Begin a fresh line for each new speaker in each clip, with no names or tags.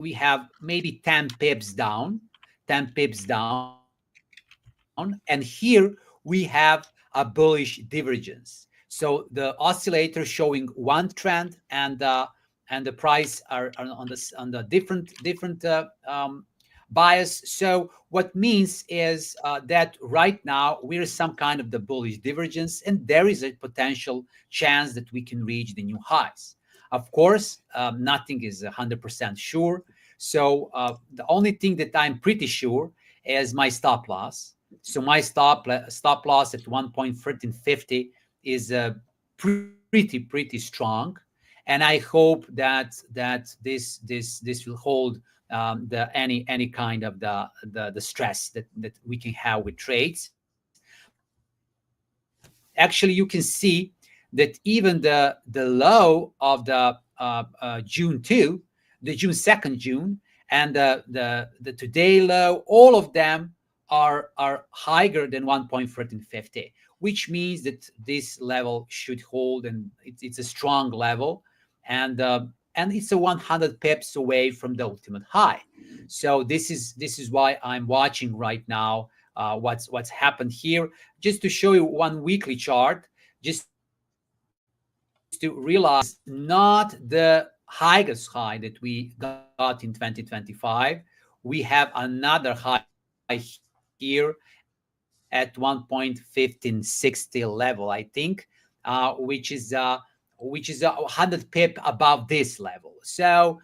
we have maybe 10 pips down, 10 pips down. And here we have a bullish divergence. So the oscillator showing one trend, and the price are on the different bias. So what means is that right now we're some kind of the bullish divergence, and there is a potential chance that we can reach the new highs. Of course, nothing is 100% sure. So the only thing that I'm pretty sure is my stop loss. So my stop loss at 1.1350 is pretty strong, and I hope that this will hold the any kind of the stress that we can have with trades. Actually, you can see that even the low of the June 2, the June 2nd June, and the today low, all of them are higher than 1.1350, which means that this level should hold, and it's a strong level, and it's a 100 pips away from the ultimate high. So this is why I'm watching right now what's happened here. Just to show you one weekly chart, just to realize not the highest high that we got in 2025. We have another high here at 1.1560 level, I think, which is 100 pip above this level. So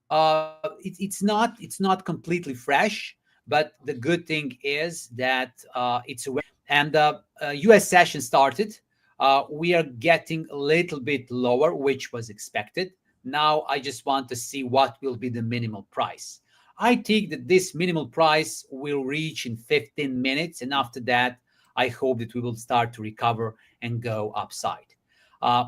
it's not completely fresh, but the good thing is that it's aware. And U.S. session started. We are getting a little bit lower, which was expected. Now I just want to see what will be the minimal price. I think that this minimal price will reach in 15 minutes, and after that, I hope that we will start to recover and go upside.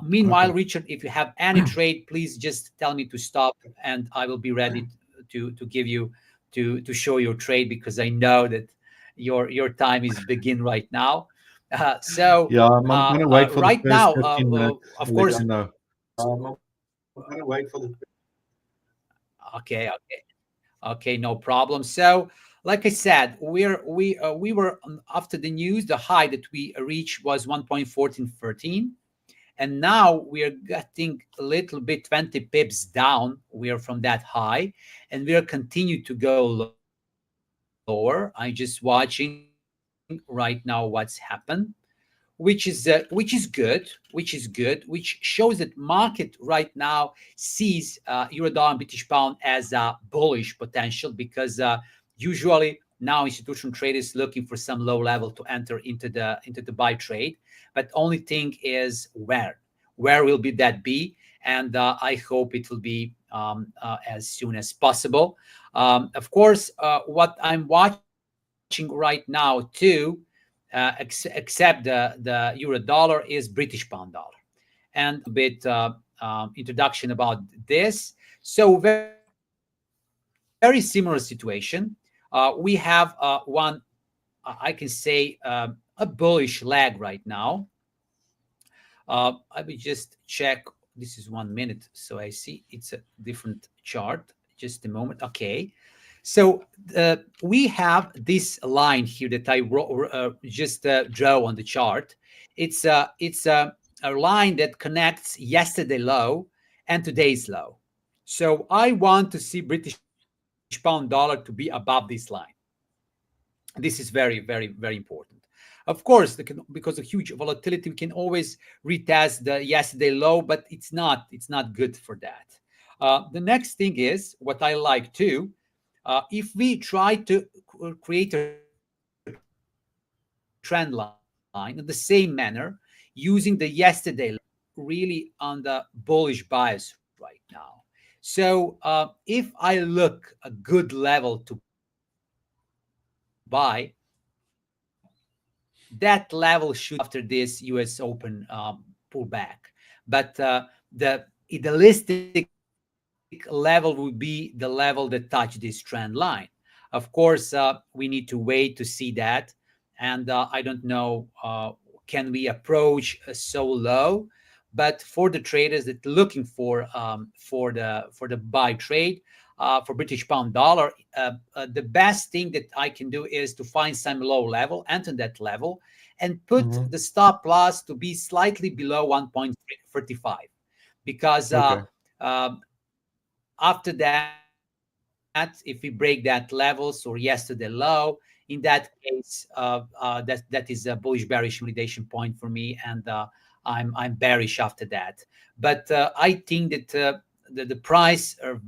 Meanwhile, Richard, if you have any trade, please just tell me to stop, and I will be ready to give you to show your trade, because I know that your time is begin right now. So
Yeah, I'm gonna wait for the
right
first
now,
15 minutes.
of
I'll let
course,
you know.
okay, okay, no problem. So, like I said, we were after the news, the high that we reached was 1.1413, and now we are getting a little bit 20 pips down. We are from that high, and we are continue to go lower. I just watching right now what's happened, which is which shows that market right now sees euro dollar and British pound as a bullish potential, because usually now institutional traders looking for some low level to enter into the buy trade. But only thing is where will be that be, and I hope it will be as soon as possible. Of course, what I'm watching right now too, except the euro dollar, is British pound dollar, and a bit introduction about this. So very similar situation. We have one, I can say, a bullish lag right now. I will just check. This is 1 minute, so I see it's a different chart. Just a moment. Okay. So we have this line here that I just draw on the chart. It's a line that connects yesterday low and today's low. So I want to see British pound dollar to be above this line. This is very important. Of course, because of huge volatility, we can always retest the yesterday low, but it's not good for that. The next thing is what I like too. If we try to create a trend line in the same manner using the yesterday low, really on the bullish bias right now. So if I look a good level to buy, that level should be after this US Open pullback. But the idealistic level would be the level that touch this trend line. Of course, we need to wait to see that, and I don't know can we approach so low, but but for the traders that looking for the buy trade for British pound dollar, the best thing that I can do is to find some low level, enter that level, and put the stop loss to be slightly below 1.35, because
Okay.
after that, if we break that levels or yesterday low, in that case, that is a bullish bearish validation point for me, and I'm bearish after that. But I think that the price are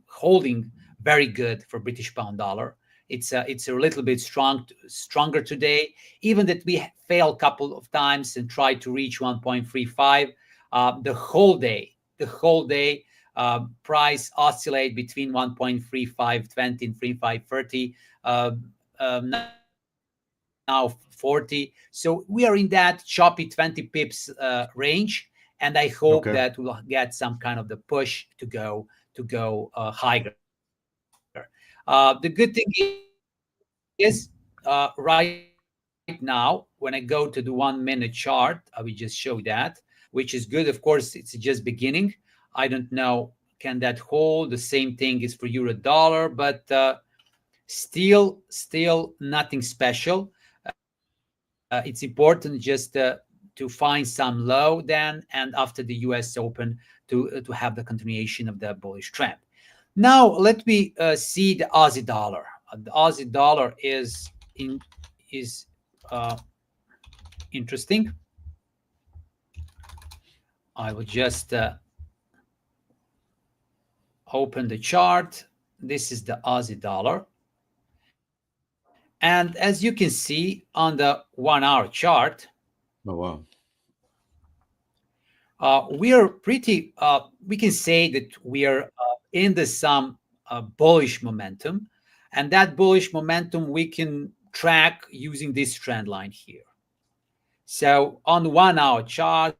holding very good for British pound dollar. It's a little bit stronger today, even that we failed a couple of times and tried to reach 1.35. The whole day price oscillate between 1.3520 and 3530, now 40. So we are in that choppy 20 pips range, and I hope that we'll get some kind of the push to go higher. The good thing is, right now when I go to the 1 minute chart, I will just show you that, which is good. Of course, it's just beginning. I don't know, can that hold? The same thing is for euro dollar, but still nothing special. It's important just to find some low then, and after the US Open to have the continuation of the bullish trend. Now let me see the Aussie dollar. The Aussie dollar is uh, interesting. I will just open the chart. This is the Aussie dollar. And as you can see on the 1 hour chart,
Oh, wow.
we are pretty, we can say that we are in the some bullish momentum. And that bullish momentum we can track using this trend line here. So on the 1 hour chart,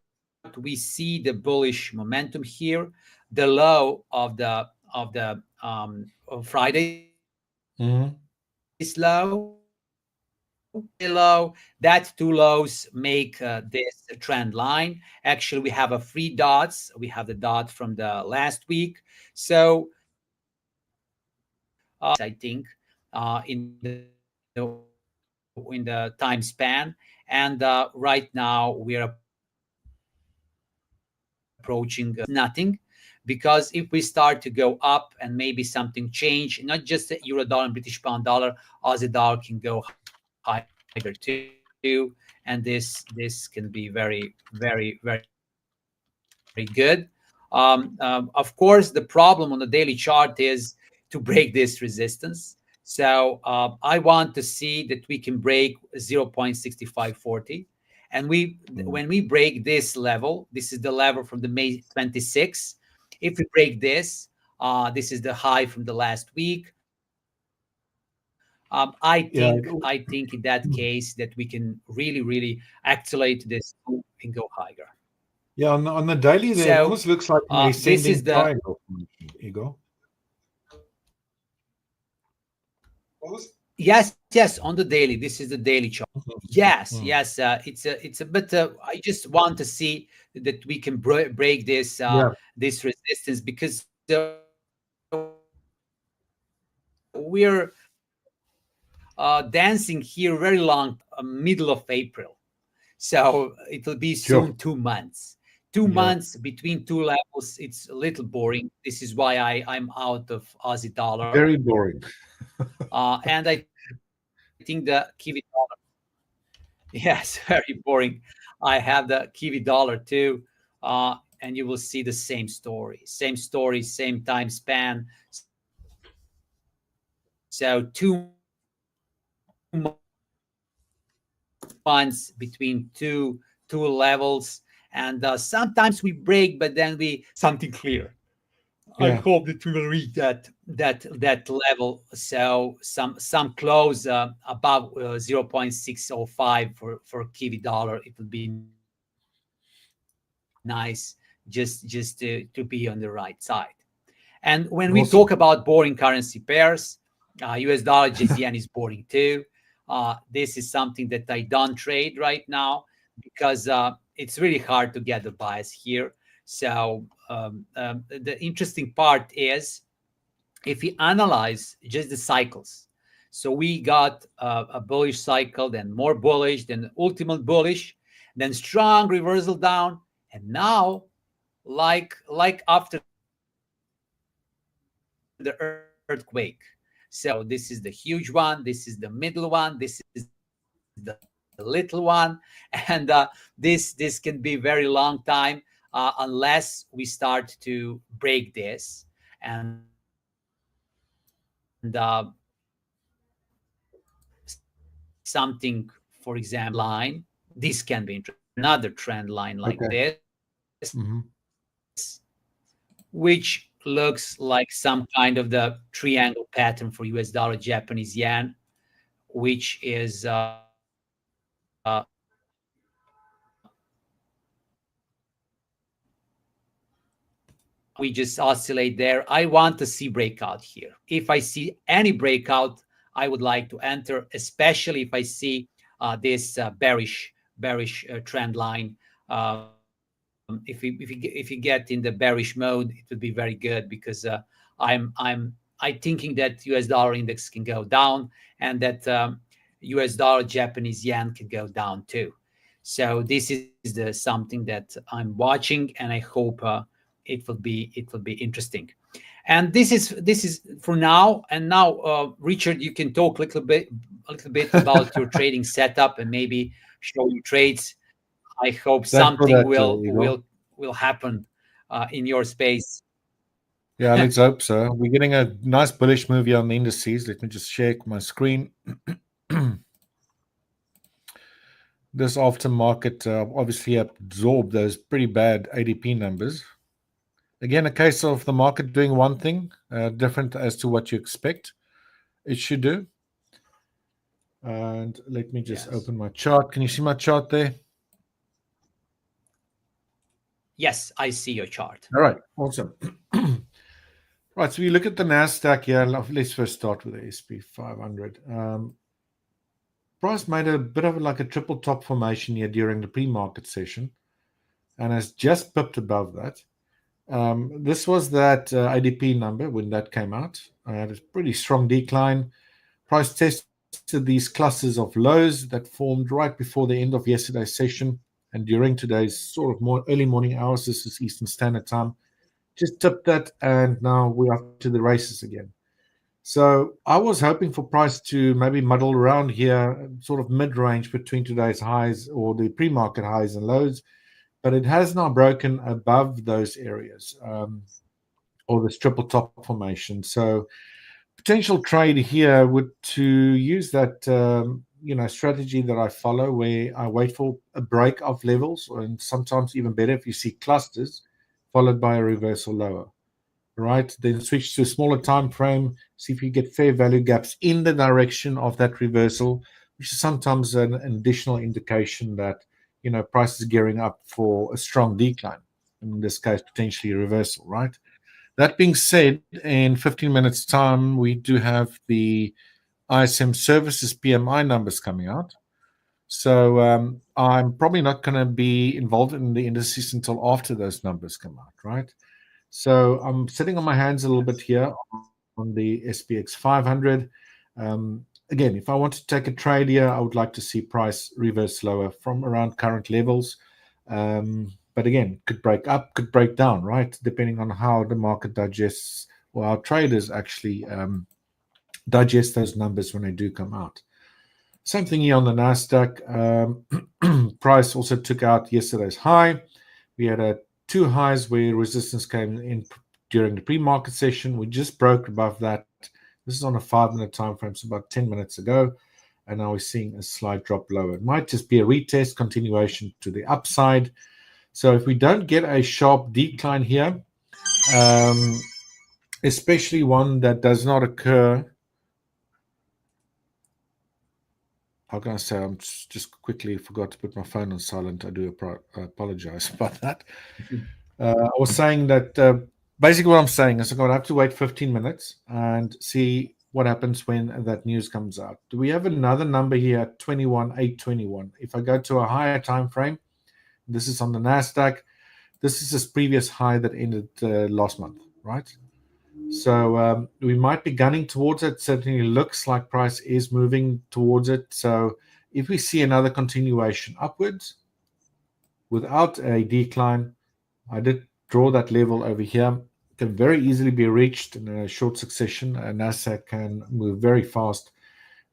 we see the bullish momentum here, the low of Friday's low,
Mm-hmm.
Thursday low. That two lows make this trend line. Actually, we have a three dots. We have the dot from the last week. So I think in the time span, and right now we are approaching nothing, because if we start to go up and maybe something change, not just the euro dollar and British pound dollar, Aussie dollar can go higher too, and this can be very good. Of course, the problem on the daily chart is to break this resistance. So I want to see that we can break 0.6540. And when we break this level, this is the level from the May 26th. If we break this, this is the high from the last week. I
Yeah.
think in that case that we can really accelerate this and go higher.
Yeah, on the daily there, it
So
almost looks like an
this is
ascending
the
triangle, Ego.
yes, on the daily. This is the daily chart. Yes. It's a but I just want to see that we can break
Yeah.
this resistance, because we're dancing here very long, middle of April. So it will be soon
Sure.
2 months. Two
Yeah.
months between two levels. It's a little boring. This is why I'm out of Aussie dollar.
Very boring.
And I think the Kiwi dollar, yes, very boring. I have the Kiwi dollar too. And you will see the same story, same time span. So 2 months between two levels, and sometimes we break, but then we something clear. I hope that we will
Yeah.
reach that level. So some close above 0.605 for Kiwi dollar. It would be nice just to be on the right side. And when we talk about boring currency pairs,
Awesome.
US dollar JPY yen is boring too. This is something that I don't trade right now, because it's really hard to get the bias here. So the interesting part is if we analyze just the cycles. So we got a bullish cycle, then more bullish, then ultimate bullish, then strong reversal down, and now like after the earthquake. So this is the huge one, this is the middle one, this is the little one, and this can be very long time unless we start to break this. And something, for example, line, this can be another trend line like
Okay.
this,
Mm-hmm.
which looks like some kind of the triangle pattern for US dollar, Japanese yen, which is we just oscillate there. I want to see breakout here. If I see any breakout, I would like to enter, especially if I see this bearish trend line. If you get in the bearish mode, it would be very good because I thinking that US dollar index can go down and that US dollar Japanese yen can go down too. So this is the something that I'm watching, and I hope it will be interesting. And this is for now. And now, Richard, you can talk a little bit about your trading setup and maybe show your trades. I hope
Thanks for
something
that,
will
Igor.
will happen in your space.
Yeah, let's hope so. We're getting a nice bullish move here on the indices. Let me just share my screen. This aftermarket obviously absorbed those pretty bad ADP numbers. Again, a case of the market doing one thing different as to what you expect it should do. And let me just open my chart. Can you see my chart there?
Yes, I see your chart.
All right, awesome. Right, so we look at the NASDAQ here. Let's first start with the SP 500. Price made a bit of like a triple top formation here during the pre-market session and has just pipped above that. This was that ADP number when that came out. It was a pretty strong decline. Price tested these clusters of lows that formed right before the end of yesterday's session and during today's sort of more early morning hours. This is Eastern Standard Time. Just tipped that, and now we're off to the races again. So I was hoping for price to maybe muddle around here, sort of mid-range between today's highs or the pre-market highs and lows, but it has now broken above those areas or this triple top formation. So potential trade here would to use that strategy that I follow, where I wait for a break of levels, and sometimes even better if you see clusters followed by a reversal lower. Right, then switch to a smaller time frame, see if you get fair value gaps in the direction of that reversal, which is sometimes an additional indication that price is gearing up for a strong decline, in this case potentially a reversal. Right, that being said, in 15 minutes time we do have the ISM services PMI numbers coming out. So I'm probably not going to be involved in the indices until after those numbers come out. Right, so I'm sitting on my hands a little bit here on the SPX 500. Again, if I want to take a trade here, I would like to see price reverse lower from around current levels. But again, could break up, could break down, right? Depending on how the market digests, or our traders actually digest those numbers when they do come out. Same thing here on the NASDAQ. Price also took out yesterday's high. We had two highs where resistance came in during the pre-market session. We just broke above that. This is on a 5-minute time frame, so about 10 minutes ago. And now we're seeing a slight drop lower. It might just be a retest, continuation to the upside. So if we don't get a sharp decline here, especially one that does not occur, how can I say? I'm just quickly forgot to put my phone on silent. I do apologize about that. I was saying that basically what I'm saying is I'm going to have to wait 15 minutes and see what happens when that news comes out. Do we have another number here, 21,821? If I go to a higher time frame, This is on the NASDAQ. This is his previous high that ended last month, right? So we might be gunning towards it. Certainly looks like price is moving towards it. So if we see another continuation upwards without a decline, I did draw that level over here. It can very easily be reached in a short succession. NASDAQ can move very fast.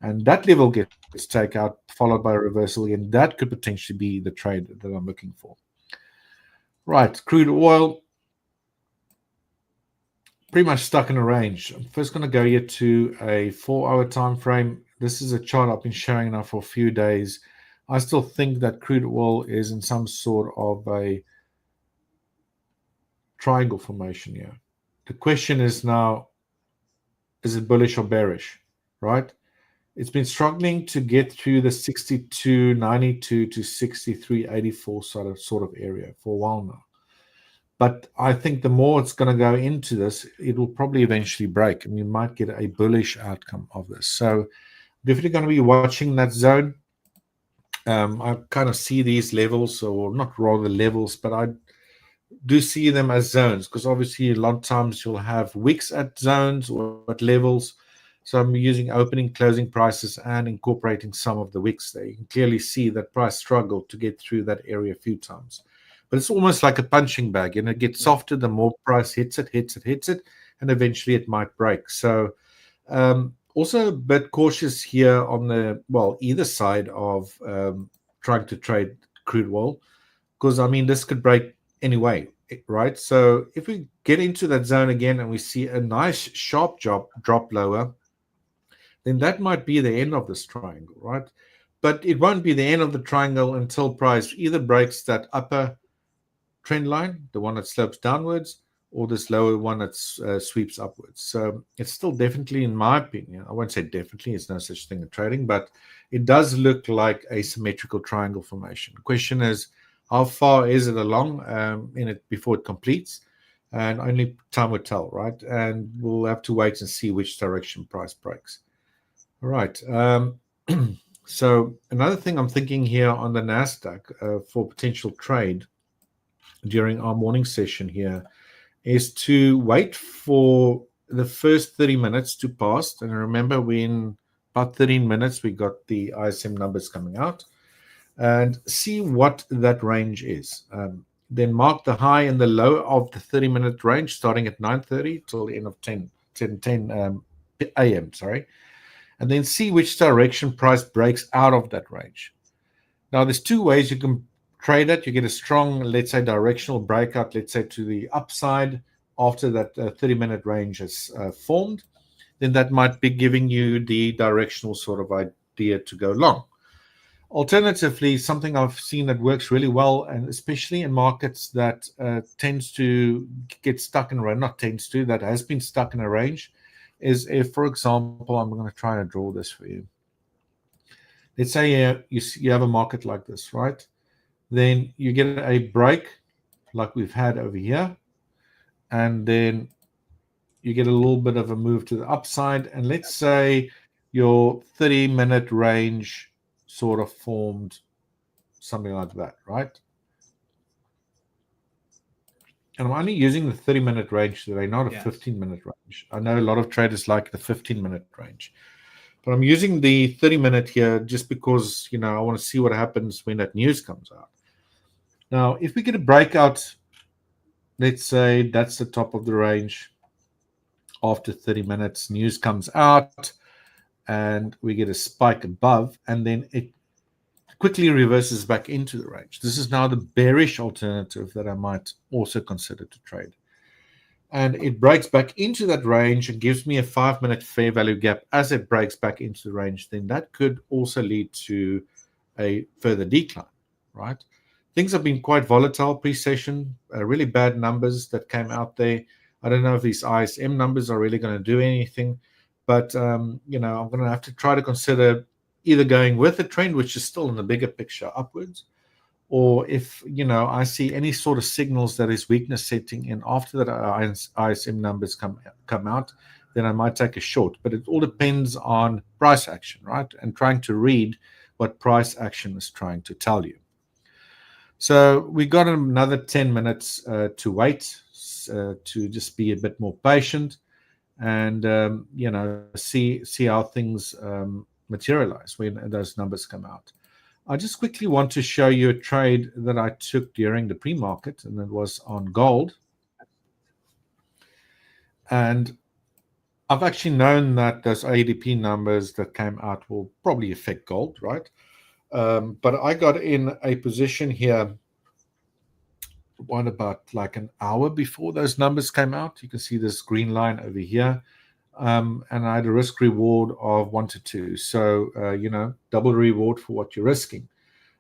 And that level gets taken out, followed by a reversal again. That could potentially be the trade that I'm looking for. Right, crude oil, pretty much stuck in a range. I'm first going to go here to a 4-hour time frame. This is a chart I've been showing now for a few days. I still think that crude oil is in some sort of a triangle formation here. The question is now, is it bullish or bearish, right? It's been struggling to get through the 62.92 to 63.84 sort of area for a while now. But I think the more it's going to go into this, it will probably eventually break, and we might get a bullish outcome of this. So definitely going to be watching that zone. I kind of see these levels, or not rather levels, but I do see them as zones, because obviously a lot of times you'll have wicks at zones or at levels. So I'm using opening, closing prices and incorporating some of the wicks there. You can clearly see that price struggled to get through that area a few times. But it's almost like a punching bag, and it gets softer the more price hits it, and eventually it might break. So also a bit cautious here on the, either side of trying to trade crude oil, because, I mean, this could break anyway, right? So if we get into that zone again and we see a nice sharp drop lower, then that might be the end of this triangle, right? But it won't be the end of the triangle until price either breaks that upper trend line, the one that slopes downwards, or this lower one that sweeps upwards. So it's still definitely, in my opinion, I won't say definitely, it's no such thing in trading, but it does look like a symmetrical triangle formation. The question is, how far is it along in it before it completes? And only time will tell, right? And we'll have to wait and see which direction price breaks. All right. So another thing I'm thinking here on the NASDAQ for potential trade during our morning session here is to wait for the first 30 minutes to pass. And remember, in about 13 minutes, we got the ISM numbers coming out, and see what that range is. Then mark the high and the low of the 30-minute range starting at 9:30 till the end of 10 a.m. And then see which direction price breaks out of that range. Now, there's two ways you can trade it. You get a strong, let's say, directional breakout, let's say, to the upside after that 30-minute range is formed. Then that might be giving you the directional sort of idea to go long. Alternatively, something I've seen that works really well, and especially in markets that tends to get stuck in a range, not tends to, that has been stuck in a range, is if, for example, I'm going to try and draw this for you. Let's say you have a market like this, right? Then you get a break like we've had over here, and then you get a little bit of a move to the upside, and let's say your 30-minute range sort of formed something like that, right? And I'm only using the 30-minute range today, not a 15-minute range. I know a lot of traders like the 15-minute range, but I'm using the 30-minute here just because, I want to see what happens when that news comes out. Now, if we get a breakout, let's say that's the top of the range. After 30 minutes, news comes out, and we get a spike above, and then it quickly reverses back into the range. This is now the bearish alternative that I might also consider to trade. And it breaks back into that range and gives me a 5-minute fair value gap as it breaks back into the range. Then that could also lead to a further decline, right? Things have been quite volatile pre-session, really bad numbers that came out there. I don't know if these ISM numbers are really going to do anything, but I'm going to have to try to consider either going with the trend, which is still in the bigger picture upwards, or if, I see any sort of signals that is weakness setting in after that ISM numbers come out, then I might take a short. But it all depends on price action, right? And trying to read what price action is trying to tell you. So we got another 10 minutes to wait, to just be a bit more patient, and see how things materialize when those numbers come out. I just quickly want to show you a trade that I took during the pre-market, and it was on gold. And I've actually known that those ADP numbers that came out will probably affect gold, right? But I got in a position here about like an hour before those numbers came out. You can see this green line over here. And I had a risk reward of 1 to 2. So, double reward for what you're risking.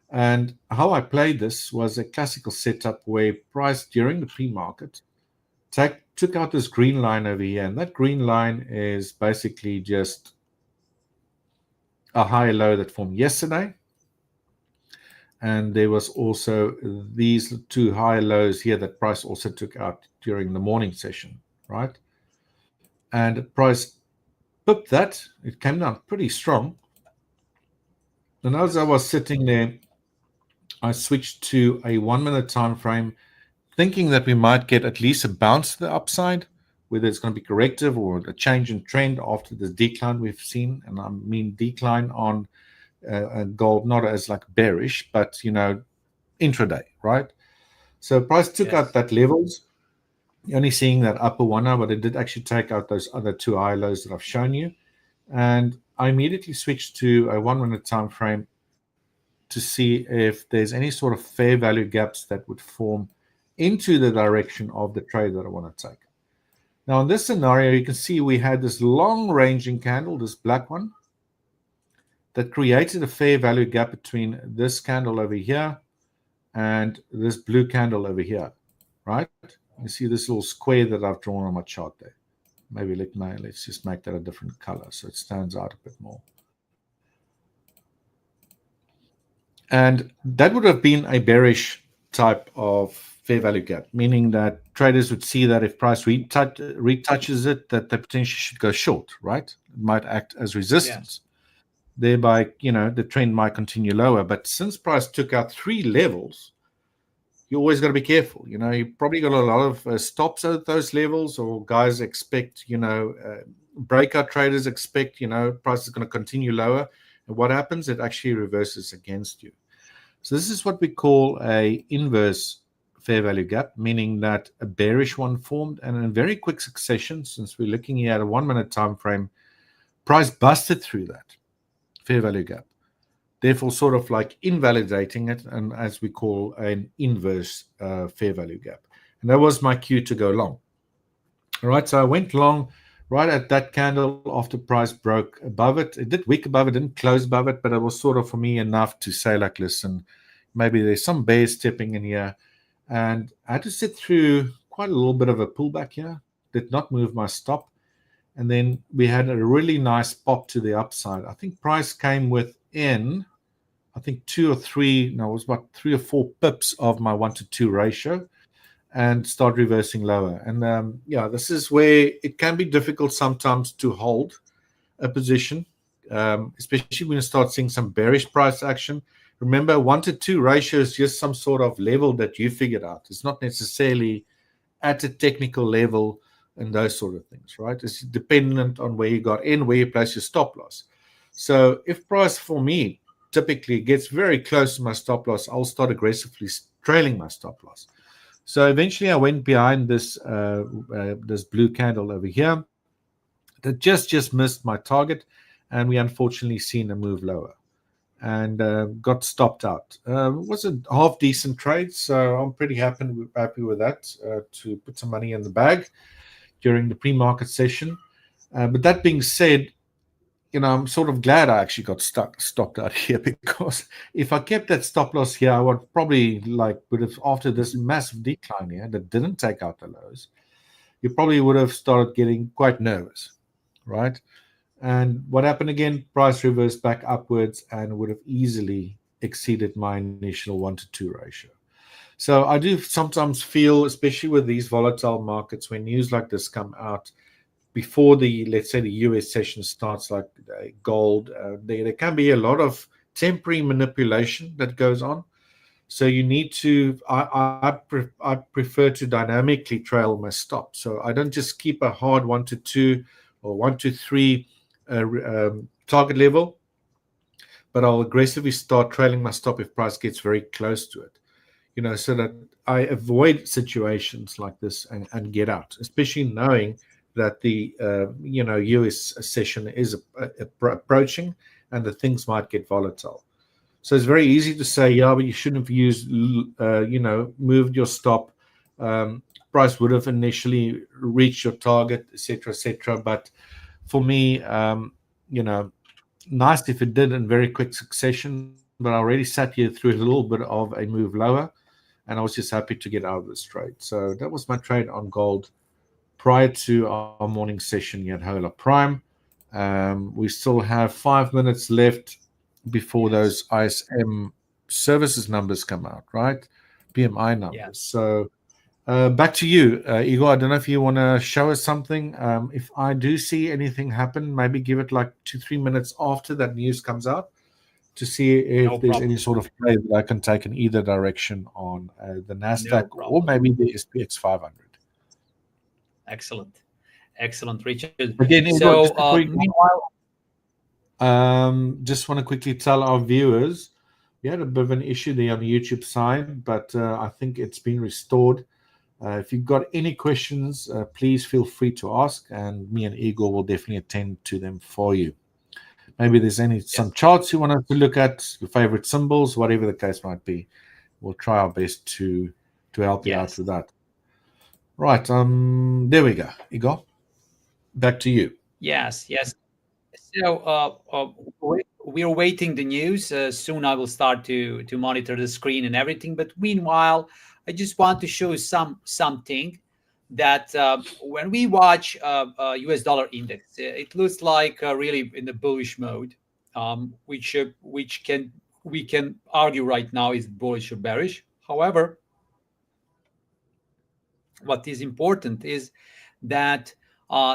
And how I played this was a classical setup where price during the pre-market took out this green line over here. And that green line is basically just a high low that formed yesterday. And there was also these two high lows here that price also took out during the morning session, right? And price pipped that. It came down pretty strong. And as I was sitting there, I switched to a 1 minute time frame, thinking that we might get at least a bounce to the upside, whether it's going to be corrective or a change in trend after the decline we've seen. And I mean decline on gold, not as like bearish, but intraday, right? So price took out that levels. You're only seeing that upper one now, but it did actually take out those other two high lows that I've shown you. And I immediately switched to a 1 minute time frame to see if there's any sort of fair value gaps that would form into the direction of the trade that I want to take. Now, in this scenario, you can see we had this long ranging candle, this black one, that created a fair value gap between this candle over here and this blue candle over here, right? You see this little square that I've drawn on my chart there. Maybe let's just make that a different color so it stands out a bit more. And that would have been a bearish type of fair value gap, meaning that traders would see that if price retouches it, that they potentially should go short, right? It might act as resistance. Thereby, the trend might continue lower. But since price took out 3 levels, you always got to be careful. You probably got a lot of stops at those levels, or guys expect, breakout traders expect, price is going to continue lower. And what happens? It actually reverses against you. So this is what we call a inverse fair value gap, meaning that a bearish one formed, and in very quick succession, since we're looking here at a 1 minute time frame, price busted through that fair value gap, therefore sort of like invalidating it, and as we call an inverse fair value gap. And that was my cue to go long. All right, so I went long right at that candle after price broke above it. It did wick above it, didn't close above it, but it was sort of for me enough to say, like, listen, maybe there's some bears stepping in here. And I had to sit through quite a little bit of a pullback here, did not move my stop. And then we had a really nice pop to the upside. I think price came within, I think 2 or 3, no, it was about 3 or 4 pips of my 1 to 2 ratio, and start reversing lower. And this is where it can be difficult sometimes to hold a position, especially when you start seeing some bearish price action. Remember, 1 to 2 ratio is just some sort of level that you figured out. It's not necessarily at a technical level and those sort of things, right? It's dependent on where you got in, where you place your stop loss. So if price for me typically gets very close to my stop loss, I'll start aggressively trailing my stop loss. So eventually I went behind this this blue candle over here that just missed my target, and we unfortunately seen a move lower and got stopped out. It was a half decent trade, so I'm pretty happy with that, to put some money in the bag during the pre-market session. But that being said, I'm sort of glad I actually got stopped out here, because if I kept that stop loss here, I would probably would have, after this massive decline here that didn't take out the lows, you probably would have started getting quite nervous, right? And what happened again? Price reversed back upwards and would have easily exceeded my initial 1 to 2 ratio. So I do sometimes feel, especially with these volatile markets, when news like this come out before let's say the US session starts, like gold, there can be a lot of temporary manipulation that goes on. So you need to. I prefer to dynamically trail my stop. So I don't just keep a hard 1 to 2 or 1 to 3 target level, but I'll aggressively start trailing my stop if price gets very close to it. So that I avoid situations like this and get out, especially knowing that the US session is approaching and that things might get volatile. So it's very easy to say, yeah, but you shouldn't have moved your stop. Price would have initially reached your target, etc., etc. But for me, nice if it did in very quick succession. But I already sat here through a little bit of a move lower, and I was just happy to get out of this trade. So that was my trade on gold prior to our morning session here at Hola Prime. We still have 5 minutes left before those ISM services numbers come out, right? PMI numbers.
Yeah.
So back to you, Igor. I don't know if you want to show us something. If I do see anything happen, maybe give it like 2-3 minutes after that news comes out to see if
No
there's any
problem.
sort of play that I can take in either direction on the
No
NASDAQ or
problem.
maybe the SPX 500.
Excellent. Excellent, Richard.
Again, Igor,
So,
just before you
meanwhile,
just want to quickly tell our viewers we had a bit of an issue there on the YouTube side, but I think it's been restored. If you've got any questions, please feel free to ask, and me and Igor will definitely attend to them for you. Maybe there's some charts you want us to look at, your favorite symbols, whatever the case might be. We'll try our best to help you out with that. Right. There we go. Igor, back to you.
yes. So we're waiting the news. Soon I will start to monitor the screen and everything. But meanwhile, I just want to show something that when we watch US dollar index, it looks like really in the bullish mode, which we can argue right now is bullish or bearish. However, what is important is that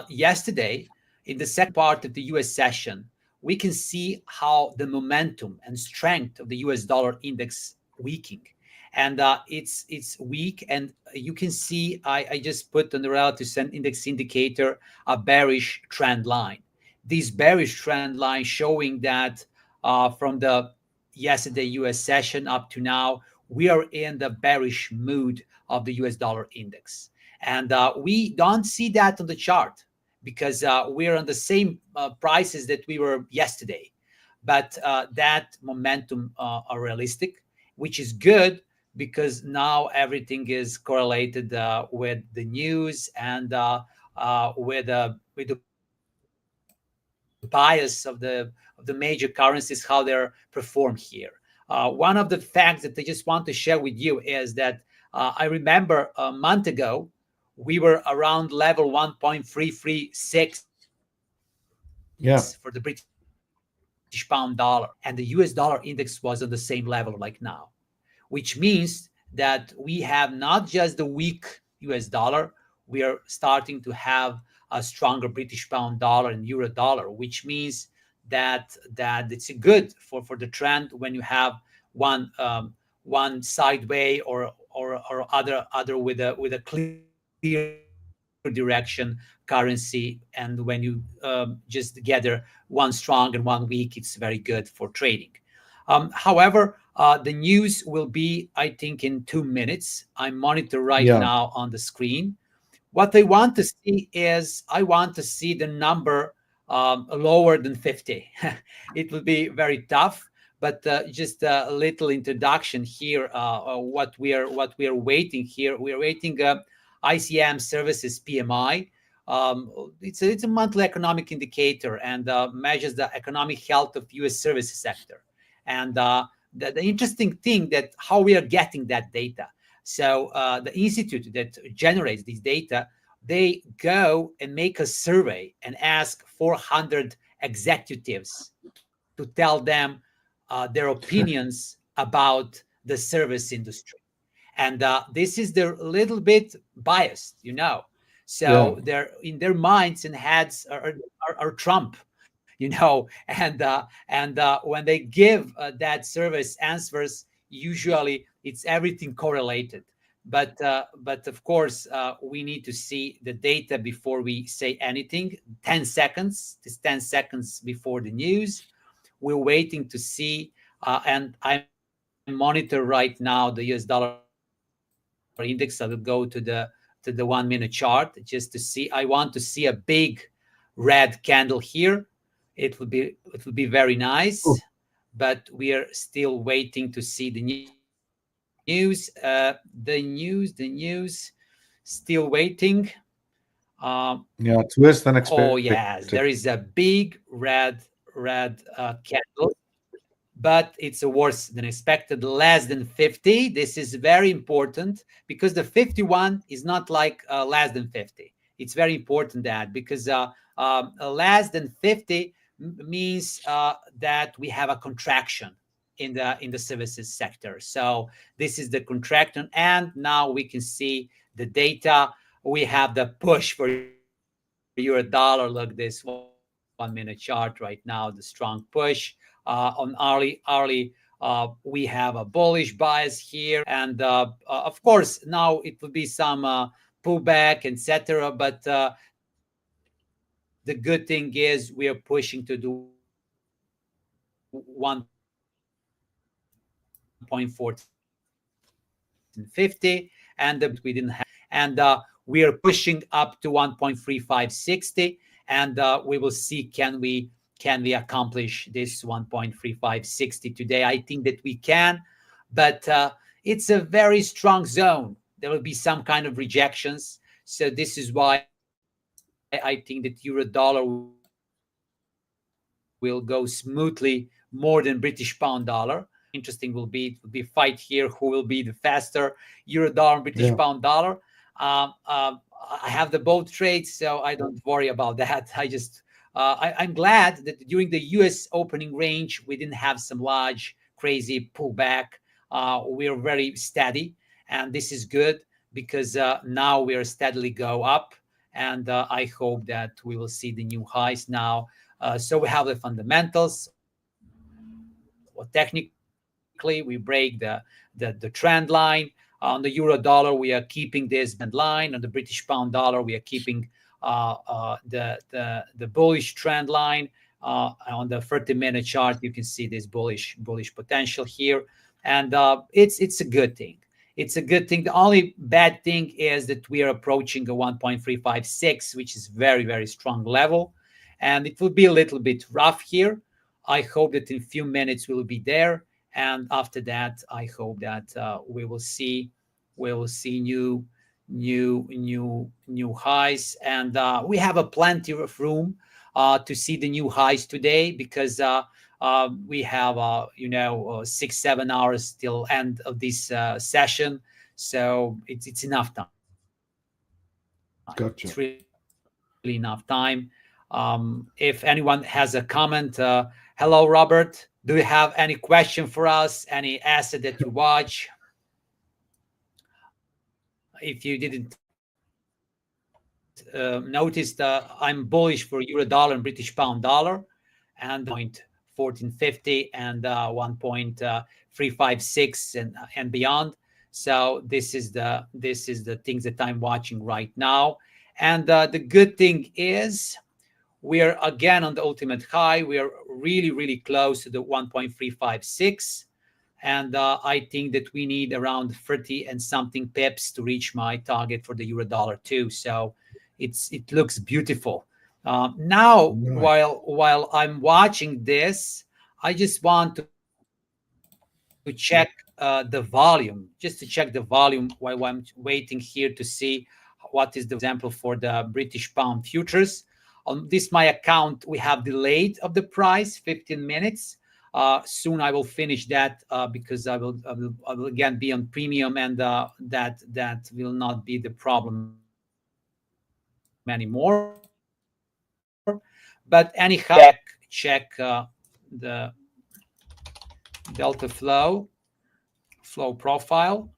yesterday, in the second part of the US session, we can see how the momentum and strength of the US dollar index weakening. And it's weak. And you can see I just put on the relative index indicator a bearish trend line. This bearish trend line showing that from the yesterday US session up to now, we are in the bearish mood of the US dollar index. And we don't see that on the chart because we're on the same prices that we were yesterday. But that momentum are realistic, which is good because now everything is correlated with the news and with the bias of the major currencies, how they're performed here. One of the facts that I just want to share with you is that I remember a month ago, we were around level 1.336 for the British pound dollar, and the US dollar index was on the same level like now, which means that we have not just the weak US dollar, we are starting to have a stronger British pound dollar and euro dollar, which means that it's good for the trend when you have one sideway or other with a clear direction currency, and when you just gather one strong and one weak, it's very good for trading. However, the news will be, I think, in 2 minutes. I monitor right now on the screen. What I want to see is I want to see the number lower than 50. It will be very tough, but just a little introduction here. What we are waiting here. We are waiting ICM services PMI. It's a monthly economic indicator and measures the economic health of U.S. services sector. And the interesting thing that how we are getting that data. So the institute that generates this data, they go and make a survey and ask 400 executives to tell them their opinions about the service industry. And this is their little bit biased, So they're in their minds and heads are Trump, and when they give that service answers, usually It's everything correlated. But of course, we need to see the data before we say anything. 10 seconds, this 10 seconds before the news. We're waiting to see, and I monitor right now the US dollar index. I will go to the 1 minute chart just to see. I want to see a big red candle here. It will be very nice, but we are still waiting to see the news. Still waiting.
Yeah, it's worse than
Oh
expected.
yes, there is a big red candle, but it's worse than expected, less than 50. This is very important because the 51 is not like less than 50. It's very important that because less than 50 means that we have a contraction in the services sector. So this is the contraction, and now we can see the data. We have the push for euro dollar. Look, this 1 minute chart right now, the strong push on hourly. We have a bullish bias here, and of course now it will be some pullback, etc. But the good thing is we are pushing to do 1.1450, and the we didn't have, and we are pushing up to 1.3560, and we will see can we accomplish this 1.3560 today. I think that we can, but it's a very strong zone. There will be some kind of rejections, so this is why I think that euro dollar will go smoothly more than British pound dollar. Interesting will be, it will be fight here who will be the faster, euro dollar and British pound dollar. I have the both trades, so I don't worry about that. I'm glad that during the US opening range, we didn't have some large, crazy pullback. We're very steady, and this is good because now we are steadily go up. And I hope that we will see the new highs now. So we have the fundamentals. Technically, we break the trend line. On the euro dollar, we are keeping this trend line. On the British pound dollar, we are keeping the bullish trend line. On the 30-minute chart, you can see this bullish potential here, and it's a good thing. It's a good thing. The only bad thing is that we are approaching a 1.356, which is very strong level, and it will be a little bit rough here. I hope that in a few minutes we will be there, and after that, I hope that we will see new highs, and we have a plenty of room to see the new highs today because we have 6-7 hours till end of this session, so it's enough time. It's really enough time.
Gotcha.
If anyone has a comment, hello Robert, do you have any question for us, any asset that you watch? If you didn't notice, I'm bullish for euro dollar and British pound dollar, and 1.1450 and 1.356 and beyond. So this is the things that I'm watching right now. And the good thing is we are again on the ultimate high. We are really close to the 1.356. And I think that we need around 30 and something pips to reach my target for the euro dollar too. So it looks beautiful. Now,
Nice.
while I'm watching this, I just want to check the volume, just to check the volume while I'm waiting here to see what is the volume, for example, for the British pound futures. On this my account, we have delayed of the price 15 minutes. Soon I will finish that because I will again be on premium, and that will not be the problem anymore. But anyhow, check the delta flow profile.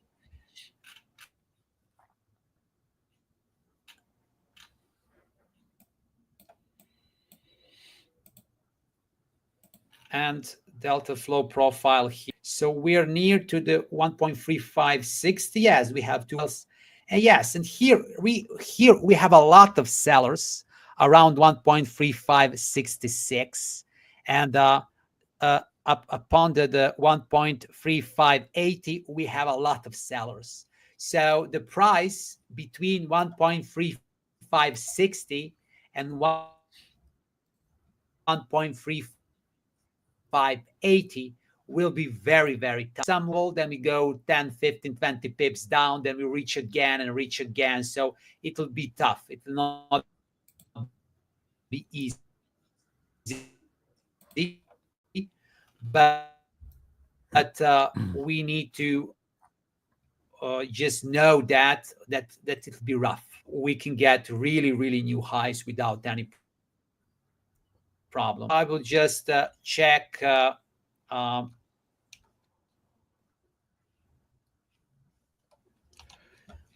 And delta flow profile here. So we are near to the 1.3560. Yes, we have two wells. And yes, and here we have a lot of sellers around 1.3566, and up upon the 1.3580, we have a lot of sellers. So the price between 1.3560 and 1.3580 will be very, very tough. Some will, then we go 10, 15, 20 pips down, then we reach again and reach again. So it will be tough. It will not be easy. But we need to just know that it'll be rough. We can get really, really new highs without any problem. I will just check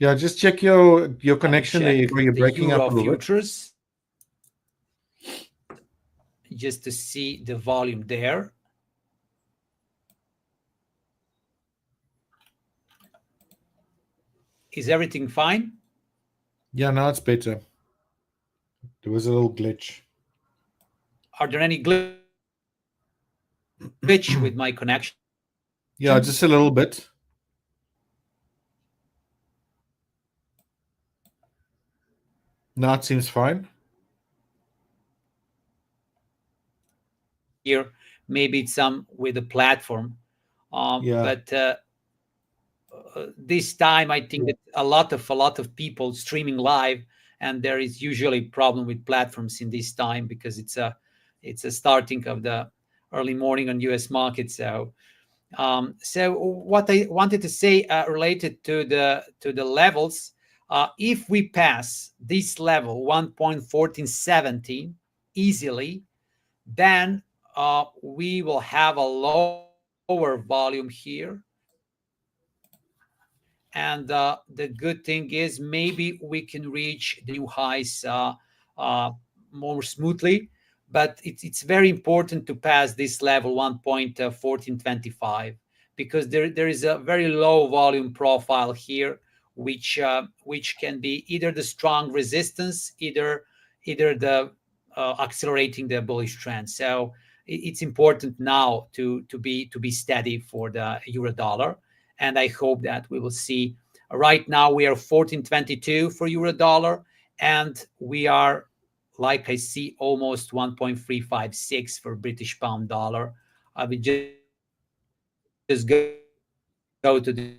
Yeah, just check your connection there.
check
You're
the
breaking up a
Euro
little bit.
futures just to see the volume there. Is everything fine?
Yeah, now it's better. There was a little glitch.
Are there any glitch with my connection?
Yeah, just a little bit. Now it seems fine.
Here, maybe it's some with the platform.
Yeah.
But this time, I think that a lot of people streaming live, and there is usually a problem with platforms in this time because it's a starting of the early morning on U.S. market. So what I wanted to say related to the levels, if we pass this level 1.1417 easily, then we will have a lower volume here. And the good thing is maybe we can reach the new highs more smoothly. But it's very important to pass this level 1.1425 because there is a very low volume profile here, which can be either the strong resistance, either the accelerating the bullish trend. So it's important now to be steady for the euro dollar, and I hope that we will see. Right now we are 14.22 for euro dollar, and we are, like I see, almost 1.356 for British pound dollar. I will just go to the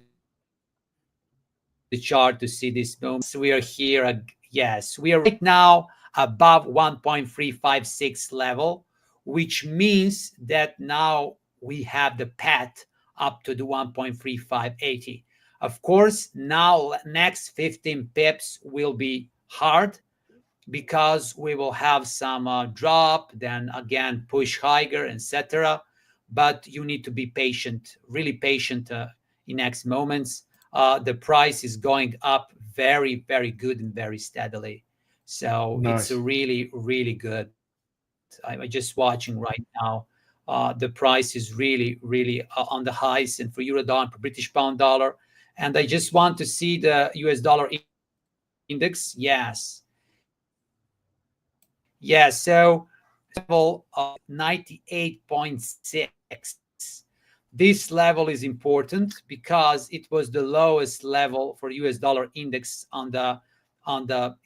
chart to see this moment. Yes, we are here. Yes, we are right now above 1.356 level, which means that now we have the path up to the 1.3580. Of course, now next 15 pips will be hard because we will have some drop, then again push higher, etc. But you need to be patient, really patient in next moments. The price is going up very, very good and very steadily. So
Nice.
it's really, really good. I'm just watching right now. The price is really, really on the highs, and for euro dollar, for British pound dollar. And I just want to see the US dollar index. Yes. Yeah. So level of 98.6. This level is important because it was the lowest level for US dollar index on the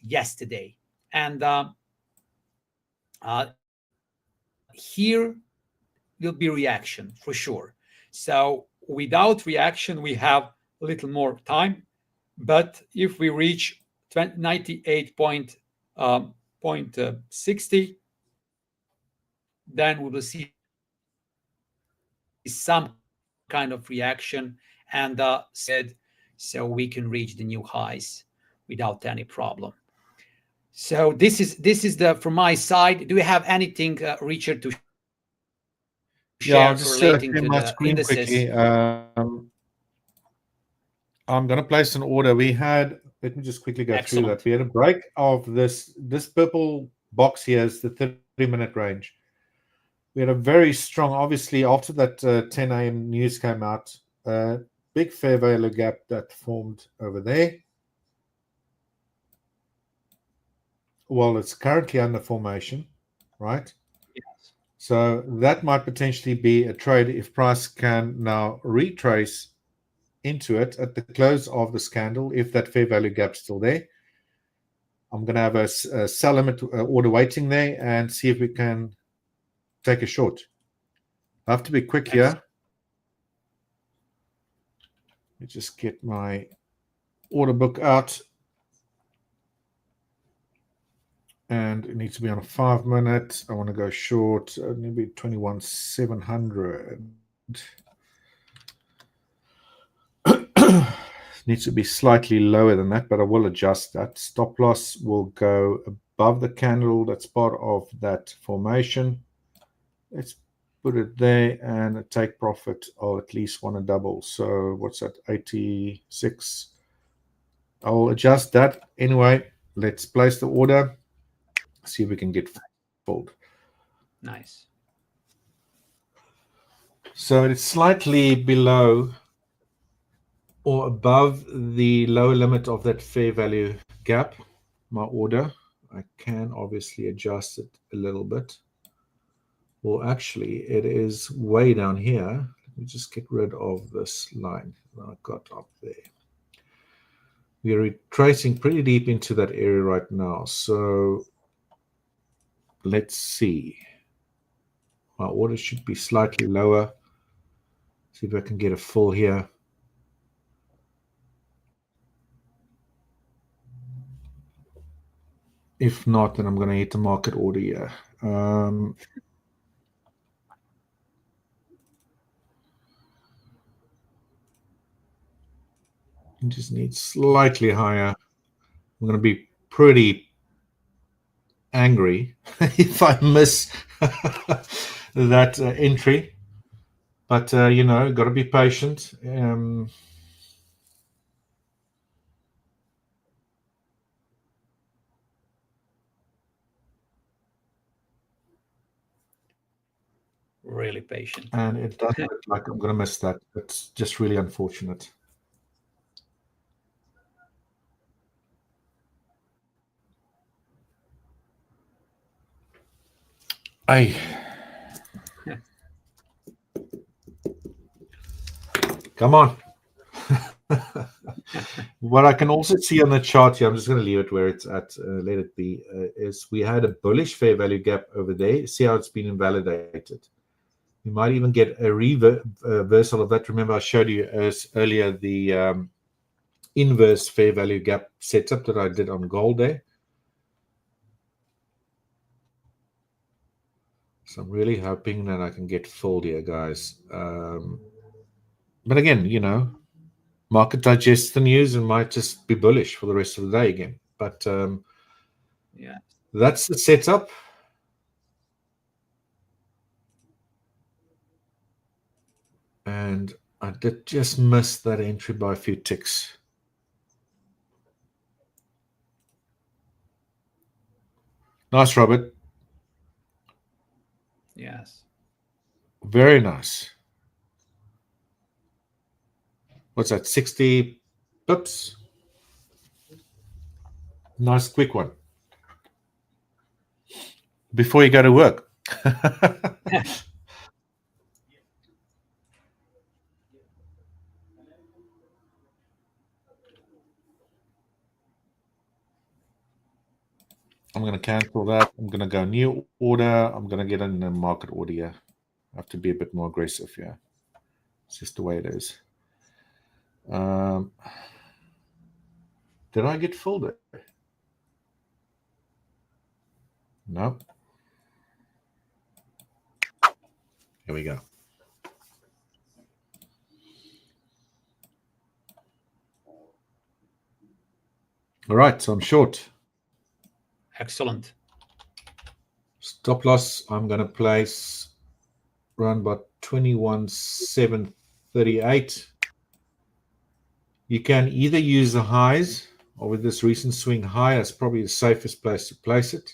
yesterday. And here will be reaction for sure. So without reaction, we have a little more time. But if we reach 98.60, then we will see some kind of reaction, and so we can reach the new highs without any problem. So this is the from my side. Do you have anything, Richard, to share relating to the
Yeah, I'll just
indices?
clear my screen quickly. I'm going to place an order. Let me just quickly go through that. We had a break of this purple box here is the 30-minute range. we had a very strong, obviously, after that 10 a.m. news came out, big fair value gap that formed over there. Well, it's currently under formation, right?
Yes.
So that might potentially be a trade if price can now retrace into it at the close of this candle, if that fair value gap's still there. I'm going to have a sell limit order waiting there and see if we can take a short. I have to be quick here. Let me just get my order book out. And it needs to be on a 5 minute. I want to go short, maybe 21,700. Needs to be slightly lower than that, but I will adjust that. Stop loss will go above the candle that's part of that formation. Let's put it there, and a take profit I'll at least want to double. So what's that, 86? I'll adjust that. Anyway, let's place the order, see if we can get filled.
Nice.
So it's slightly below or above the lower limit of that fair value gap, my order. I can obviously adjust it a little bit. Well, actually, it is way down here. Let me just get rid of this line that I got up there. We are retracing pretty deep into that area right now. So let's see. My order should be slightly lower. See if I can get a full here. If not, then I'm going to hit the market order here. Just need slightly higher. I'm going to be pretty angry if I miss that entry. But, you know, got to be patient.
Really patient.
And it does look like I'm going to miss that. It's just really unfortunate. Hey. Come on. What I can also see on the chart here, I'm just going to leave it where it's at, let it be, is we had a bullish fair value gap over there. See how it's been invalidated. You might even get a reversal of that. Remember, I showed you earlier the inverse fair value gap setup that I did on gold there. So I'm really hoping that I can get filled here, guys. But again, you know, market digests the news and might just be bullish for the rest of the day again. But
yeah,
that's the setup. And I did just miss that entry by a few ticks. Nice, Robert.
Yes.
Very nice. What's that, 60 pips? Nice quick one. Before you go to work. I'm going to cancel that. I'm going to go new order. I'm going to get in the market order here. I have to be a bit more aggressive here. It's just the way it is. Did I get filled? No. Here we go. All right, so I'm short.
Excellent.
Stop loss, I'm going to place around about 21,738. You can either use the highs, or with this recent swing high, it's probably the safest place to place it.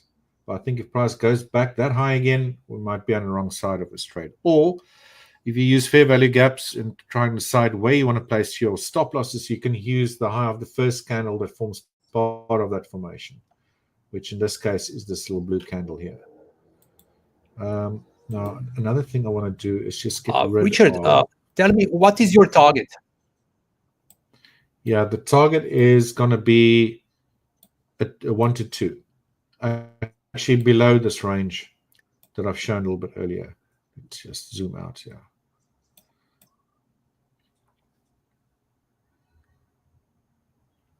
But I think if price goes back that high again, we might be on the wrong side of this trade. Or if you use fair value gaps and trying to decide where you want to place your stop losses, you can use the high of the first candle that forms part of that formation, which in this case is this little blue candle here. Now, another thing I want to do is just get rid
Richard,
of...
tell me, what is your target?
Yeah, the target is going to be a 1 to 2. Actually below this range that I've shown a little bit earlier. Let's just zoom out here.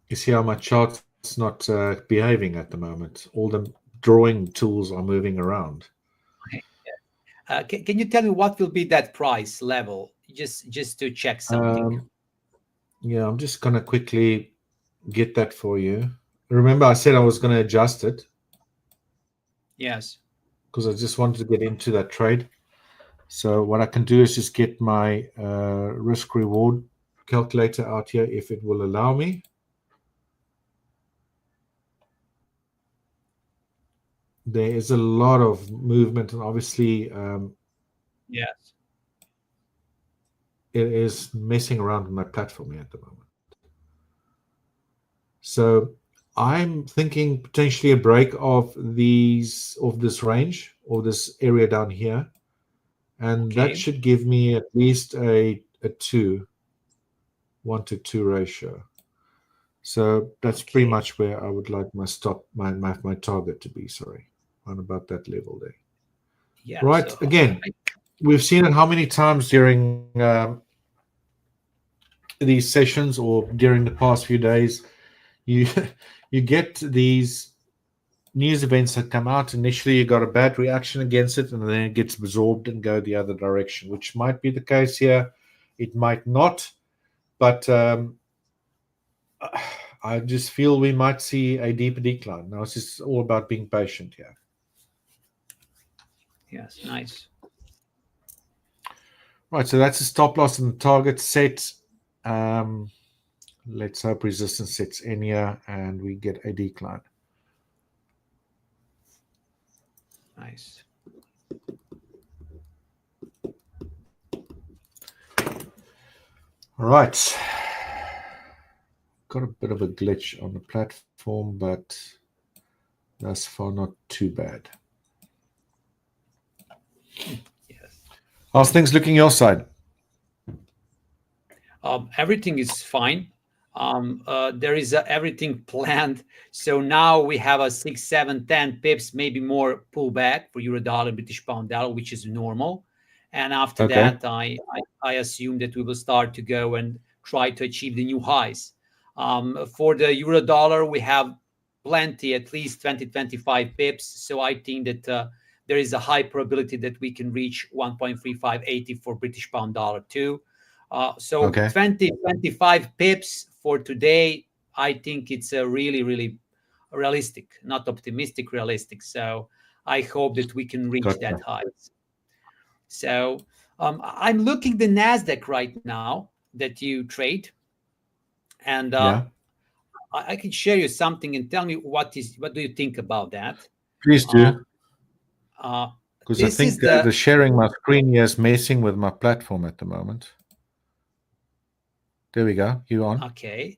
You see how my chart's not behaving at the moment. All the drawing tools are moving around.
Can you tell me what will be that price level, just to check something?
Yeah, I'm just going to quickly get that for you. Remember, I said I was going to adjust it.
Yes.
Because I just wanted to get into that trade. So what I can do is just get my risk-reward calculator out here if it will allow me. There is a lot of movement, and obviously
yes,
it is messing around with my platform here at the moment. So I'm thinking potentially a break of this range or this area down here, and that should give me at least a 1 to 2 ratio. So that's pretty much where I would like my stop, my target to be. Sorry, on about that level there.
Yeah.
Right. So, again, we've seen it how many times during these sessions or during the past few days. You get these news events that come out. Initially, you got a bad reaction against it, and then it gets absorbed and go the other direction, which might be the case here. It might not, but I just feel we might see a deeper decline. Now, it's just all about being patient here.
Yes, nice.
Right, so that's a stop loss and the target set. Let's hope resistance sets in here and we get a decline.
Nice.
All right. Got a bit of a glitch on the platform, but thus far not too bad.
Yes.
How's things looking your side?
Everything is fine. There is everything planned. So now we have a 6, 7, 10 pips, maybe more pullback for euro dollar, British pound dollar, which is normal. And after that, I assume that we will start to go and try to achieve the new highs. For the euro dollar, we have plenty, at least 20, 25 pips. So I think that there is a high probability that we can reach 1.3580 for British pound dollar too. So 20, 25 pips for today, I think it's a really, really realistic, not optimistic, realistic. So I hope that we can reach that high. So I'm looking the NASDAQ right now that you trade. And I can share you something and tell me what do you think about that?
Please do. Because I think the sharing my screen here is messing with my platform at the moment. There we go. You on?
Okay.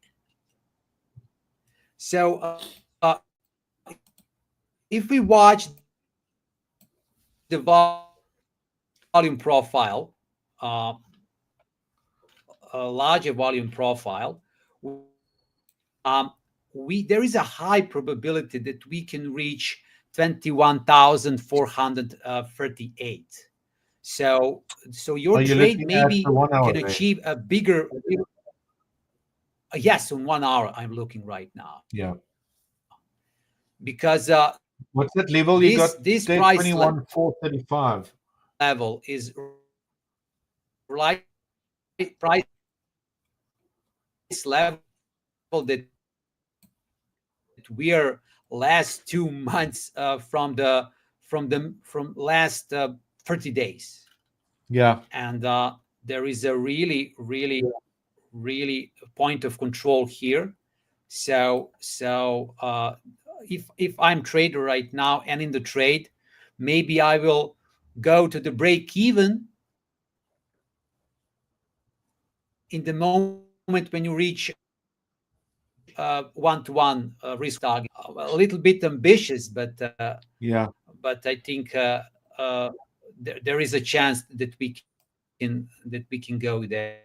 So if we watch the volume profile, a larger volume profile, there is a high probability that we can reach 21,438. So your trade maybe can achieve a bigger. Yes, on 1 hour I'm looking right now.
Yeah.
Because
what's that level you got?
This price
21,435
level is right price level that we are last 2 months from last 30 days.
Yeah.
And there is a really point of control here. So if I'm trader right now and in the trade, maybe I will go to the break even in the moment when you reach one-to-one risk target. A little bit ambitious,
Yeah,
but I think uh, there is a chance that we can go there.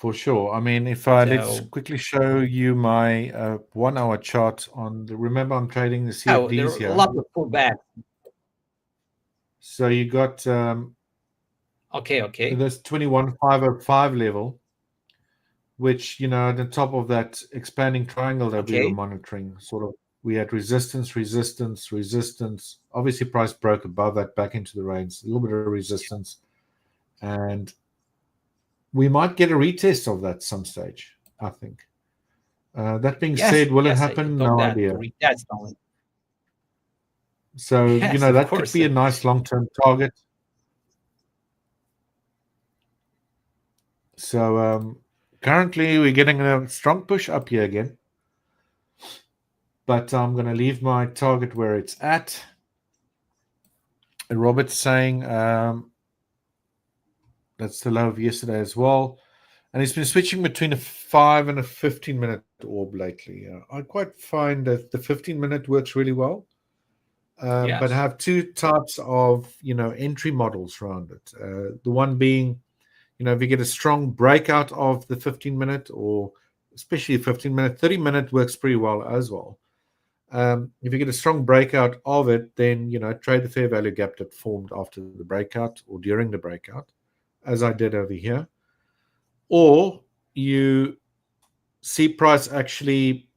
for sure. I mean, if
So
let's quickly show you my 1 hour chart on the, remember I'm trading the
oh, there
CFDs
are a
here.
lot of pullbacks.
So you got
Okay.
this 21,505 level, which, you know, at the top of that expanding triangle that we were
Okay.
monitoring, sort of, we had resistance, resistance, resistance. Obviously, price broke above that back into the range, a little bit of resistance. And we might get a retest of that some stage, I think. That being
Yes,
said, will it
yes, I
happen?
thought
No
that
idea.
to retest only.
So, you
Yes,
know,
of
that could
course.
be a nice long-term target. So, currently we're getting a strong push up here again. But I'm going to leave my target where it's at. Robert's saying that's the low of yesterday as well. And he's been switching between a 5 and a 15-minute orb lately. I quite find that the 15-minute works really well. But I
Yes.
have two types of, you know, entry models around it. The one being, you know, if you get a strong breakout of the 15-minute, or especially the 15-minute, 30-minute works pretty well as well. If you get a strong breakout of it, then, you know, trade the fair value gap that formed after the breakout or during the breakout, as I did over here. Or you see price actually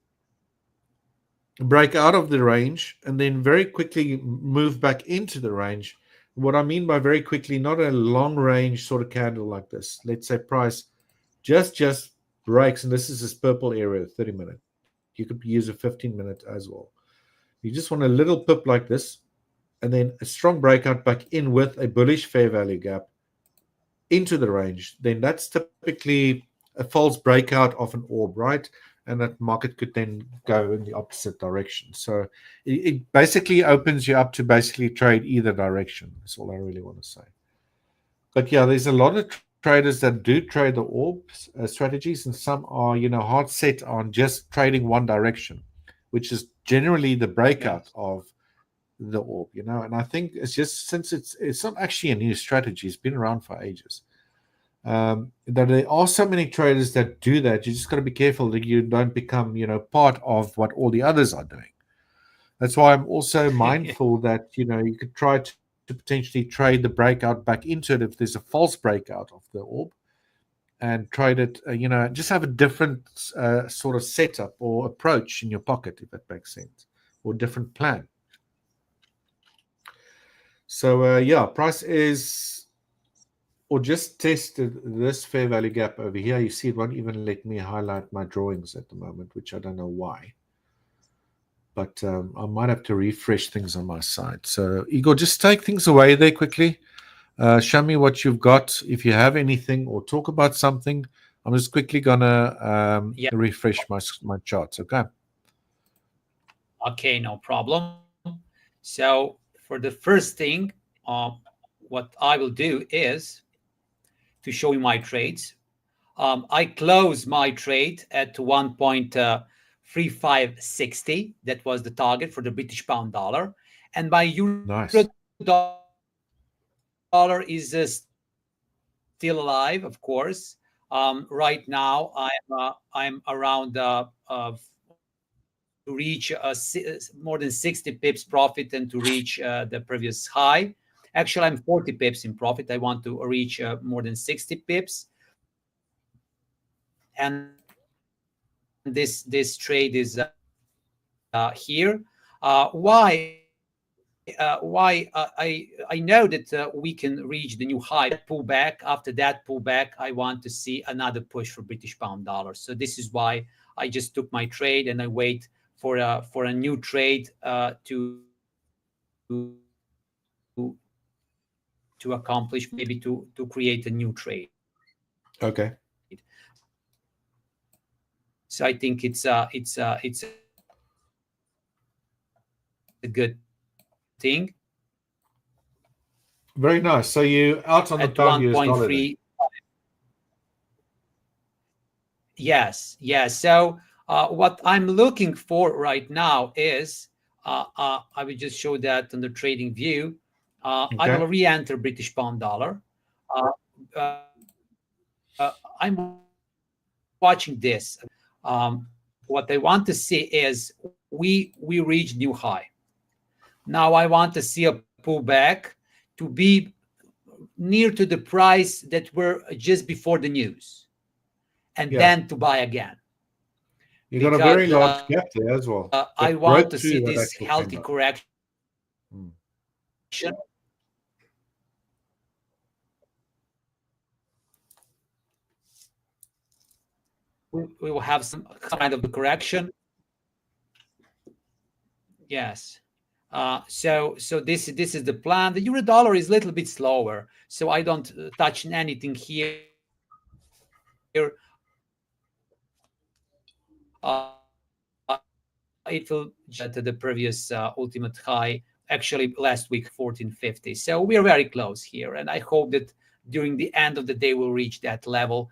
break out of the range and then very quickly move back into the range. What I mean by very quickly, not a long range sort of candle like this. Let's say price just breaks, and this is this purple area, 30-minute. You could use a 15-minute as well. You just want a little pip like this, and then a strong breakout back in with a bullish fair value gap into the range. Then that's typically a false breakout of an orb, right? And that market could then go in the opposite direction. So it basically opens you up to basically trade either direction. That's all I really want to say. But yeah, there's a lot of traders that do trade the orbs strategies, and some are, you know, hard set on just trading one direction, which is generally the breakout
Yes.
of the orb, you know. And I think it's just, since it's not actually a new strategy, it's been around for ages. That there are so many traders that do that. You just got to be careful that you don't become, you know, part of what all the others are doing. That's why I'm also mindful that, you know, you could try to potentially trade the breakout back into it if there's a false breakout of the orb, and trade it, you know, just have a different sort of setup or approach in your pocket, if that makes sense, or different plan. So yeah, price is, or just tested this fair value gap over here. You see, it won't even let me highlight my drawings at the moment, which I don't know why. But I might have to refresh things on my side. So Igor, just take things away there quickly. Show me what you've got, if you have anything, or talk about something. I'm just quickly gonna
Yeah.
refresh my charts. Okay.
Okay, no problem. So for the first thing, what I will do is to show you my trades. I close my trade at 1.3560. That was the target for the British pound dollar. And my euro
Nice.
dollar is still alive, of course. Right now, I'm around to reach more than 60 pips profit and to reach the previous high. Actually, I'm 40 pips in profit. I want to reach more than 60 pips. And this trade is here. Why I know that we can reach the new high, pullback. After that pullback, I want to see another push for British pound dollar. So this is why I just took my trade and I wait for a new trade to accomplish, maybe to create a new trade.
Okay.
So So I think it's a good thing.
Very nice. So you out on the
At
pound US dollar then?
1.3. Yes, yes. So what I'm looking for right now is I will just show that on the trading view. I
Okay.
will re-enter British pound dollar. I'm watching this. What I want to see is we reach new high. Now I want to see a pullback to be near to the price that were just before the news, and
Yeah.
then to buy again.
You got a very
Because
large gap there as well
I
that
want to
broke
see
through
this
that actual
healthy
candle.
correction.
Mm.
We will have some kind of the correction. Yes. So this is the plan. The euro dollar is a little bit slower, so I don't touch anything here. It will to the previous ultimate high, actually last week 1450. So we are very close here, and I hope that during the end of the day we'll reach that level.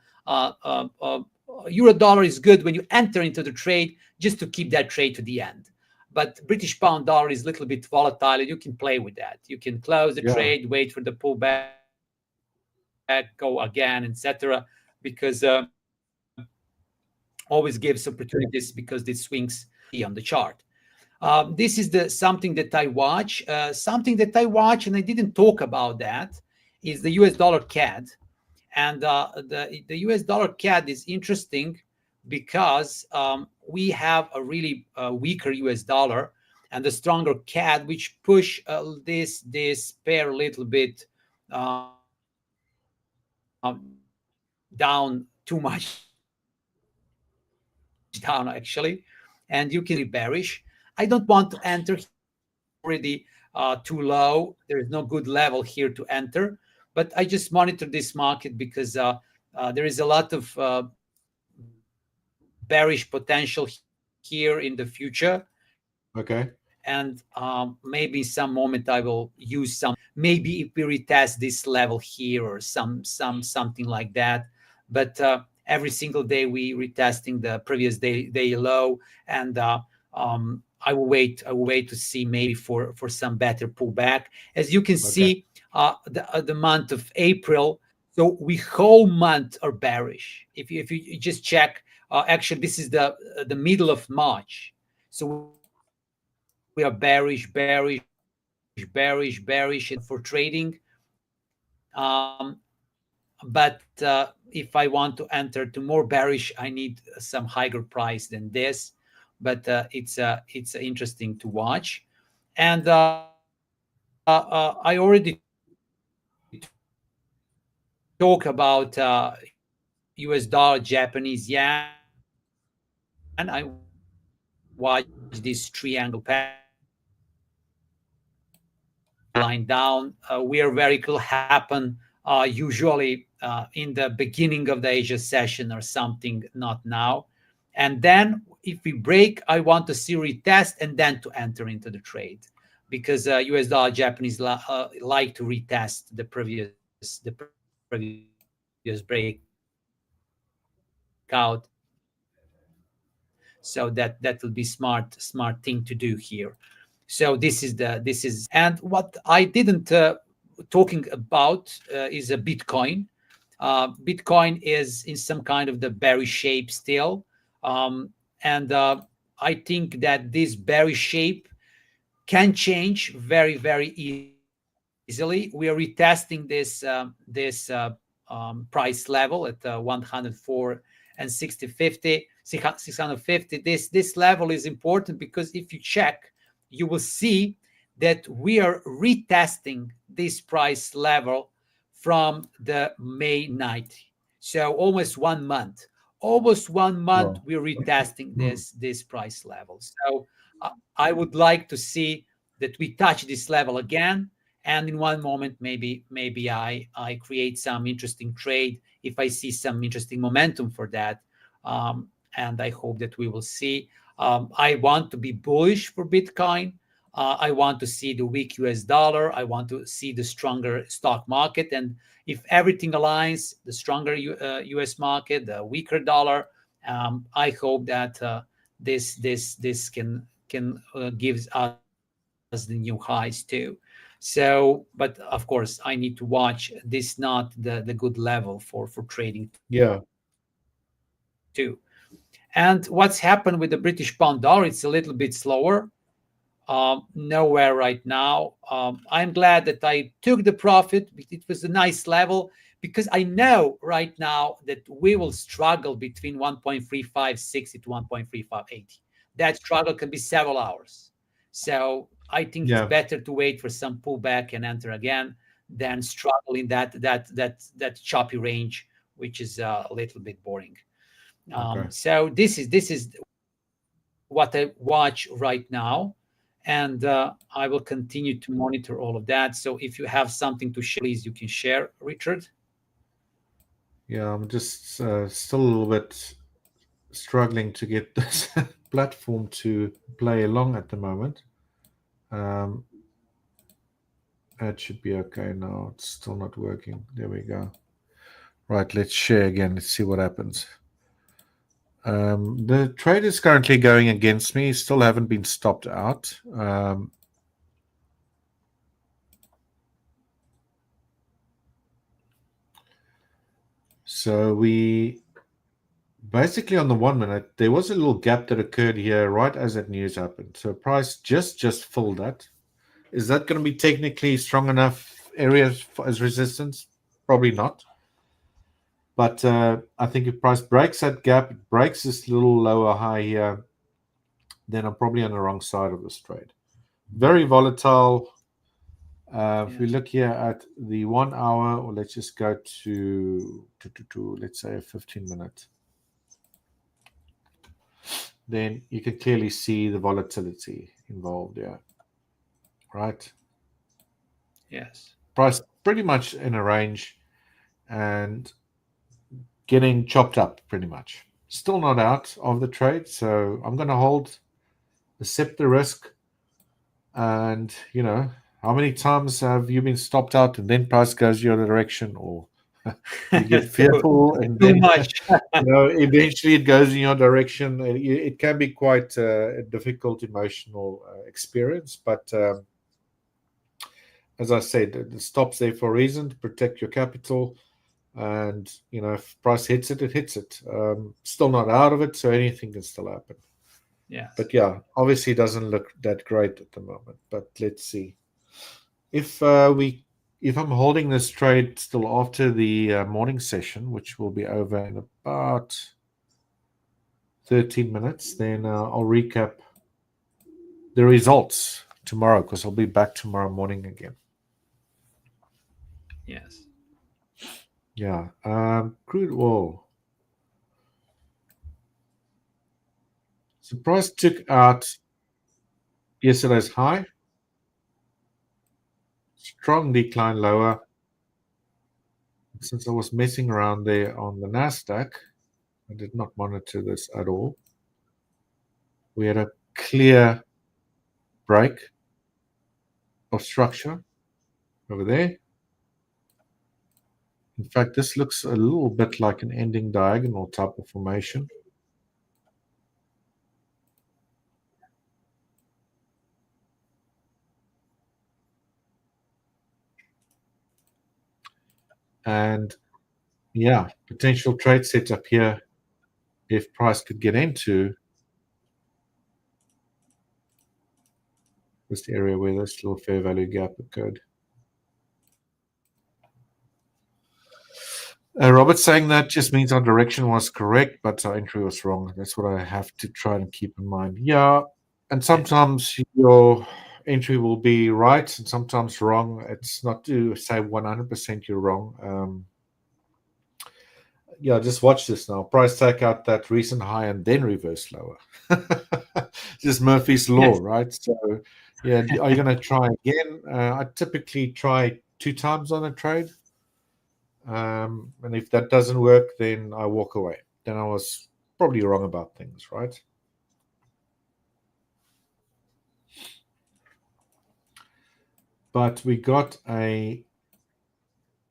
Euro dollar is good when you enter into the trade, just to keep that trade to the end. But British pound dollar is a little bit volatile, and you can play with that. You can close the trade, wait for the pullback, go again, etc. Because always gives opportunities, because it swings on the chart. This is the something that I watch. Something that I watch, and I didn't talk about that, is the US dollar CAD. And the US dollar CAD is interesting because we have a really weaker US dollar and a stronger CAD, which push this pair a little bit down, too much down actually. And you can see bearish. I don't want to enter here because it's already too low. There is no good level here to enter. But I just monitor this market because there is a lot of bearish potential here in the future. And maybe in some moment I will use some. Maybe if we retest this level here or something like that. But every single day we retesting the previous day low, and I will wait. I will wait to see maybe for some better pullback. As you can see, the month of April. So we whole month are bearish. If you just check, actually this is the middle of March. So we are bearish for trading. But if I want to enter to more bearish, I need some higher price than this. But it's interesting to watch. And I already talk about US dollar, Japanese yen. I watch this triangle pattern. Line down. We are very cool happen usually in the beginning of the Asia session or something, not now. And then if we break, I want to see retest and then to enter into the trade, because US dollar Japanese like to retest the previous breakout. So that will be smart thing to do here. So this is and what I didn't talking about is a Bitcoin. Bitcoin is in some kind of the bearish shape still, and I think that this bearish shape can change very easily. We are retesting this price level at 104 and 650. This level is important because if you check, you will see that we are retesting this price level from the May 90. So almost 1 month. Almost 1 month we're retesting this price level. So I would like to see that we touch this level again, and in one moment maybe I create some interesting trade if I see some interesting momentum for that. and I hope that we will see. I want to be bullish for Bitcoin. I want to see the weak US dollar. I want to see the stronger stock market. And if everything aligns, the stronger US market, the weaker dollar, I hope that this can gives us the new highs too. So, but of course, I need to watch this not the good level for trading too.
Yeah.
And what's happened with the British pound dollar? It's a little bit slower. Nowhere right now. I'm glad that I took the profit. It was a nice level because I know right now that we will struggle between 1.356 to 1.3580. That struggle can be several hours. So I think it's
Yeah.
better to wait for some pullback and enter again than struggle in that choppy range, which is a little bit boring.
Okay.
So this is what I watch right now, and I will continue to monitor all of that. So if you have something to share, please you can share, Richard.
Yeah, I'm just still a little bit struggling to get this platform to play along at the moment. Um, that should be okay now. It's still not working. There we go. Right, let's share again. Let's see what happens. The trade is currently going against me. Still haven't been stopped out. So we basically on the 1 minute, there was a little gap that occurred here right as that news happened. So price just filled that. Is that going to be technically strong enough areas as resistance? Probably not. But I think if price breaks that gap, it breaks this little lower high here, then I'm probably on the wrong side of this trade. Very volatile. If we look here at the 1 hour, or let's just go to let's say a 15-minute, then you can clearly see the volatility involved here, right?
Yes.
Price pretty much in a range and getting chopped up pretty much. Still not out of the trade, so I'm going to hold, accept the risk. And, how many times have you been stopped out and then price goes the other direction, or you get fearful and
Too
then,
much.
eventually it goes in your direction. It can be quite a difficult emotional experience, but as I said, the stop's there for a reason, to protect your capital. And, if price hits it, it hits it. Still not out of it, so anything can still happen.
Yes.
But yeah, obviously it doesn't look that great at the moment. But let's see. If I'm holding this trade still after the morning session, which will be over in about 13 minutes, then I'll recap the results tomorrow, because I'll be back tomorrow morning again.
Yes.
Yeah. Crude oil. So price took out yesterday's high. Strong decline lower. Since I was messing around there on the NASDAQ, I did not monitor this at all. We had a clear break of structure over there. In fact, this looks a little bit like an ending diagonal type of formation. And yeah, potential trade setup here if price could get into this area where this little fair value gap occurred. Robert's saying that just means our direction was correct, but our entry was wrong. That's what I have to try and keep in mind. Yeah, and sometimes your entry will be right and sometimes wrong. It's not to say 100% you're wrong. Yeah, just watch this now. Price take out that recent high and then reverse lower. Just Murphy's law,
Yes.
right? So, yeah, are you going to try again? I typically try 2 times on a trade. And if that doesn't work, then I walk away. Then I was probably wrong about things, right? But we got a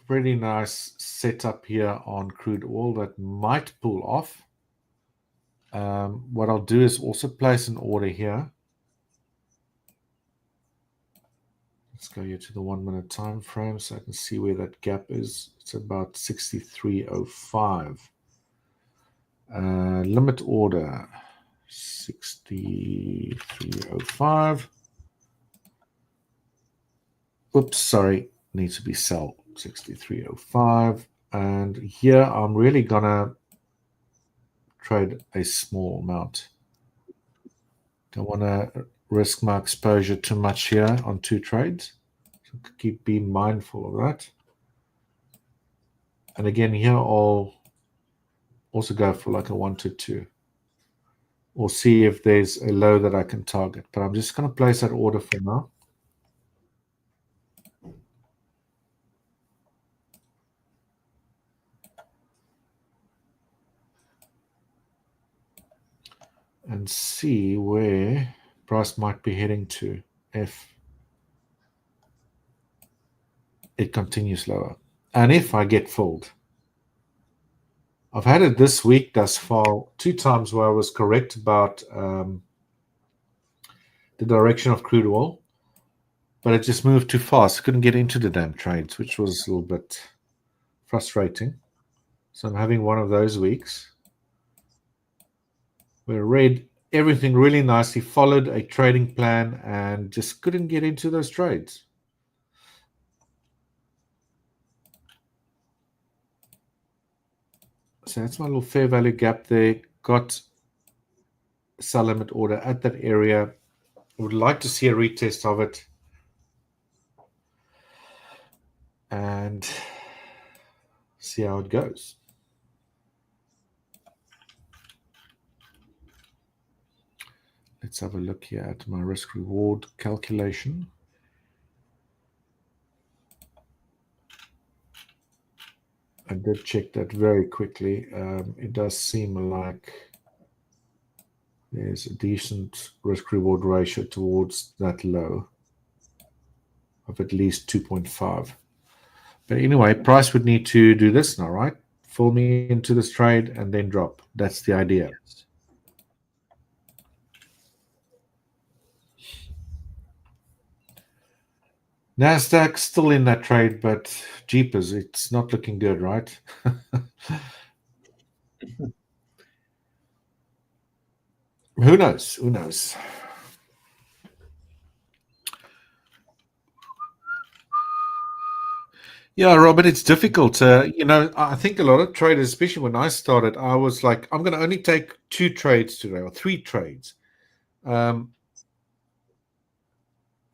pretty nice setup here on crude oil that might pull off. What I'll do is also place an order here. Let's go here to the 1 minute time frame so I can see where that gap is. It's about 63.05. Limit order 63.05. Oops, sorry, needs to be sell 63.05. And here I'm really gonna trade a small amount. Don't want to risk my exposure too much here on 2 trades. So be mindful of that. And again, here I'll also go for like a 1 to 2. Or see if there's a low that I can target. But I'm just going to place that order for now. And see where price might be heading to if it continues lower. And if I get filled. I've had it this week thus far 2 times where I was correct about the direction of crude oil, but it just moved too fast. Couldn't get into the damn trades, which was a little bit frustrating. So I'm having one of those weeks where I read everything really nicely, followed a trading plan, and just couldn't get into those trades. So that's my little fair value gap there. Got a sell limit order at that area. I would like to see a retest of it. And see how it goes. Let's have a look here at my risk reward calculation. I did check that very quickly. It does seem like there's a decent risk reward ratio towards that low of at least 2.5. But anyway, price would need to do this now, right? Fill me into this trade and then drop. That's the idea. NASDAQ still in that trade, but jeepers, it's not looking good, right? Who knows? Who knows? Yeah, Robert, it's difficult. I think a lot of traders, especially when I started, I was like, I'm going to only take 2 trades today or 3 trades. And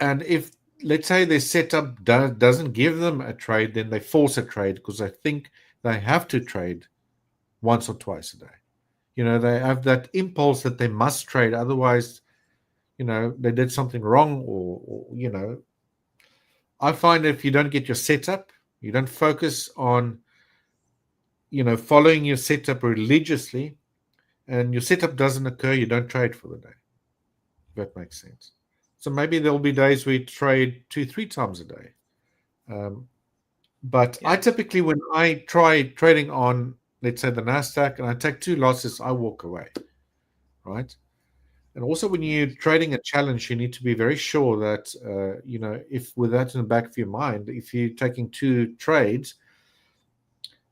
if, let's say, their setup doesn't give them a trade, then they force a trade because they think they have to trade once or twice a day. They have that impulse that they must trade. Otherwise, they did something wrong or I find if you don't get your setup, you don't focus on, following your setup religiously, and your setup doesn't occur, you don't trade for the day. If that makes sense. So maybe there'll be days we trade 2-3 times a day. But yeah. I typically, when I try trading on, let's say, the NASDAQ, and I take 2 losses, I walk away, right? And also when you're trading a challenge, you need to be very sure that, if with that in the back of your mind, if you're taking 2 trades,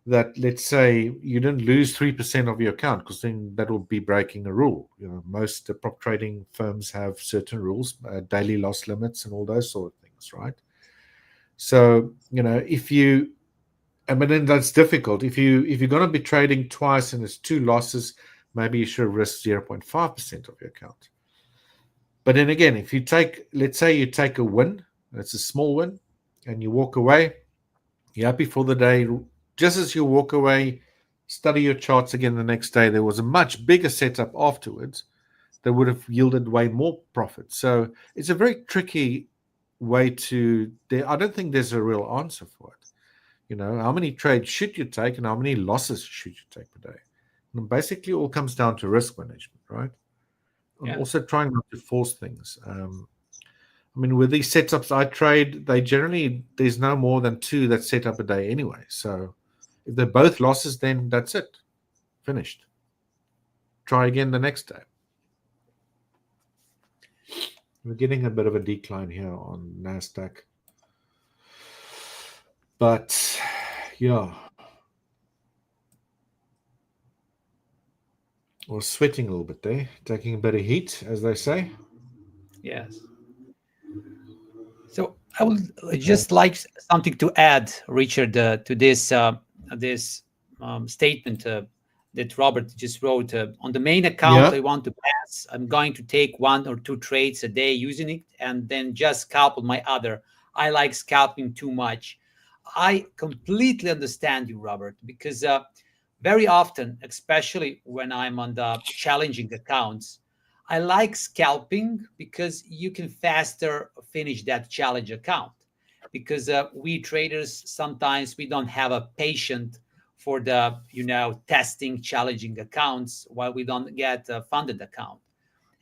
that let's say you didn't lose 3% of your account, because then that will be breaking a rule. Most prop trading firms have certain rules, daily loss limits and all those sort of things, right? So, but then that's difficult. If you're going to be trading twice and there's 2 losses, maybe you should risk 0.5% of your account. But then again, if you let's say you take a win, it's a small win, and you walk away, you're happy for the day. Just as you walk away, study your charts again the next day. There was a much bigger setup afterwards that would have yielded way more profit. So it's a very tricky way I don't think there's a real answer for it. How many trades should you take and how many losses should you take per day? And basically, all comes down to risk management, right? And
Yeah.
also trying not to force things. I mean, with these setups I trade, they generally, there's no more than 2 that set up a day anyway. So if they're both losses, then that's it. Finished. Try again the next day. We're getting a bit of a decline here on NASDAQ. But yeah, we're sweating a little bit there, taking a bit of heat, as they say.
Yes. So I would just like something to add, Richard, to this statement that Robert just wrote. On the main account,
Yeah.
I want to pass. I'm going to take 1 or 2 trades a day using it, and then just scalp on my other. I like scalping too much. I completely understand you, Robert, because very often, especially when I'm on the challenging accounts, I like scalping because you can faster finish that challenge account. Because we traders sometimes we don't have a patient for the testing challenging accounts while we don't get a funded account,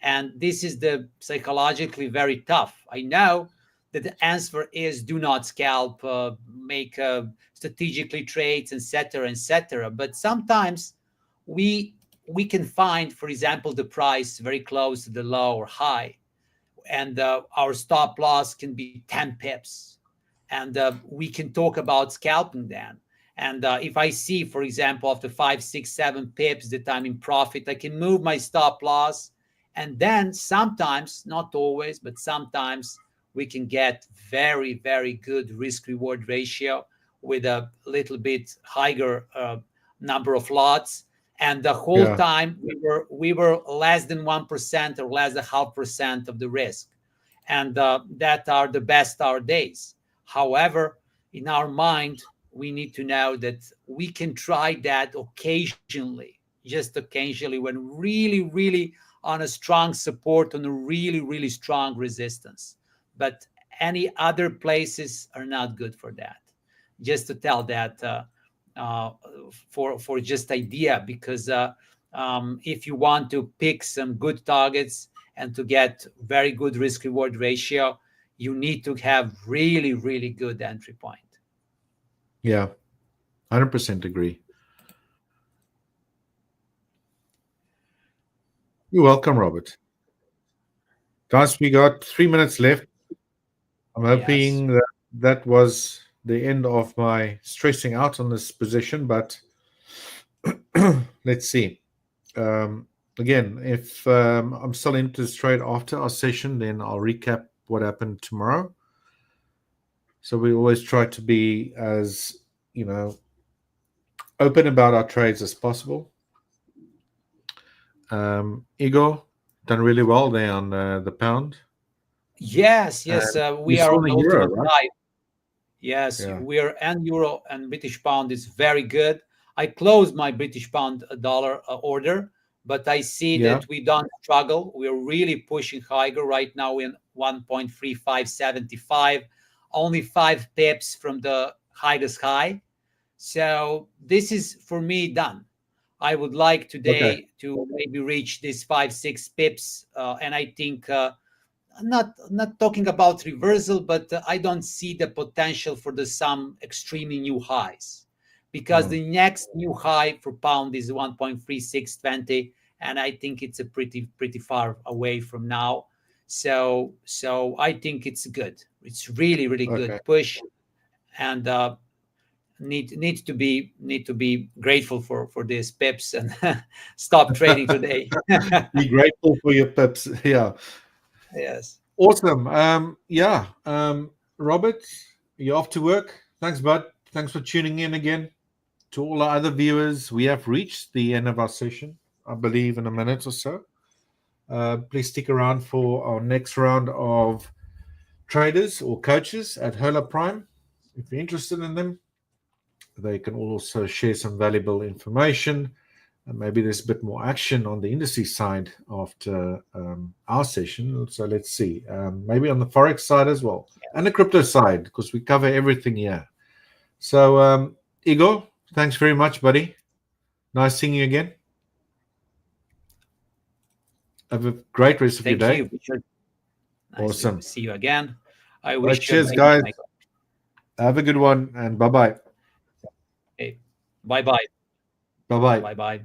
and this is the psychologically very tough. I know that the answer is do not scalp, make strategically trades, etc., etc. But sometimes we we can find, for example, the price very close to the low or high, and our stop loss can be 10 pips, and we can talk about scalping then. And if I see, for example, after 5, 6, 7 pips that I'm in profit, I can move my stop loss. And then sometimes, not always, but sometimes we can get very, very good risk reward ratio with a little bit higher number of lots. And the whole time we were less than 1% or less than 0.5% of the risk. And that are the best our days. However, in our mind, we need to know that we can try that occasionally, just occasionally, when really, really on a strong support, on a really, really strong resistance. But any other places are not good for that. Just to tell that for just idea, because if you want to pick some good targets and to get very good risk reward ratio, you need to have really, really good entry point.
Yeah, 100% agree. You're welcome, Robert. Guys, we got 3 minutes left. I'm hoping
Yes.
that was the end of my stressing out on this position, but let's see. Again, if I'm still into this trade after our session, then I'll recap what happened tomorrow. So we always try to be as, open about our trades as possible. Igor, done really well there on the pound.
Yes, we are
saw
on
the
the
euro,
ultimate
right?
side. Yes,
Yeah.
we are, and euro and British pound is very good. I closed my British pound dollar order, but I see
Yeah.
that we don't struggle. We're really pushing higher right now in 1.3575, only 5 pips from the highest high. So this is for me done. I would like
Okay.
today to maybe reach this 5, 6 pips, and I think not talking about reversal, but I don't see the potential for the some extremely new highs, because the next new high for pound is 1.3620, and I think it's a pretty far away from now. So I think it's good. It's really, really
Okay.
good push, and need to be grateful for these pips and stop trading today.
Be grateful for your pips. Yeah.
Yes.
Awesome. Yeah. Robert, you're off to work. Thanks, bud. Thanks for tuning in again. To all our other viewers, we have reached the end of our session, I believe, in a minute or so. Please stick around for our next round of traders or coaches at Hurler Prime. If you're interested in them, they can also share some valuable information. And maybe there's a bit more action on the indices side after our session. So let's see. Maybe on the Forex side as well. And the crypto side, because we cover everything here. So, Igor, thanks very much, buddy. Nice seeing you again. Have a great rest of your
Thank
day.
you, Richard. Nice
Awesome.
to see you again. I
Right,
wish you a
cheers,
great
guys.
night.
Have a good one, and bye-bye.
Okay. Bye-bye.
Bye-bye.
Bye-bye.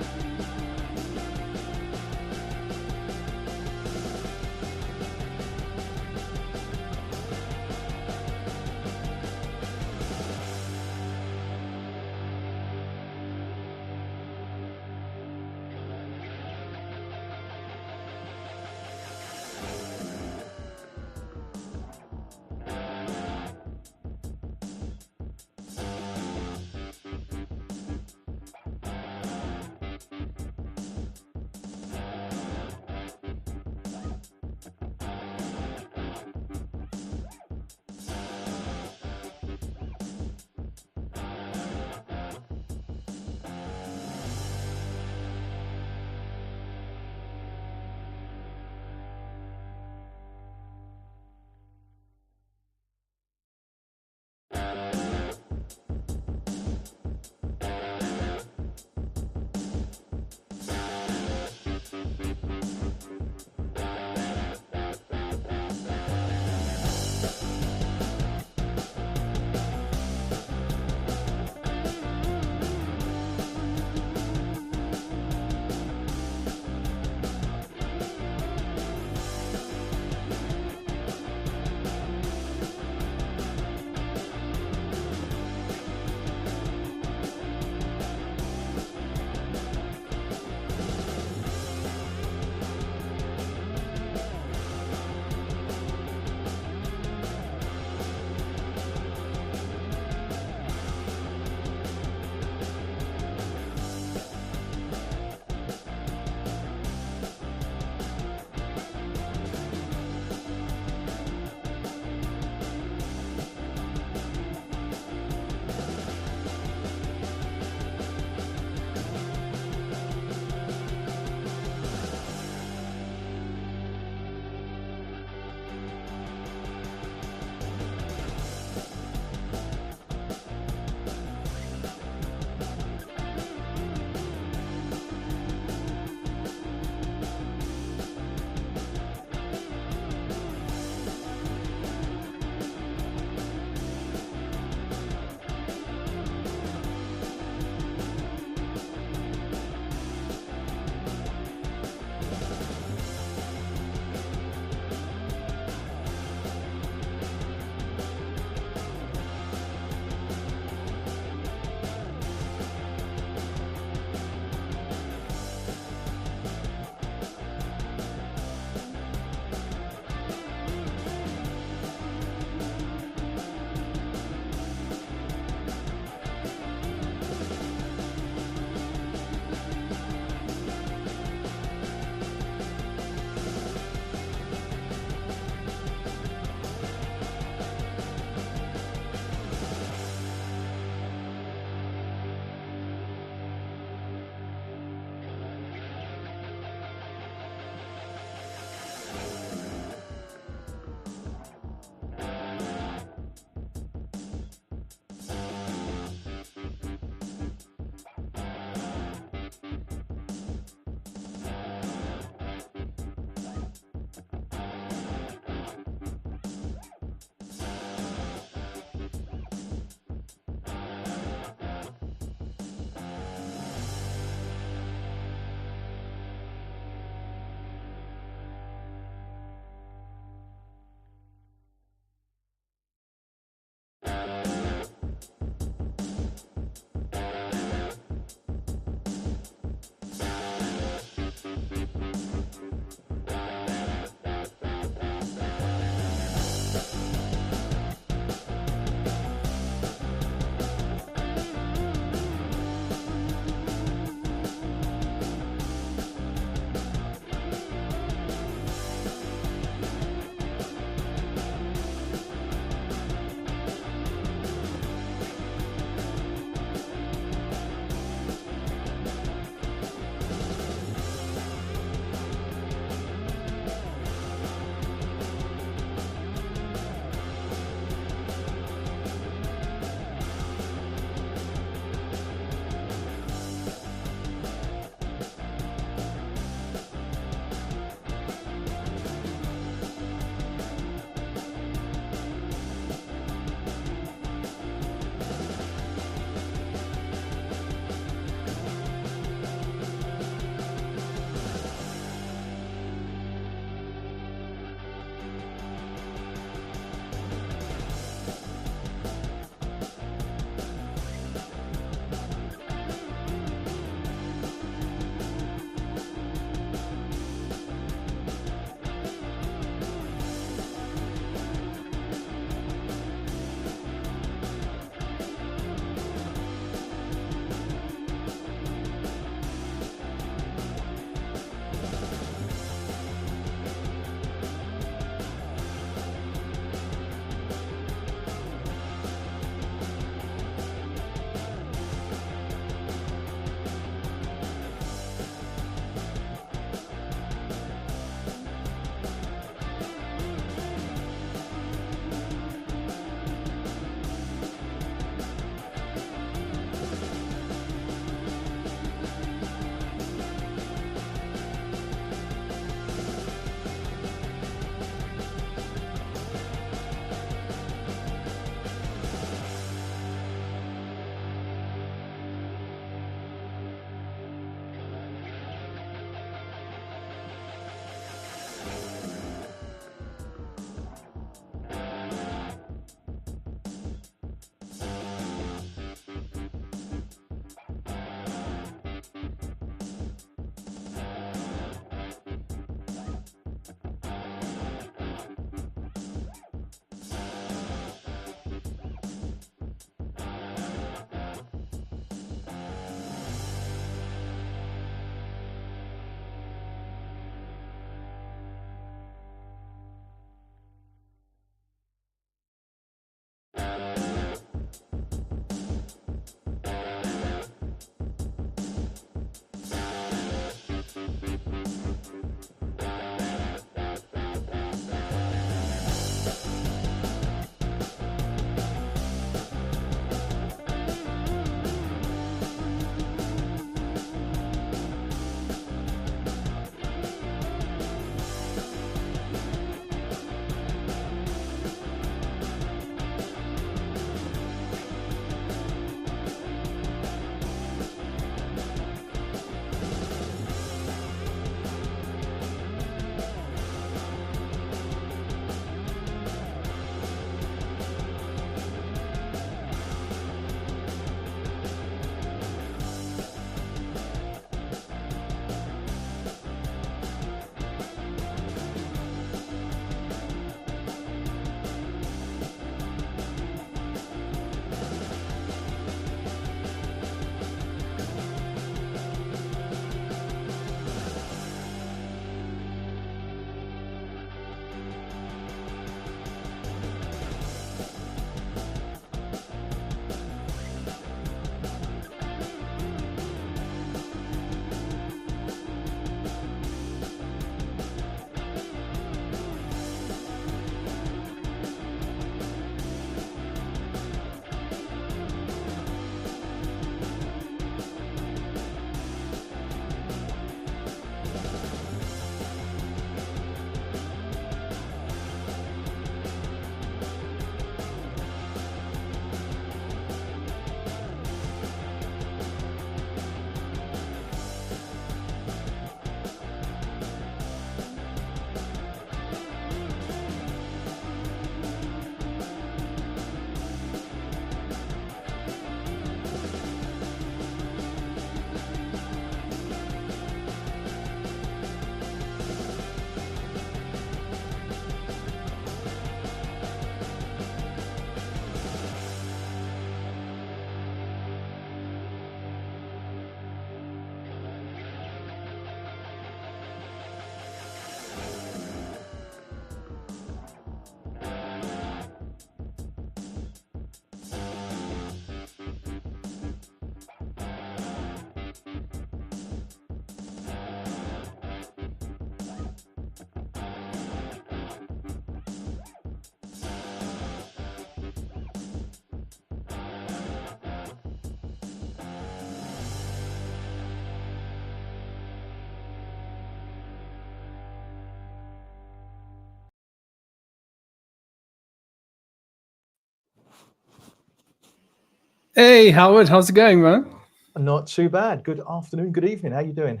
Hey, Howard, how's it going, man?
Not too bad. Good afternoon, good evening. How you doing?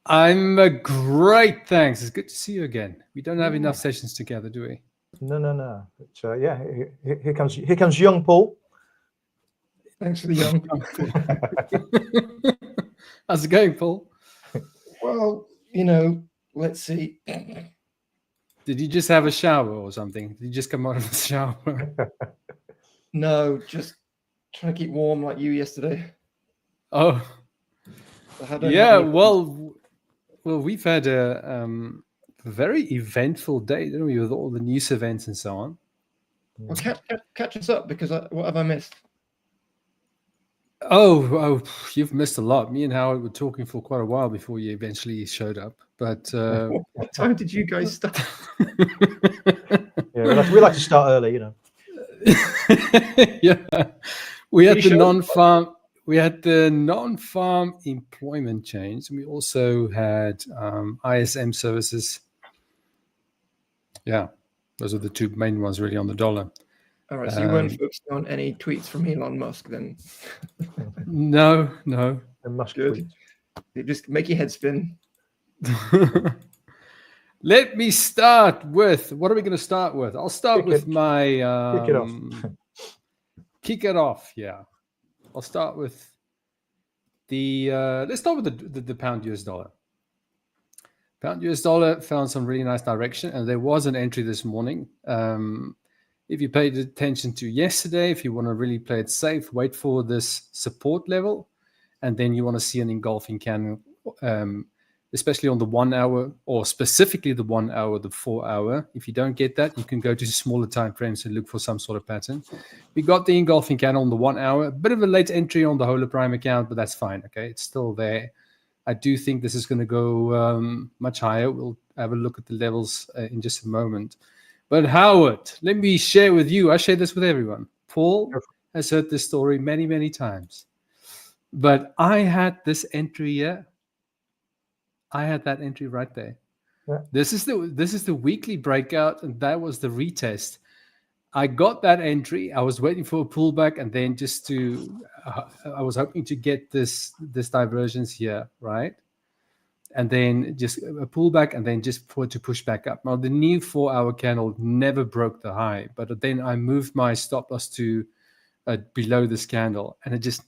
I'm great, thanks. It's good to see you again. We don't have enough sessions together, do we?
No. But, yeah, here comes young Paul.
Thanks for the young.
How's it going, Paul?
Well, let's see.
Did you just have a shower or something? Did you just come out of the shower?
No, just trying to keep warm like you yesterday.
Oh, yeah. Well, we've had a very eventful day, didn't we, with all the news events and so on.
Well, catch us up, because what have I missed?
Oh, you've missed a lot. Me and Howard were talking for quite a while before you eventually showed up. But
what time did you guys start?
Yeah, we like to start early,
Yeah, we had the non-farm. We had the non-farm employment change, and we also had ISM services. Yeah, those are the two main ones really on the dollar.
All right, so you weren't focusing on any tweets from Elon Musk then?
No.
Musk
Good. It just make your head spin.
Let me start with, what are we going to start with? I'll start with my...
kick it off.
Kick it off, yeah. I'll start with the... let's start with the pound US dollar. Pound US dollar found some really nice direction, and there was an entry this morning. If you paid attention to yesterday, if you want to really play it safe, wait for this support level, and then you want to see an engulfing candle, especially on the 1 hour, or specifically the 1 hour, the 4 hour. If you don't get that, you can go to smaller time frames and look for some sort of pattern. We got the engulfing candle on the 1 hour, a bit of a late entry on the Hola Prime account, but that's fine. Okay, it's still there. I do think this is going to go much higher. We'll have a look at the levels in just a moment. But Howard, let me share with you. I share this with everyone. Paul has heard this story many, many times. But I had this entry here. I had that entry right there. Yeah. This is the weekly breakout, and that was the retest. I got that entry. I was waiting for a pullback, and then I was hoping to get this divergence here, right? And then just a pullback, and then just for it to push back up. Now, the new 4 hour candle never broke the high, but then I moved my stop loss to below this candle, and it just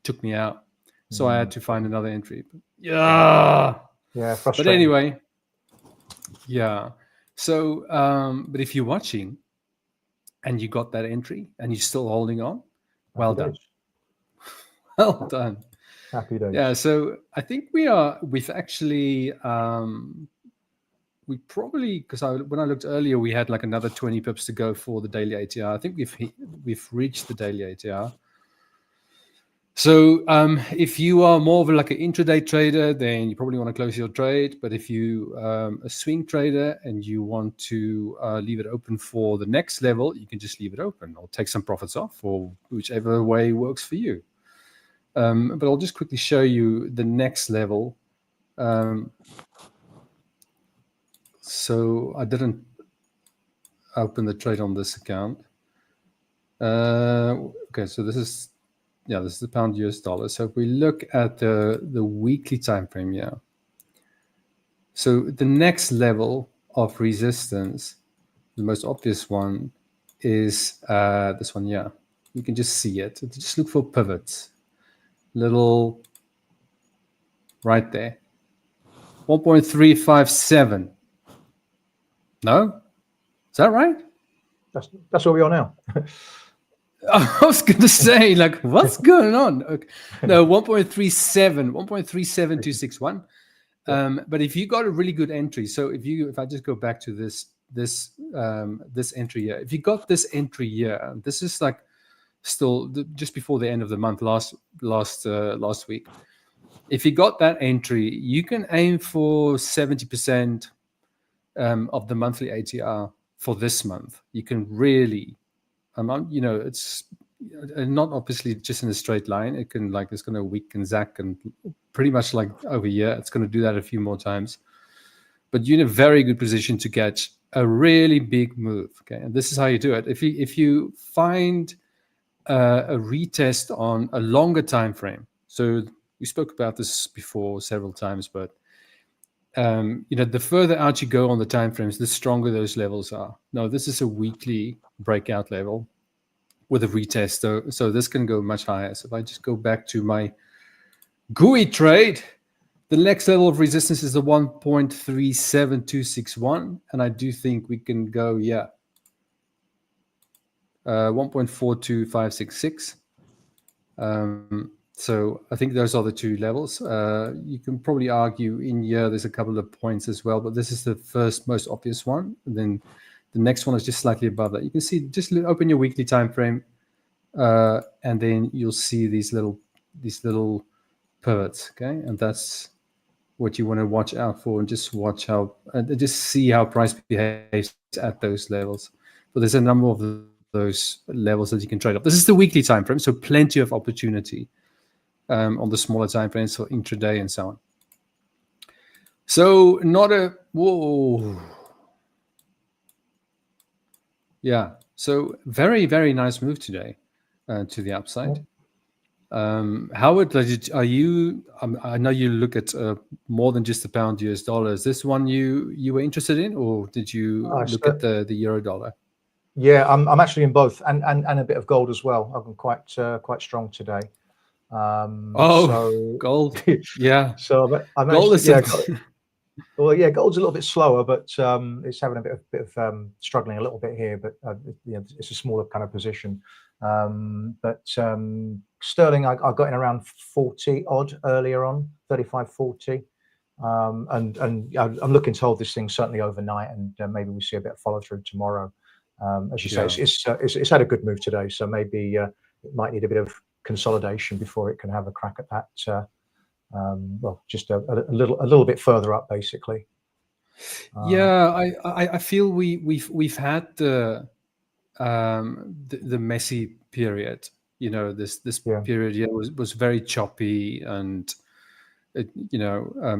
took me out. So I had to find another entry. Yeah, frustrating. But anyway, yeah. So, but if you're watching and you got that entry and you're still holding on, well done. Well done.
Happy days.
Yeah, so I think we've actually, we probably, because when I looked earlier, we had like another 20 pips to go for the daily ATR. I think we've reached the daily ATR. So if you are more of like an intraday trader, then you probably want to close your trade. But if you a swing trader and you want to leave it open for the next level, you can just leave it open or take some profits off, or whichever way works for you. But I'll just quickly show you the next level. So I didn't open the trade on this account. Okay, so this is the pound US dollar. So if we look at the weekly time frame, so the next level of resistance, the most obvious one is this one. Yeah, you can just see it. Just look for pivots. Little right there, 1.357. No, is that right?
That's where we are now.
I was going to say, like, what's going on? Okay. No, 1.37261. But if you got a really good entry, so if I just go back to this entry here, if you got this entry here, this is like still just before the end of the month last week. If you got that entry, you can aim for 70% of the monthly ATR for this month. You can really, it's not obviously just in a straight line. It can it's going to weaken Zach and pretty much like over here. It's going to do that a few more times. But you're in a very good position to catch a really big move. Okay, and this is how you do it. If you find a retest on a longer time frame. So we spoke about this before several times, but the further out you go on the time frames, the stronger those levels are. No, this is a weekly breakout level with a retest, so this can go much higher. So if I just go back to my GUI trade, the next level of resistance is the 1.37261, and I do think we can go 1.42566. So I think those are the two levels. You can probably argue in here there's a couple of points as well, but this is the first most obvious one. And then the next one is just slightly above that. You can see, just open your weekly time frame, and then you'll see these little pivots. Okay, and that's what you want to watch out for, and just watch how, just see how price behaves at those levels. But there's a number of those levels that you can trade up. This is the weekly time frame, so plenty of opportunity on the smaller time frames for intraday and so on. So so very, very nice move today to the upside. Howard, are you? I know you look at more than just the pound US dollar. Is this one you were interested in, or did you look at the euro dollar?
Yeah, I'm actually in both, and a bit of gold as well. I've been quite strong today. So
gold, yeah.
So I managed gold's a little bit slower, but it's having a bit of struggling a little bit here. But it's a smaller kind of position. But sterling, I got in around 40 odd earlier on, 35.40. And I'm looking to hold this thing certainly overnight, and maybe we see a bit of follow through tomorrow. As you say, it's had a good move today, so maybe it might need a bit of consolidation before it can have a crack at that. Just a little bit further up, basically.
I feel we've had the messy period. This period here was very choppy, and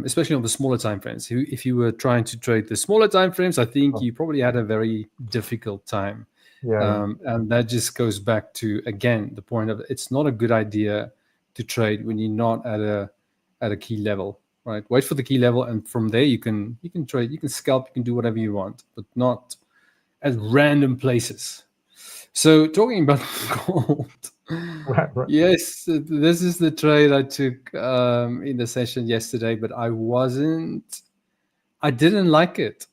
especially on the smaller time frames. If you were trying to trade the smaller time frames, I think you probably had a very difficult time. And that just goes back to, again, the point of it's not a good idea to trade when you're not at a key level, right? Wait for the key level, and from there you can trade, you can scalp, you can do whatever you want, but not at random places. So talking about gold, right. Yes, this is the trade I took in the session yesterday, but I didn't like it.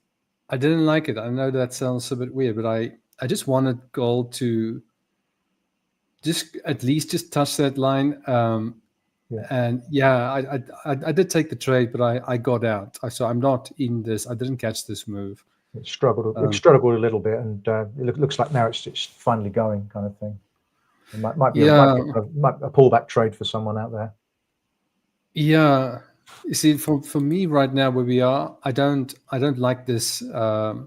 I know that sounds a bit weird, but I just wanted gold to just at least just touch that line. And I did take the trade, but I got out. So I'm not in this. I didn't catch this move.
It struggled a little bit, and it looks like now it's finally going, kind of thing. It might be a pullback trade for someone out there.
Yeah, you see, for me right now where we are, I don't like this. Where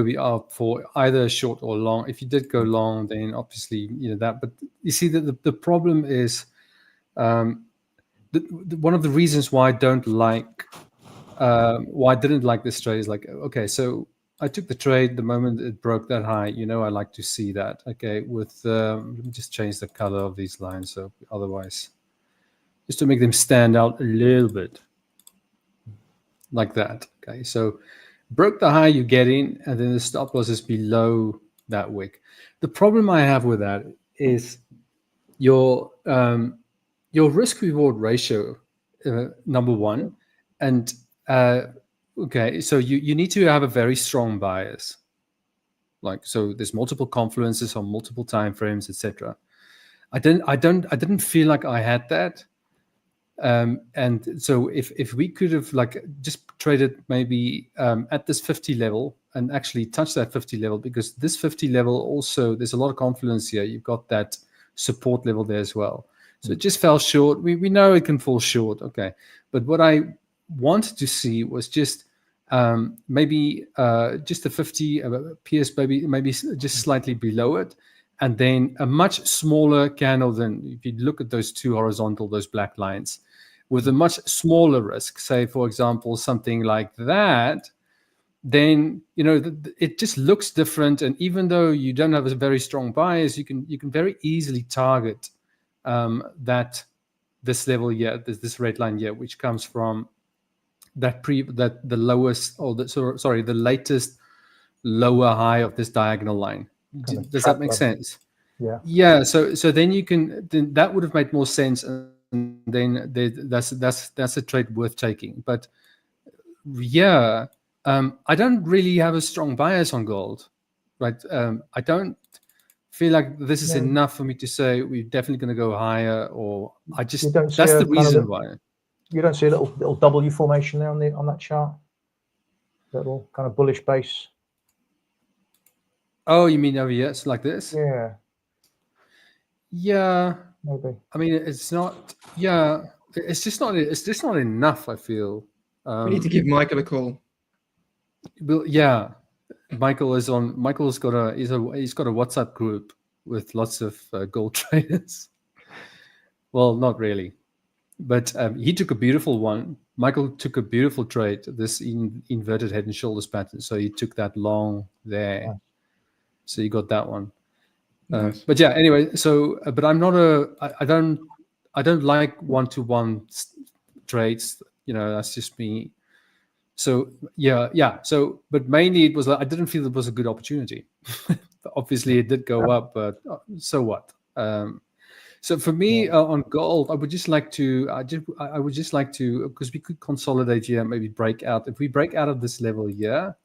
we are for either short or long. If you did go long, then obviously that. But you see that the problem is, one of the reasons why I don't like, why I didn't like this trade is like, okay, so I took the trade the moment it broke that high. I like to see that. Okay, with let me just change the color of these lines, so otherwise, just to make them stand out a little bit, like that. Okay, so. Broke the high, you get in, and then the stop loss is below that wick. The problem I have with that is your risk reward ratio, number one, and okay, so you need to have a very strong bias. So there's multiple confluences on multiple time frames, etc. I didn't feel like I had that. And so if we could have just traded maybe at this 50 level and actually touch that 50 level, because this 50 level also, there's a lot of confluence here. You've got that support level there as well. So it just fell short. We know it can fall short. Okay. But what I wanted to see was just maybe just the 50 PS, maybe just slightly below it. And then a much smaller candle than if you look at those two horizontal, those black lines, with a much smaller risk, say, for example, something like that, then it just looks different. And even though you don't have a very strong bias, you can very easily target this level here, this red line here, which comes from the lowest, or the latest lower high of this diagonal line. Does that make sense? Yeah. So then that would have made more sense, and then that's a trade worth taking. But yeah, I don't really have a strong bias on gold, right? I don't feel like this is enough for me to say we're definitely going to go higher, or that's the reason why.
You don't see a little W formation there on that chart? Little kind of bullish base.
Oh, you mean over here? It's like this?
Yeah.
Yeah.
Maybe.
I mean, it's not. Yeah, it's just not. It's just not enough, I feel.
We need to give Michael a call.
Well, yeah, Michael's got a WhatsApp group with lots of gold traders. Well, not really, but he took a beautiful one. Michael took a beautiful trade, this inverted head and shoulders pattern. So he took that long there.
Nice.
So you got that one.
Nice.
But yeah, anyway. So, but I'm not I don't like one-to-one trades. That's just me. So yeah. So, but mainly it was like I didn't feel it was a good opportunity. Obviously, it did go up, but so what? So for me, on gold, I would just like to, because we could consolidate here, maybe break out. If we break out of this level here,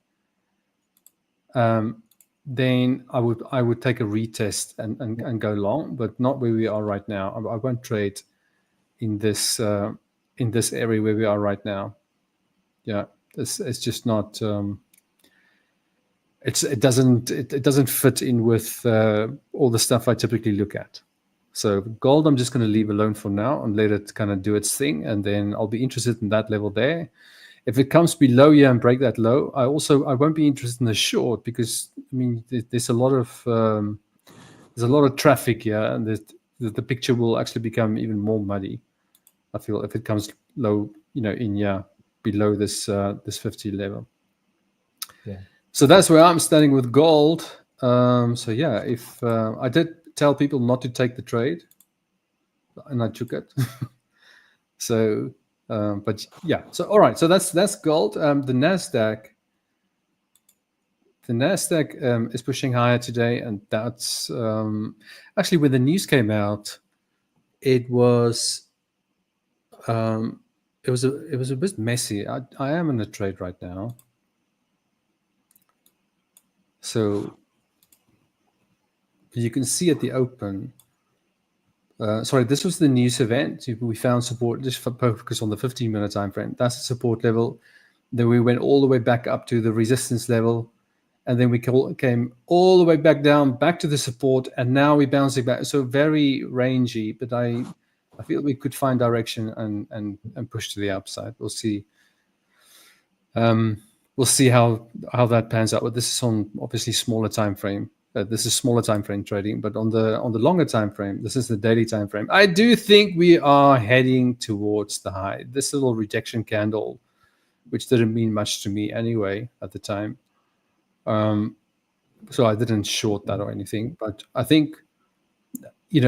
then I would take a retest and go long, but not where we are right now. I won't trade in this area where we are right now. Yeah, it's just not. It doesn't fit in with all the stuff I typically look at. So gold, I'm just going to leave alone for now and let it kind of do its thing, and then I'll be interested in that level there. If it comes below here and break that low, I won't be interested in the short, because I mean there's a lot of traffic here, and the picture will actually become even more muddy, I feel, if it comes low, below this 50 level.
Yeah.
So that's where I'm standing with gold. So yeah, if I did tell people not to take the trade, and I took it. So, but yeah. So all right. So that's gold. The NASDAQ is pushing higher today, and that's actually when the news came out. It was a bit messy. I am in a trade right now. So you can see at the open. Sorry, this was the news event. We found support, just focus on the 15-minute time frame. That's the support level. Then we went all the way back up to the resistance level, and then we came all the way back down, back to the support, and now we're bouncing back. So very rangy, but I feel we could find direction and push to the upside. We'll see. We'll see how that pans out. But this is on obviously smaller time frame. This is smaller time frame trading, but on the longer time frame, this is the daily time frame. I do think we are heading towards the high. This little rejection candle, which didn't mean much to me anyway at the time, so I didn't short that or anything. But I think we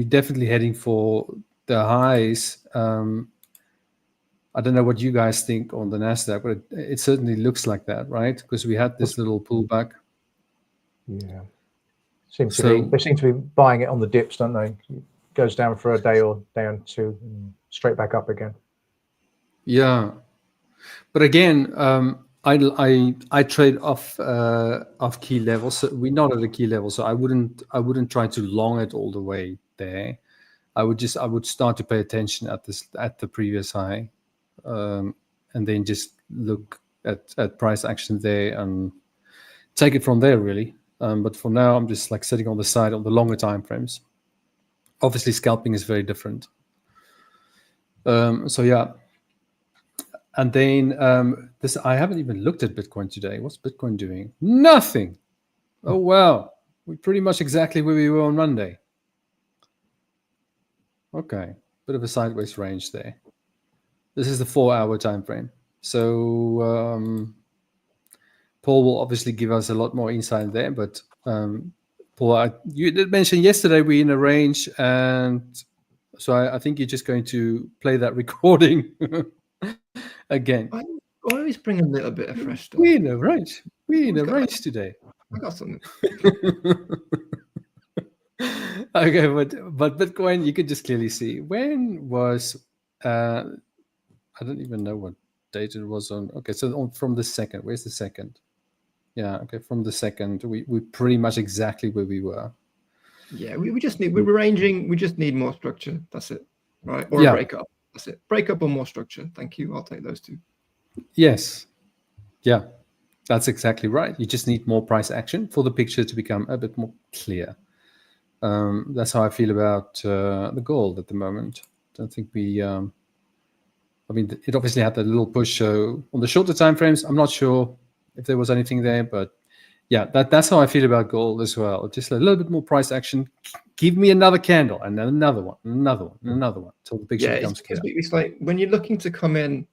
definitely heading for the highs. I don't know what you guys think on the NASDAQ, but it certainly looks like that, right? Because we had this little pullback.
Yeah. They seem to be buying it on the dips, don't they? It goes down for a day or two, and straight back up again.
Yeah. But again, I trade off key levels. So we're not at a key level, so I wouldn't try to long it all the way there. I would start to pay attention at the previous high. And then just look at price action there and take it from there, really. But for now, I'm just like sitting on the side on the longer time frames. Obviously, scalping is very different. So yeah. And then I haven't even looked at Bitcoin today. What's Bitcoin doing? Nothing. Oh wow, we're pretty much exactly where we were on Monday. Okay, bit of a sideways range there. This is the 4-hour time frame. So Paul will obviously give us a lot more insight there. But Paul, you did mention yesterday we're in a range, and so I think you're just going to play that recording again.
I always bring a little bit of fresh stuff.
We're in a range. We're in a
got-
range today.
I got something.
Okay, but Bitcoin, you could just clearly see when was I don't even know what date it was on. Okay, so from the second. Where's the second? Yeah, okay, from the second, we pretty much exactly where we were.
Yeah, we just need, we're ranging. We just need more structure. That's it, right? Or
Yeah.
a breakup. That's it. Breakup or more structure. Thank you. I'll take those two.
Yes. Yeah, that's exactly right. You just need more price action for the picture to become a bit more clear. That's how I feel about the gold at the moment. I don't think we. I mean, it obviously had that little push. So on the shorter time frames, I'm not sure if there was anything there, but yeah, that's how I feel about gold as well. Just a little bit more price action. Give me another candle, and then another one, and another one, and another one, until the picture becomes clear.
It's like when you're looking to come in,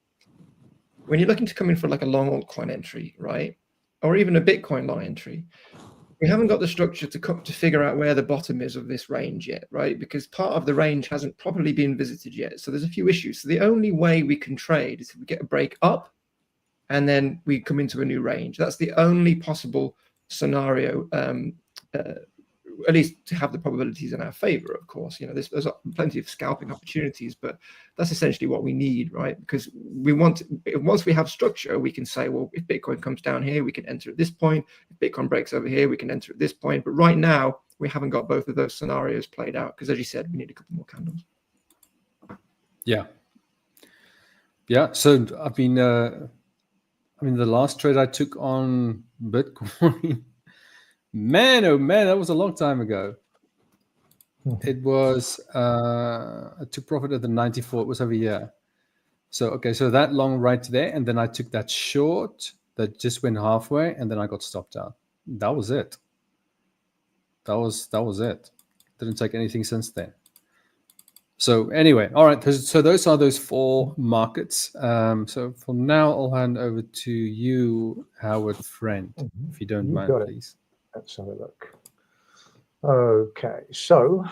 for like a long altcoin entry, right, or even a Bitcoin long entry. We haven't got the structure to figure out where the bottom is of this range yet, right? Because part of the range hasn't properly been visited yet. So there's a few issues. So the only way we can trade is if we get a break up and then we come into a new range. That's the only possible scenario, at least to have the probabilities in our favor, of course. You know, there's plenty of scalping opportunities, but that's essentially what we need, right? Because we want, once we have structure, we can say, well, if Bitcoin comes down here, we can enter at this point. If Bitcoin breaks over here, we can enter at this point. But right now, we haven't got both of those scenarios played out because, as you said, we need a couple more candles.
Yeah. Yeah. So I mean, the last trade I took on Bitcoin. Man, oh man, that was a long time ago. It was I took profit at the 94. It was over here. So okay, so that long right there, and then I took that short that just went halfway, and then I got stopped out. That was it. That was it. Didn't take anything since then. So anyway, all right. So those are those four markets. So for now, I'll hand over to you, Howard Friend, if you don't mind, please.
Let's have a look. Okay, so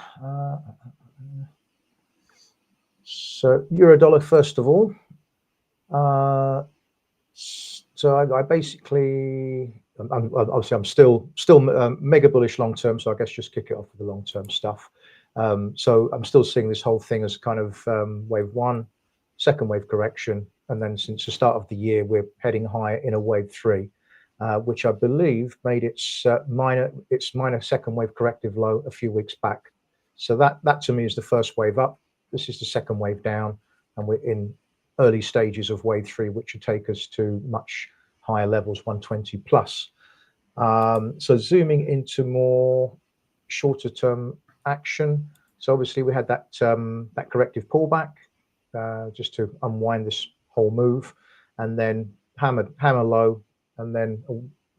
euro-dollar first of all. So I basically, I'm still mega bullish long term. So I guess just kick it off with the long term stuff. So I'm still seeing this whole thing as kind of wave one, second wave correction, and then since the start of the year we're heading higher in a wave three. Which I believe made its minor second wave corrective low a few weeks back. So that to me is the first wave up. This is the second wave down, and we're in early stages of wave three, which would take us to much higher levels, 120 plus. So zooming into more shorter term action. So obviously we had that that corrective pullback just to unwind this whole move, and then hammer low. And then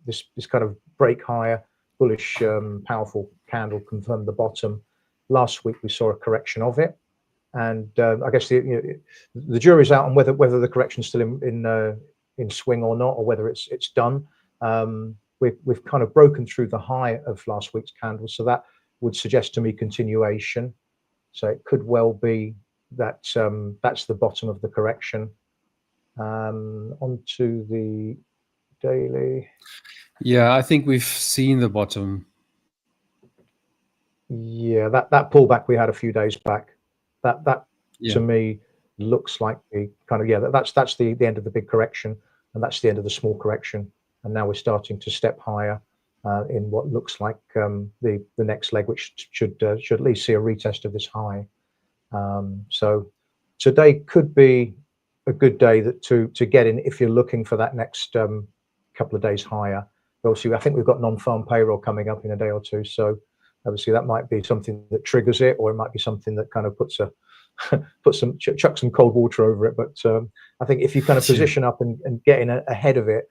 this kind of break higher, bullish, powerful candle confirmed the bottom. Last week we saw a correction of it, and I guess the jury's out on whether the correction's still in swing or not, or whether it's done. We've kind of broken through the high of last week's candle, so that would suggest to me continuation. So it could well be that that's the bottom of the correction. Onto the daily.
Yeah, I think we've seen the bottom.
Yeah, that pullback we had a few days back, that to me looks like the kind of that's the end of the big correction, and that's the end of the small correction, and now we're starting to step higher in what looks like the next leg, which should at least see a retest of this high. So today could be a good day to get in if you're looking for that next couple of days higher. But obviously, I think we've got non-farm payroll coming up in a day or two, so obviously that might be something that triggers it, or it might be something that kind of chuck some cold water over it. But I think if you kind of position up and get in ahead of it,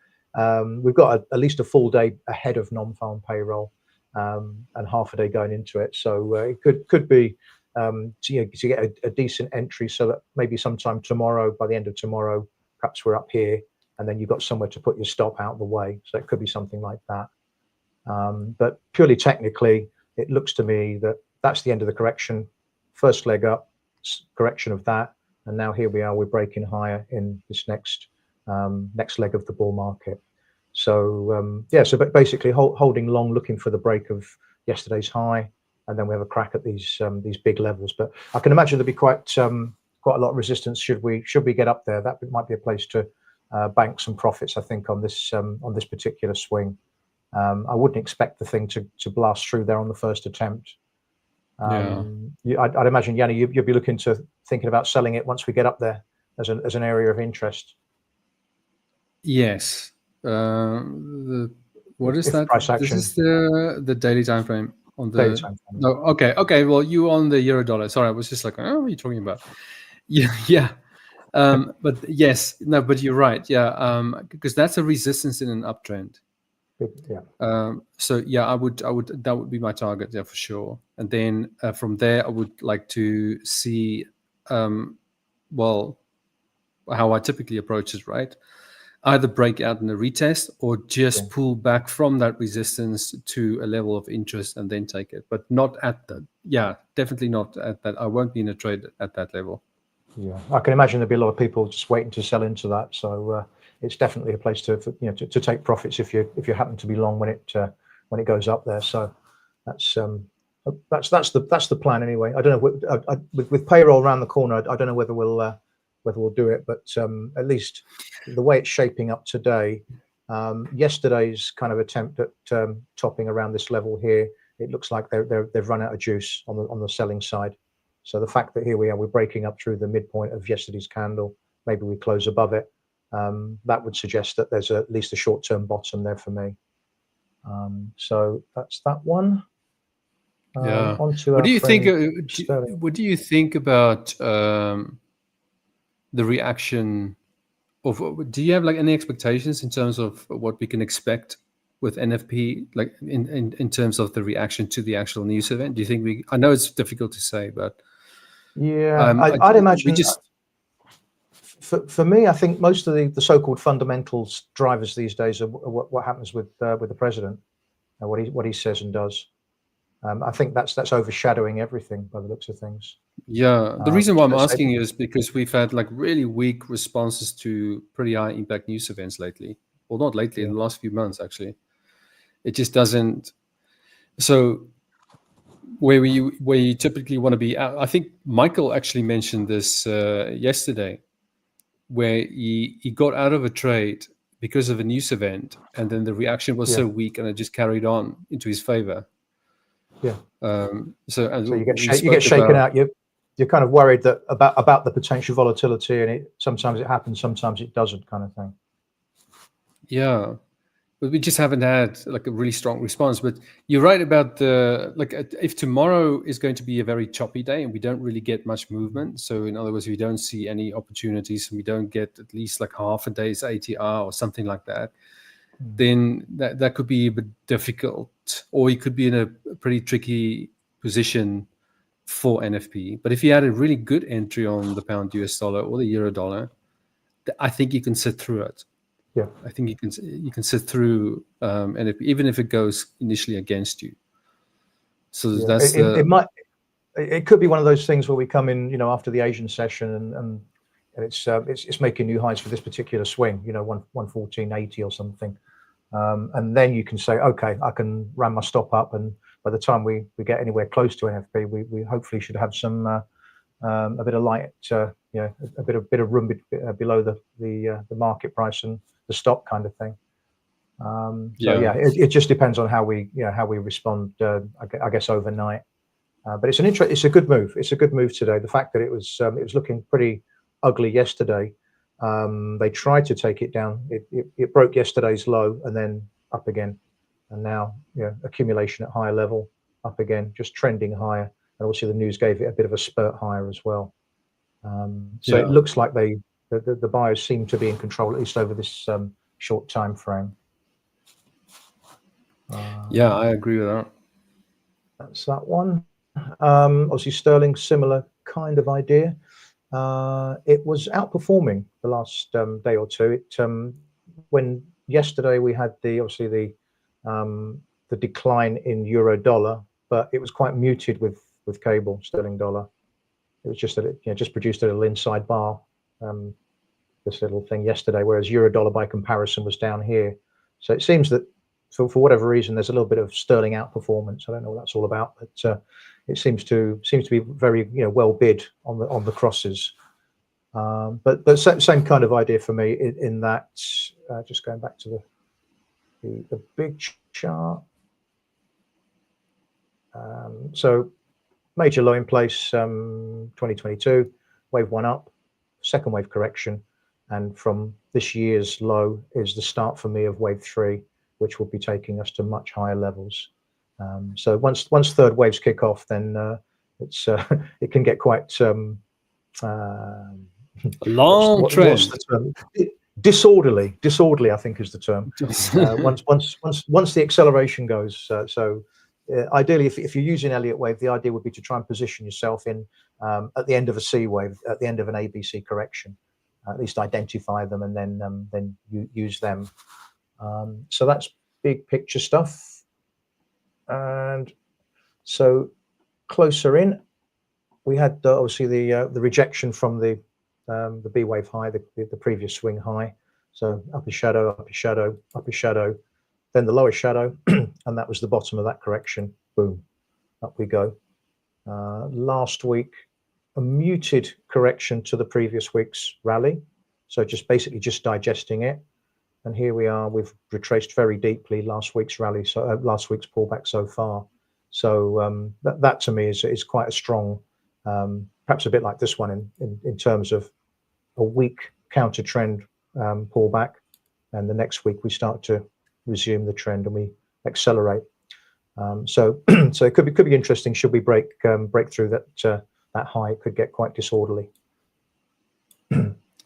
we've got at least a full day ahead of non-farm payroll and half a day going into it. So it could be to get a decent entry, so that maybe sometime tomorrow, by the end of tomorrow, perhaps we're up here, and then you've got somewhere to put your stop out of the way. So it could be something like that. But purely technically, it looks to me that that's the end of the correction. First leg up, correction of that, and now here we are. We're breaking higher in this next leg of the bull market. So yeah, so basically holding long, looking for the break of yesterday's high, and then we have a crack at these big levels. But I can imagine there'll be quite a lot of resistance should we get up there. That might be a place to bank some profits, I think, on this particular swing. I wouldn't expect the thing to blast through there on the first attempt. I'd imagine, Yanni, you'd be thinking about selling it once we get up there as an area of interest.
Yes. What is that?
Price action.
This is the daily time frame on the
Daily time frame.
No, okay. Well, you on the euro dollar. Sorry, I was just like, oh, what are you talking about? Yeah. But yes, no, but you're right. Yeah. Because that's a resistance in an uptrend.
Yeah.
So yeah, I would that would be my target, yeah, for sure. And then from there, I would like to see, well, how I typically approach it, right? Either break out in a retest or just pull back from that resistance to a level of interest and then take it, but not at that. Yeah, definitely not at that. I won't be in a trade at that level.
Yeah, I can imagine there'll be a lot of people just waiting to sell into that. So it's definitely a place to take profits if you happen to be long when it goes up there. So that's the plan anyway. I don't know with payroll around the corner. I don't know whether we'll do it, but at least the way it's shaping up today, yesterday's kind of attempt at topping around this level here, it looks like they've run out of juice on the selling side. So the fact that here we're breaking up through the midpoint of yesterday's candle, maybe we close above it, that would suggest that there's at least a short-term bottom there for me. So that's that one.
Yeah.
Onto
what do you think?
Sterling.
What do you think about the reaction of? Do you have like any expectations in terms of what we can expect with NFP, like in terms of the reaction to the actual news event? Do you think I know it's difficult to say, but
yeah, I'd imagine. For me, I think most of the so-called fundamentals drivers these days are what happens with the president, and what he says and does. I think that's overshadowing everything by the looks of things.
Yeah, the reason why I'm asking you is because we've had like really weak responses to pretty high impact news events lately. Well, not lately, in the last few months, actually. It just doesn't. So where you typically want to be, I think Michael actually mentioned this yesterday, where he got out of a trade because of a news event, and then the reaction was so weak, and it just carried on into his favor.
Yeah.
So
you get shaken out. You're kind of worried that about the potential volatility, and sometimes it happens, sometimes it doesn't, kind of thing.
Yeah, but we just haven't had like a really strong response. But you're right about if tomorrow is going to be a very choppy day and we don't really get much movement. So in other words, we don't see any opportunities and we don't get at least like half a day's ATR or something like that, then that could be a bit difficult, or you could be in a pretty tricky position for NFP. But if you had a really good entry on the pound US dollar or the euro dollar, I think you can sit through it.
Yeah,
I think you can sit through NFP even if it goes initially against you. So that's
it could be one of those things where we come in, after the Asian session and it's making new highs for this particular swing, 114.80 or something. And then you can say, okay, I can ram my stop up, and by the time we get anywhere close to NFP, we hopefully should have some a bit of light, a bit of room below the market price and the stop kind of thing. It just depends on how we respond. I guess overnight, but it's a good move. It's a good move today. The fact that it was looking pretty ugly yesterday. They tried to take it down. It broke yesterday's low and then up again, and now accumulation at higher level, up again, just trending higher. And also the news gave it a bit of a spurt higher as well. It looks like the buyers seem to be in control, at least over this short time frame.
Yeah, I agree with that.
That's that one. Obviously sterling, similar kind of idea. It was outperforming the last day or two. When yesterday we had obviously the decline in euro dollar, but it was quite muted with cable sterling dollar. It was just that it just produced a little inside bar, this little thing yesterday, whereas euro dollar by comparison was down here. So it seems that for whatever reason there's a little bit of sterling outperformance. I don't know what that's all about, but it seems to be very well bid on the crosses. But same kind of idea for me in that. Just going back to the big chart. So major low in place, 2022, wave 1 up, second wave correction, and from this year's low is the start for me of wave 3, which will be taking us to much higher levels. So once third waves kick off, then it can get quite
long trend.
What's the term? Disorderly, I think is the term. Once the acceleration goes. Ideally, if you're using Elliott wave, the idea would be to try and position yourself in at the end of a C wave, at the end of an ABC correction. At least identify them and then you use them. So that's big picture stuff. And so closer in, we had obviously the rejection from the B wave high, the previous swing high. So upper shadow, upper shadow, upper shadow, then the lower shadow, and that was the bottom of that correction. Boom, up we go. Last week, a muted correction to the previous week's rally. So basically just digesting it. And here we are, we've retraced very deeply last week's rally, so last week's pullback so far. So that to me is quite a strong, perhaps a bit like this one in terms of a weak counter trend pullback, and the next week we start to resume the trend and we accelerate. So it could be interesting. Should we break through that high, it could get quite disorderly.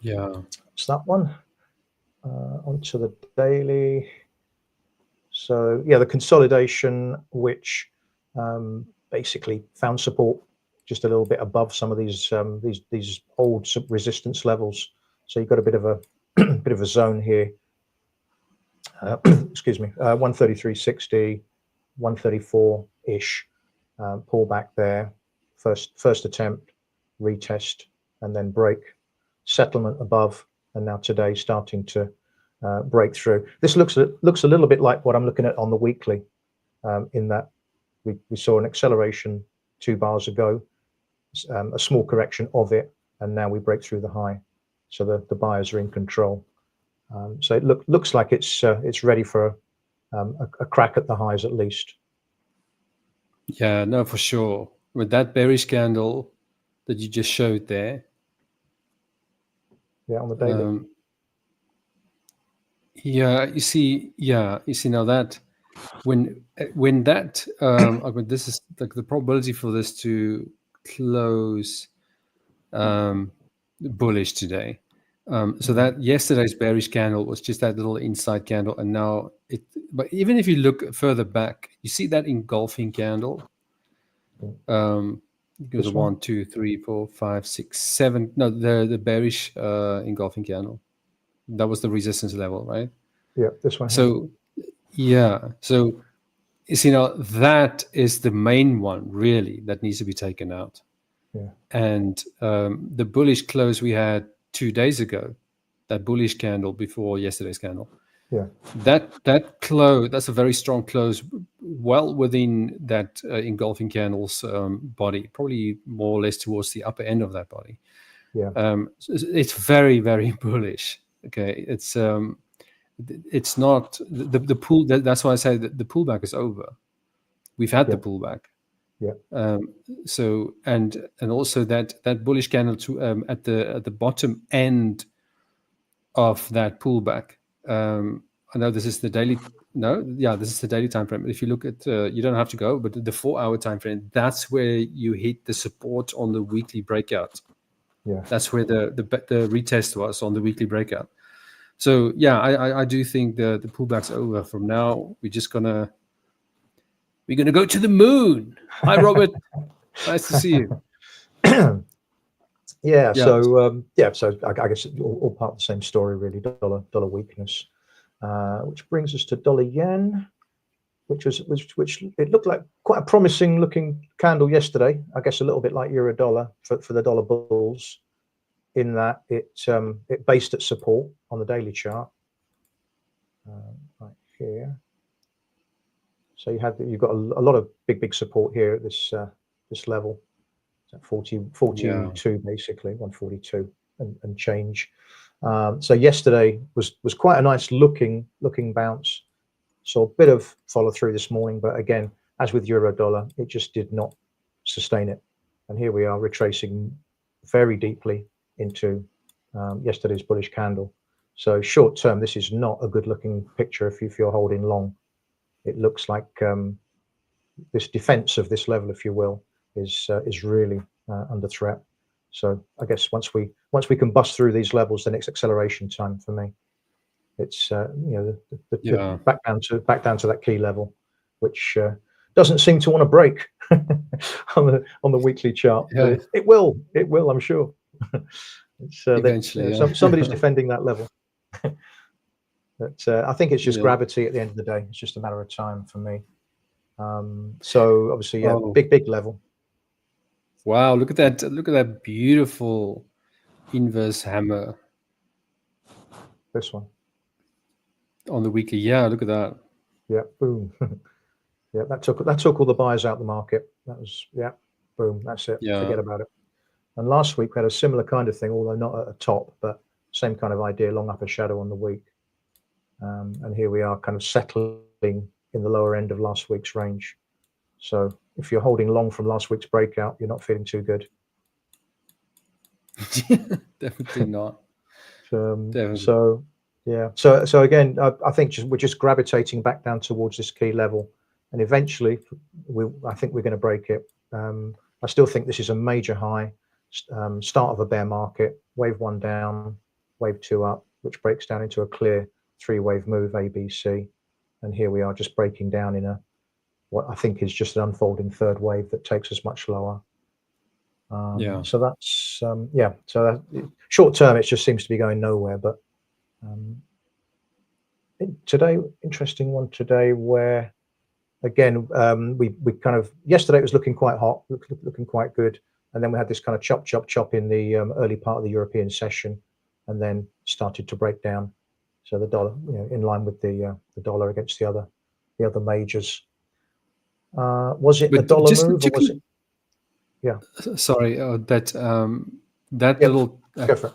Yeah,
it's that one. Onto the daily. So yeah, the consolidation, which basically found support just a little bit above some of these old resistance levels. So you've got a bit of a zone here. Excuse me, 133.60, 134-ish pullback there. First attempt, retest, and then break. Settlement above, and now today starting to break through. This looks a little bit like what I'm looking at on the weekly, in that we saw an acceleration 2 bars ago, a small correction of it, and now we break through the high. So the buyers are in control. So it looks like it's ready for a crack at the highs at least.
Yeah, no, for sure. With that bearish candle that you just showed there.
Yeah, on the daily.
You see now that when that I mean, this is like the probability for this to close bullish today. So that yesterday's bearish candle was just that little inside candle, and now but even if you look further back, you see that engulfing candle. Goes 1, 2, 3, 4, 5, 6, 7. No, the bearish engulfing candle. That was the resistance level, right?
Yeah, this one.
So so you see now that is the main one really that needs to be taken out.
Yeah.
And the bullish close we had 2 days ago, that bullish candle before yesterday's candle.
Yeah.
That close, that's a very strong close, well within that engulfing candle's body, probably more or less towards the upper end of that body.
Yeah.
It's very, very bullish. Okay, it's not the pull. That's why I say that the pullback is over. We've had the pullback.
Yeah.
So and also that bullish candle to at the bottom end of that pullback. I know this is the daily. This is the daily time frame. But if you look at, you don't have to go, but the 4-hour time frame, that's where you hit the support on the weekly breakout.
Yeah,
that's where the retest was on the weekly breakout. So yeah, I do think the pullback's over. From now, we're gonna go to the moon. Hi, Robert. Nice to see you.
Yeah.
Yeah.
So so I guess all part of the same story, really. Dollar weakness, which brings us to dollar yen, which it looked like quite a promising looking candle yesterday. I guess a little bit like euro dollar for the dollar bulls, in that it based at support on the daily chart, right here. So you've got a lot of big support here at this level. It's at 42 basically, 142 and change. So yesterday was quite a nice looking bounce. So a bit of follow through this morning, but again, as with euro dollar, it just did not sustain it. And here we are retracing very deeply into yesterday's bullish candle. So short term, this is not a good looking picture if you're holding long. It looks like this defense of this level, if you will, is really under threat. So I guess once we can bust through these levels, then it's acceleration time for me. It's the back down to that key level, which doesn't seem to want to break on the weekly chart.
Yeah.
But it will, I'm sure. It's,
Eventually,
somebody's defending that level. But I think it's just gravity at the end of the day. It's just a matter of time for me. So obviously, big level.
Wow, look at that! Look at that beautiful inverse hammer.
This one
on the weekly. Yeah, look at that.
Yeah, boom. Yeah, that took all the buyers out the market. That was boom. That's it.
Yeah.
Forget about it. And last week we had a similar kind of thing, although not at a top, but same kind of idea, long upper shadow on the week. And here we are, kind of settling in the lower end of last week's range. So if you're holding long from last week's breakout, you're not feeling too good.
Definitely not.
Definitely. So yeah. So again, I think we're just gravitating back down towards this key level, and eventually, I think we're going to break it. I still think this is a major high, start of a bear market. Wave 1 down, wave 2 up, which breaks down into a clear 3-wave move, A, B, C, and here we are just breaking down in what I think is just an unfolding third wave that takes us much lower. So that's So that, short term, it just seems to be going nowhere. But today, interesting one today, where again we kind of, yesterday it was looking quite hot, looking quite good, and then we had this kind of chop in the early part of the European session, and then started to break down. So the dollar, in line with the dollar against the other majors. Was it a dollar move, or was it? Yeah.
Sorry, that little
go for it.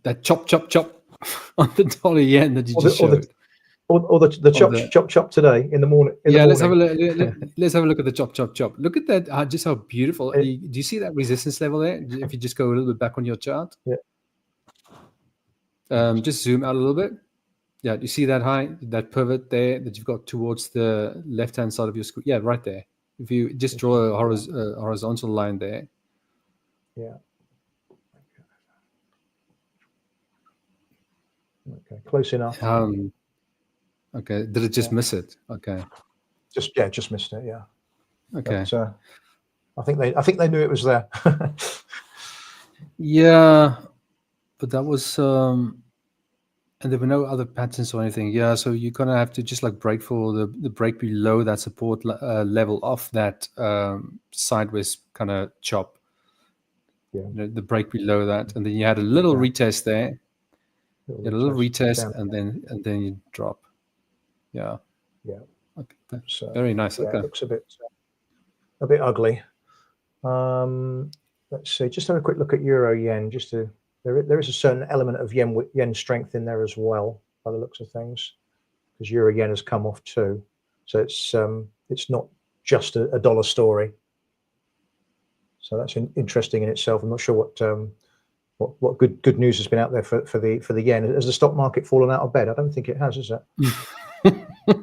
That chop on the dollar yen that you just showed.
Or the chop today in the morning.
Let's have a look. Let's have a look at the chop. Look at that! Just how beautiful. Do you see that resistance level there? If you just go a little bit back on your chart.
Yeah.
Just zoom out a little bit. Yeah, you see that high, that pivot there that you've got towards the left-hand side of your screen? Yeah, right there. If you just draw a horizontal line there.
Yeah. Okay, close enough.
Okay, did it just miss it? Okay.
Just missed it. Yeah.
Okay.
But, I think they knew it was there.
Yeah, but that was and there were no other patterns or anything. Yeah, so you're gonna have to just like break for the break below that support level of that sideways kind of chop.
Yeah.
The break below that, and then you had a little retest there. You had a little retest, and then you drop. Yeah.
Yeah.
Okay. Very nice.
Yeah,
okay.
It looks a bit ugly. Let's see. Just have a quick look at euro yen. There is a certain element of yen strength in there as well, by the looks of things, because euro yen has come off too. So it's not just a dollar story. So that's interesting in itself. I'm not sure what good news has been out there for the yen. Has the stock market fallen out of bed? I don't think it has, is it?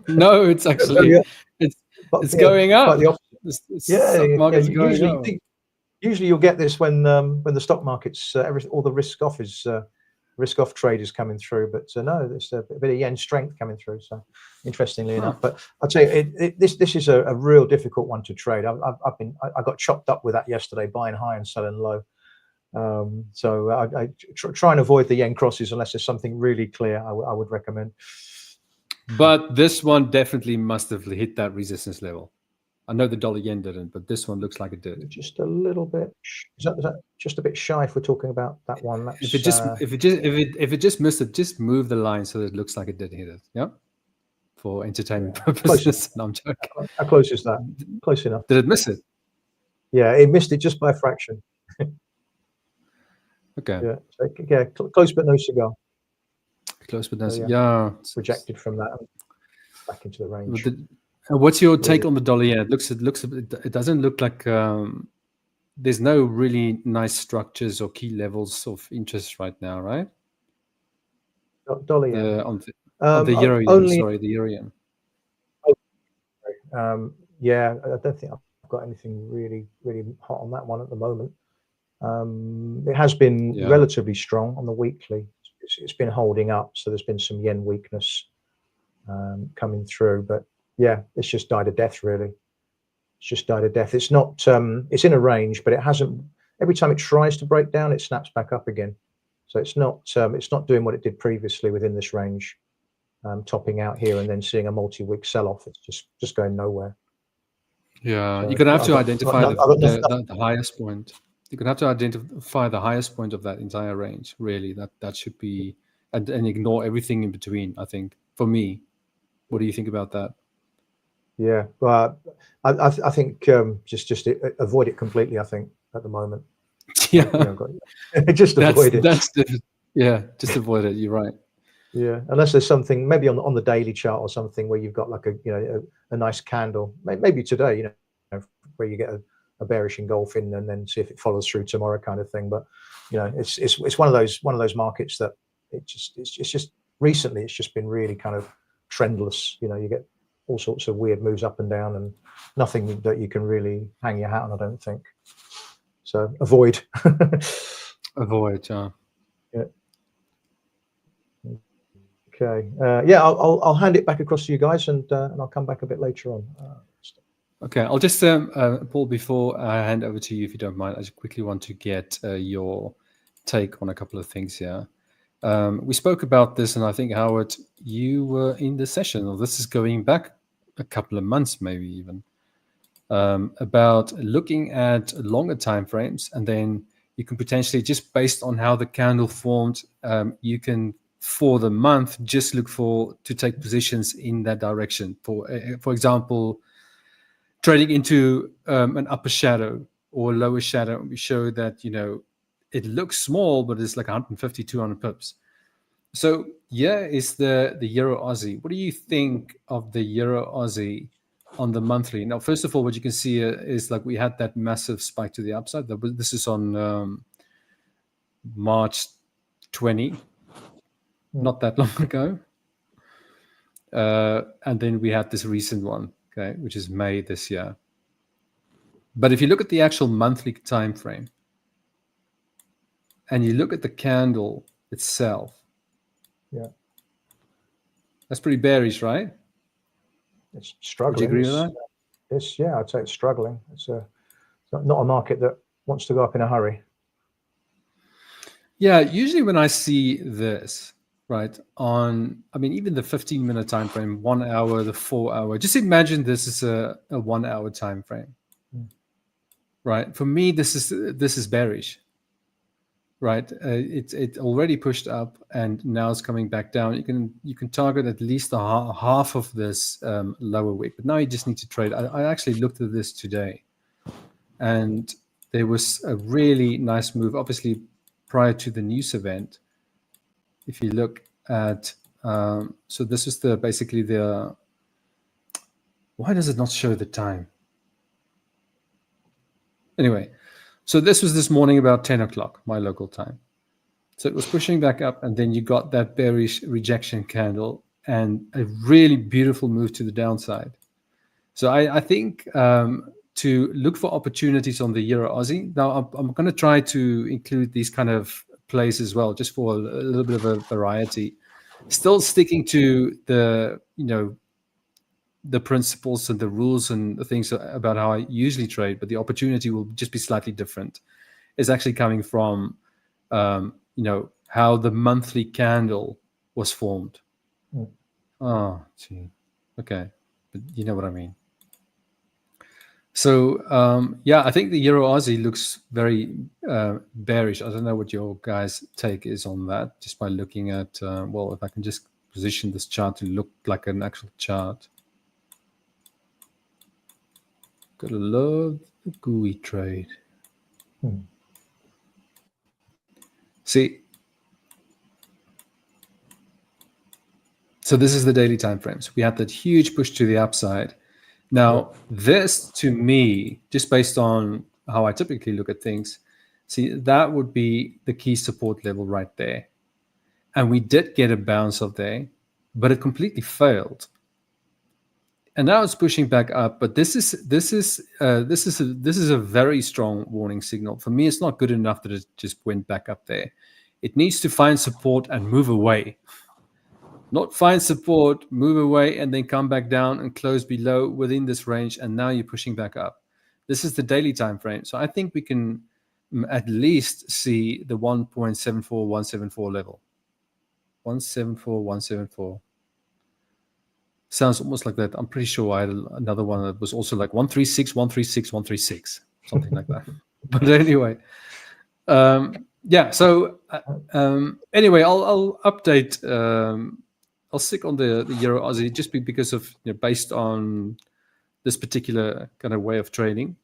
No, it's actually it's going up.
Usually you'll get this when the stock market's all the risk off trade is coming through, but no, there's a bit of yen strength coming through. So interestingly enough, but I'll tell you, this is a real difficult one to trade. I got chopped up with that yesterday, buying high and selling low. So I try and avoid the yen crosses unless there's something really clear. I would recommend.
But this one definitely must have hit that resistance level. I know the dollar yen didn't, but this one looks like it did.
Just a little bit. Is that just a bit shy if we're talking about that one? That's,
If it just missed it, just move the line so that it looks like it did hit it. Yeah, for entertainment purposes. No, I'm joking.
How close is that? Close enough.
Did it miss it?
Yeah, it missed it just by a fraction.
Okay.
Yeah, so, yeah, close but no cigar.
Close but no.
So,
yeah.
Rejected from that and back into the range.
What's your take on the dollar yen? It doesn't look like there's no really nice structures or key levels of interest right now, right?
Dollar yen.
On the euro yen, sorry, the euro yen.
Yeah, I don't think I've got anything really hot on that one at the moment. It has been relatively strong on the weekly. It's been holding up, so there's been some yen weakness coming through, but yeah, it's just died a death, really. It's just died a death. It's not it's in a range, but it hasn't. Every time it tries to break down, it snaps back up again. So it's not doing what it did previously within this range, topping out here and then seeing a multi-week sell-off. It's just going nowhere.
Yeah,
So
you're gonna have to identify the highest point. You're gonna have to identify the highest point of that entire range. Really, that should be, and ignore everything in between. I think, for me. What do you think about that?
Yeah, well, I think just avoid it completely. I think at the moment.
Yeah,
just avoid it.
Just avoid it. You're right.
Yeah, unless there's something maybe on the daily chart or something where you've got like a nice candle. Maybe today, where you get a bearish engulfing and then see if it follows through tomorrow, kind of thing. But it's one of those markets that it's just recently it's just been really kind of trendless. You get all sorts of weird moves up and down and nothing that you can really hang your hat on, I don't think. So avoid.
Avoid, yeah.
Okay. Yeah, I'll hand it back across to you guys and I'll come back a bit later on.
Okay, I'll just Paul, before I hand over to you, if you don't mind, I just quickly want to get your take on a couple of things here. We spoke about this, and I think, Howard, you were in the session, or this is going back a couple of months, maybe even, about looking at longer time frames, and then you can potentially, just based on how the candle formed, you can, for the month, just look to take positions in that direction. For example, trading into an upper shadow or a lower shadow, we show that it looks small, but it's like 150, 200 pips. So here is the Euro Aussie. What do you think of the Euro Aussie on the monthly? Now, first of all, what you can see is like we had that massive spike to the upside. This is on March 20, not that long ago. And then we had this recent one, okay, which is May this year. But if you look at the actual monthly time frame and you look at the candle itself, that's pretty bearish, right?
It's struggling.
Would you agree with that?
I'd say it's struggling. It's not a market that wants to go up in a hurry.
Yeah, usually when I see this, right, even the 15-minute time frame, 1 hour, the 4 hour, just imagine this is a 1 hour time frame, right? For me, this is bearish, right? It already pushed up and now it's coming back down. You can target at least half of this lower wick, but now you just need to trade. I actually looked at this today, and there was a really nice move, obviously prior to the news event. If you look at, so this is basically the, why does it not show the time? Anyway, so this was this morning about 10 o'clock, my local time. So it was pushing back up, and then you got that bearish rejection candle and a really beautiful move to the downside. So I think to look for opportunities on the Euro Aussie. Now I'm going to try to include these kind of plays as well, just for a little bit of a variety. Still sticking to the principles and the rules and the things about how I usually trade, but the opportunity will just be slightly different. is actually coming from, how the monthly candle was formed.
Mm.
Oh, gee. Okay. But you know what I mean. So, I think the Euro Aussie looks very bearish. I don't know what your guys' take is on that, just by looking at, if I can just position this chart to look like an actual chart. Gotta love the GUI trade. See, so this is the daily time frames. We had that huge push to the upside. Now, this to me, just based on how I typically look at things, see, that would be the key support level right there. And we did get a bounce of there, but it completely failed. And now it's pushing back up, but this is a very strong warning signal. For me, it's not good enough that it just went back up there. It needs to find support and move away. Not find support, move away, and then come back down and close below within this range, and now you're pushing back up. This is the daily time frame. So I think we can at least see the 1.74174 level. 174,174. Sounds almost like that. I'm pretty sure I had another one that was also like 136, 136, 136, something like that. But anyway, So anyway, I'll update. I'll stick on the Euro Aussie just because of based on this particular kind of way of trading,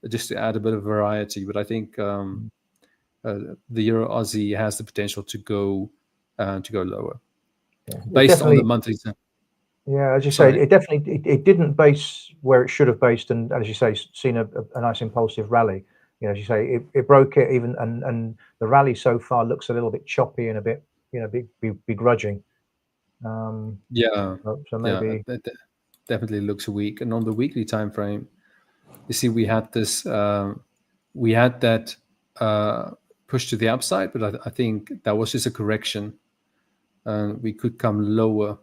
just to add a bit of variety. But I think the Euro Aussie has the potential to go lower based on the monthly.
Yeah, as you say, it didn't base where it should have based, and as you say, seen a nice impulsive rally. As you say, it broke it even, and the rally so far looks a little bit choppy and a bit, begrudging. So maybe
that definitely looks weak. And on the weekly time frame, you see we had this, we had that push to the upside, but I think that was just a correction, and we could come lower.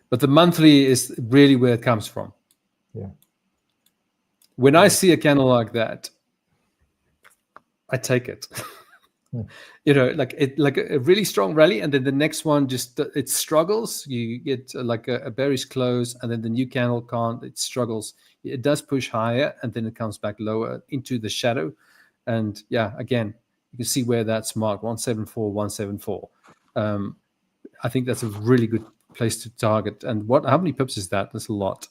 But the monthly is really where it comes from.
Yeah.
When I see a candle like that, I take it. Like a really strong rally, and then the next one just it struggles. You get like a bearish close, and then the new candle can't. It struggles. It does push higher, and then it comes back lower into the shadow. And again, you can see where that's marked 174, 174. I think that's a really good place to target. And how many pips is that? That's a lot.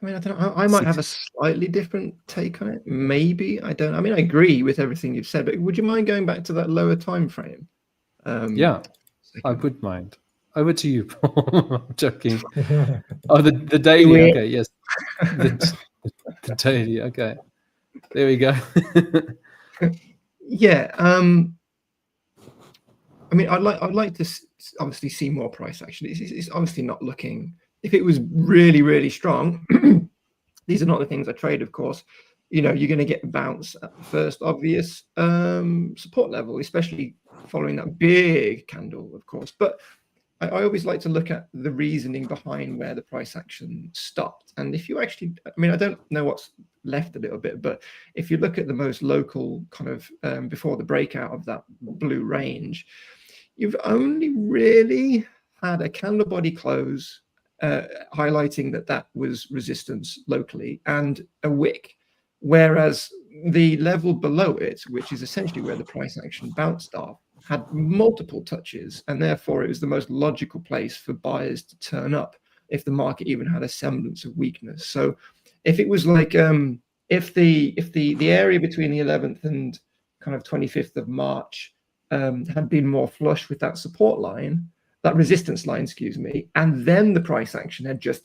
I mean, I don't know. I might have a slightly different take on it. Maybe I don't. I mean, I agree with everything you've said, but would you mind going back to that lower time frame?
I would mind. Over to you, Paul. I'm joking. Oh, the daily. Okay, yes, the daily. Okay, there we go.
Yeah. I mean, I'd like to obviously see more price action. It's obviously not looking. If it was really, really strong, these are not the things I trade, of course. You're going to get bounce at the first obvious support level, especially following that big candle, of course. But I always like to look at the reasoning behind where the price action stopped. And if you actually, I mean, I don't know what's left a little bit, but if you look at the most local kind of before the breakout of that blue range, you've only really had a candle body close highlighting that was resistance locally and a wick, whereas the level below it, which is essentially where the price action bounced off, had multiple touches, and therefore it was the most logical place for buyers to turn up if the market even had a semblance of weakness. So if it was like if the area between the 11th and kind of 25th of March had been more flush with that support line, that resistance line, excuse me, and then the price action had just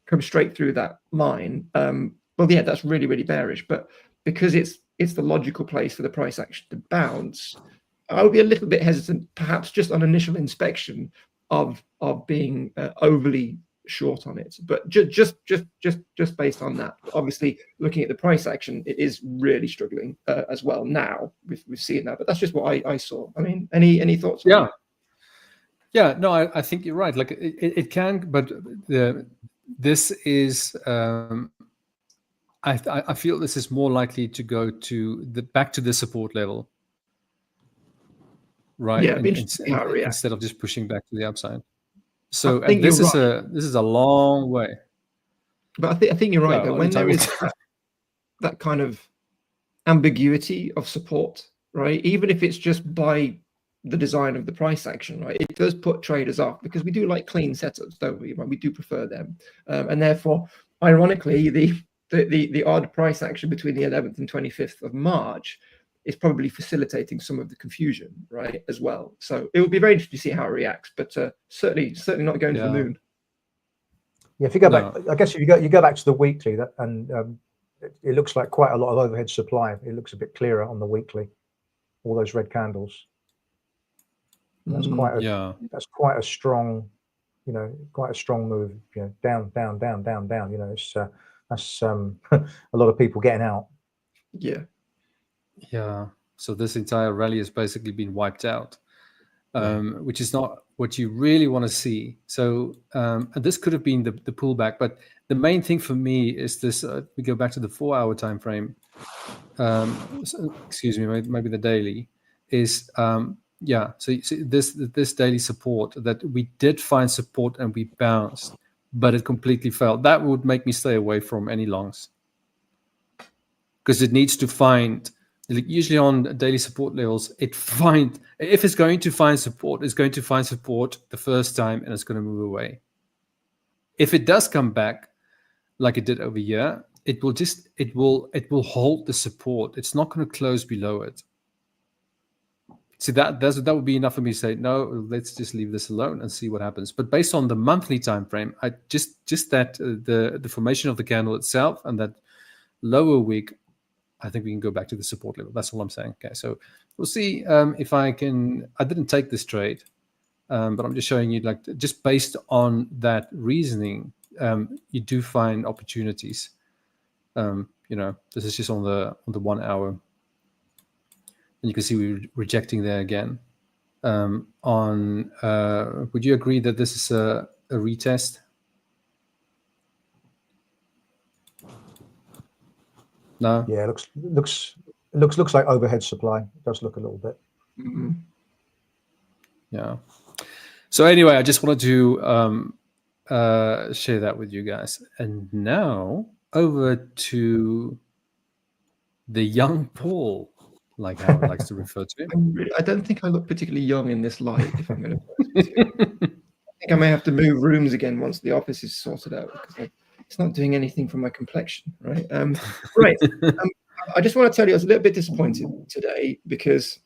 come straight through that line, that's really, really bearish. But because it's the logical place for the price action to bounce, I would be a little bit hesitant, perhaps just on initial inspection, of being overly short on it. But just based on that, obviously looking at the price action, it is really struggling as well now. We've seen that, but that's just what I saw. I mean, any thoughts on that?
Yeah, no, I think you're right. Like it can, but this is I feel this is more likely to go to back to the support level, right?
Yeah, it'd be interesting to see how it reacts.
Instead of just pushing back to the upside. So
I think
this is
you're
this is a long way.
But I think you're right,
Yeah,
though. When there is that kind of ambiguity of support, right? Even if it's just by the design of the price action, right? It does put traders off, because we do like clean setups, don't we? Right? We do prefer them, and therefore, ironically, the odd price action between the 11th and 25th of March is probably facilitating some of the confusion, right? As well. So it will be very interesting to see how it reacts, but certainly not going to the moon.
Yeah, if you go back, I guess if you go back to the weekly, it looks like quite a lot of overhead supply. It looks a bit clearer on the weekly. All those red candles. That's quite a strong, quite a strong move. Down, down, down, down, down. That's a lot of people getting out.
Yeah.
Yeah. So this entire rally has basically been wiped out, which is not what you really want to see. So and this could have been the pullback, but the main thing for me is this. We go back to the 4-hour time frame. Excuse me, maybe the daily is. So you see this daily support that we did find support and we bounced, but it completely failed. That would make me stay away from any longs, because it needs to find, usually on daily support levels, if it's going to find support, it's going to find support the first time and it's going to move away. If it does come back like it did over here, it will hold the support. It's not going to close below it. See, that would be enough for me to say, no, let's just leave this alone and see what happens. But based on the monthly time frame, I just that the formation of the candle itself and that lower wick, I think we can go back to the support level. That's all I'm saying. Okay, so we'll see if I can. I didn't take this trade, but I'm just showing you, like, just based on that reasoning, you do find opportunities. This is just on the 1 hour. And you can see we're rejecting there again. Would you agree that this is a retest? No.
Yeah, it looks like overhead supply. It does look a little bit.
Mm-hmm.
Yeah. So anyway, I just wanted to share that with you guys. And now over to the young Paul, like Howard likes to refer to him.
I don't think I look particularly young in this light, if I'm going to I think I may have to move rooms again once the office is sorted out, because it's not doing anything for my complexion, right? I just want to tell you I was a little bit disappointed today, because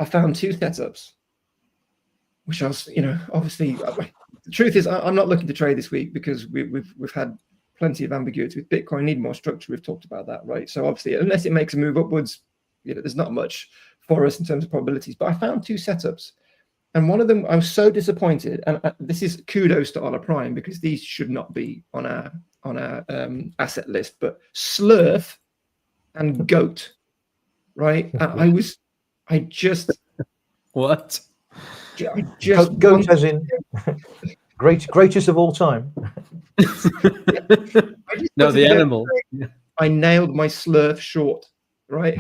I found two setups, which I was, obviously, the truth is I'm not looking to trade this week, because we've had plenty of ambiguity with Bitcoin. Need more structure. We've talked about that, right? So obviously, unless it makes a move upwards, there's not much for us in terms of probabilities. But I found two setups, and one of them I was so disappointed. And this is kudos to Ola Prime, because these should not be on our asset list. But Slurf and Goat, right? And I just
what?
Goat as in greatest of all time.
No, the animal.
I nailed my Slurf short, right?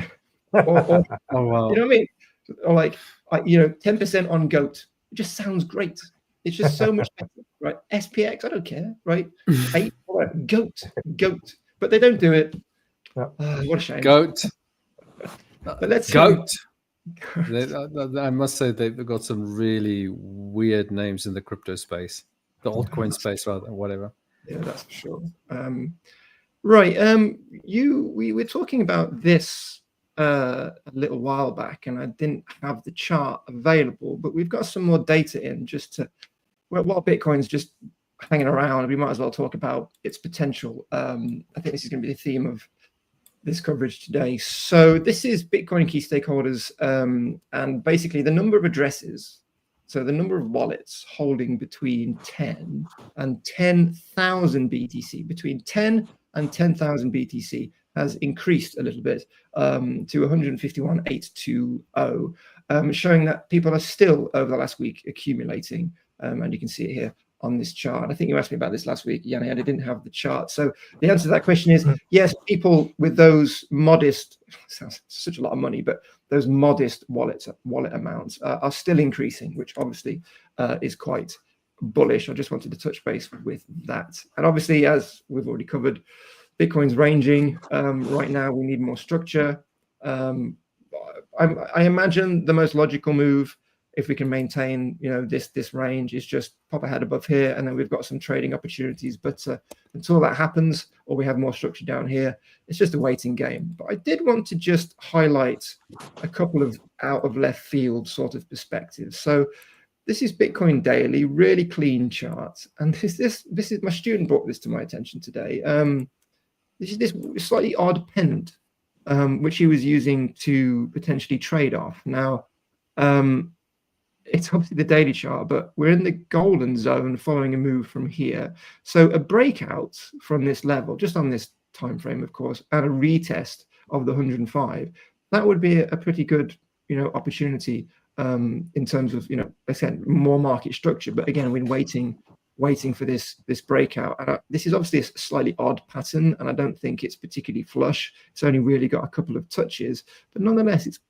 Oh wow!
You know what I mean? Or like, 10% on Goat. It just sounds great. It's just so much better, right? SPX, I don't care, right? 8, Goat. But they don't do it. What a shame.
Goat.
But let's
Goat. I must say they've got some really weird names in the crypto space, the altcoin space, rather, whatever.
Yeah, that's for sure. Right. We were talking about this a little while back, and I didn't have the chart available, but we've got some more data in just to, while Bitcoin's just hanging around, we might as well talk about its potential. I think this is going to be the theme of this coverage today. So this is Bitcoin key stakeholders, and basically the number of addresses, so the number of wallets holding between 10 and 10,000 BTC, between 10 and 10,000 BTC has increased a little bit to 151,820, showing that people are still over the last week accumulating, and you can see it here on this chart. I think you asked me about this last week, Yanni, and I didn't have the chart. So the answer to that question is yes, people with those modest, sounds such a lot of money, but those modest wallet amounts are still increasing, which obviously is quite bullish. I just wanted to touch base with that. And obviously, as we've already covered, Bitcoin's ranging. Right now, we need more structure. I imagine the most logical move, if we can maintain, this range, is just pop ahead above here, and then we've got some trading opportunities. But until that happens, or we have more structure down here, it's just a waiting game. But I did want to just highlight a couple of out of left field sort of perspectives. So this is Bitcoin Daily, really clean chart, and this is my student brought this to my attention today. This is this slightly odd pennant, which he was using to potentially trade off. Now, it's obviously the daily chart, but we're in the golden zone following a move from here. So a breakout from this level, just on this time frame, of course, and a retest of the 105, that would be a pretty good, opportunity in terms of, like I said, more market structure. But again, we're waiting for this breakout, and this is obviously a slightly odd pattern, and I don't think it's particularly flush. It's only really got a couple of touches, but nonetheless, it's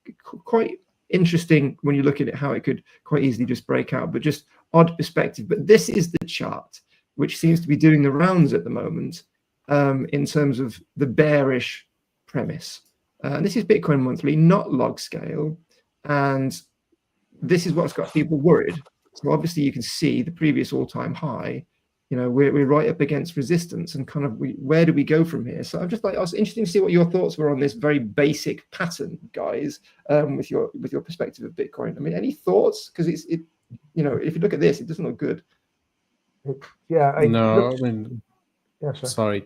quite interesting when you look at it, how it could quite easily just break out, but just odd perspective. But this is the chart which seems to be doing the rounds at the moment in terms of the bearish premise. And this is Bitcoin monthly, not log scale, and this is what's got people worried. So obviously you can see the previous all-time high, we're right up against resistance, and kind of where do we go from here? So I was interested to see what your thoughts were on this very basic pattern, guys, with your perspective of Bitcoin. I mean, any thoughts? Because if you look at this, it doesn't look good.
Yeah.
Sorry.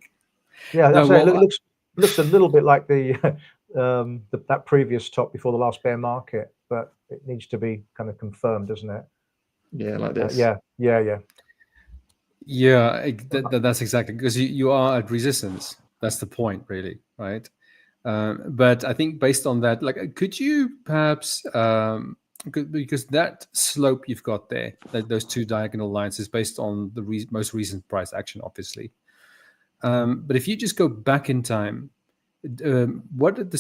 Yeah, it looks a little bit like that previous top before the last bear market, but it needs to be kind of confirmed, doesn't it?
Yeah, like this.
Yeah, that's exactly, because you are at resistance. That's the point, really, right? But I think based on that, could you perhaps, because that slope you've got there, those two diagonal lines, is based on the most recent price action, obviously. But if you just go back in time, what did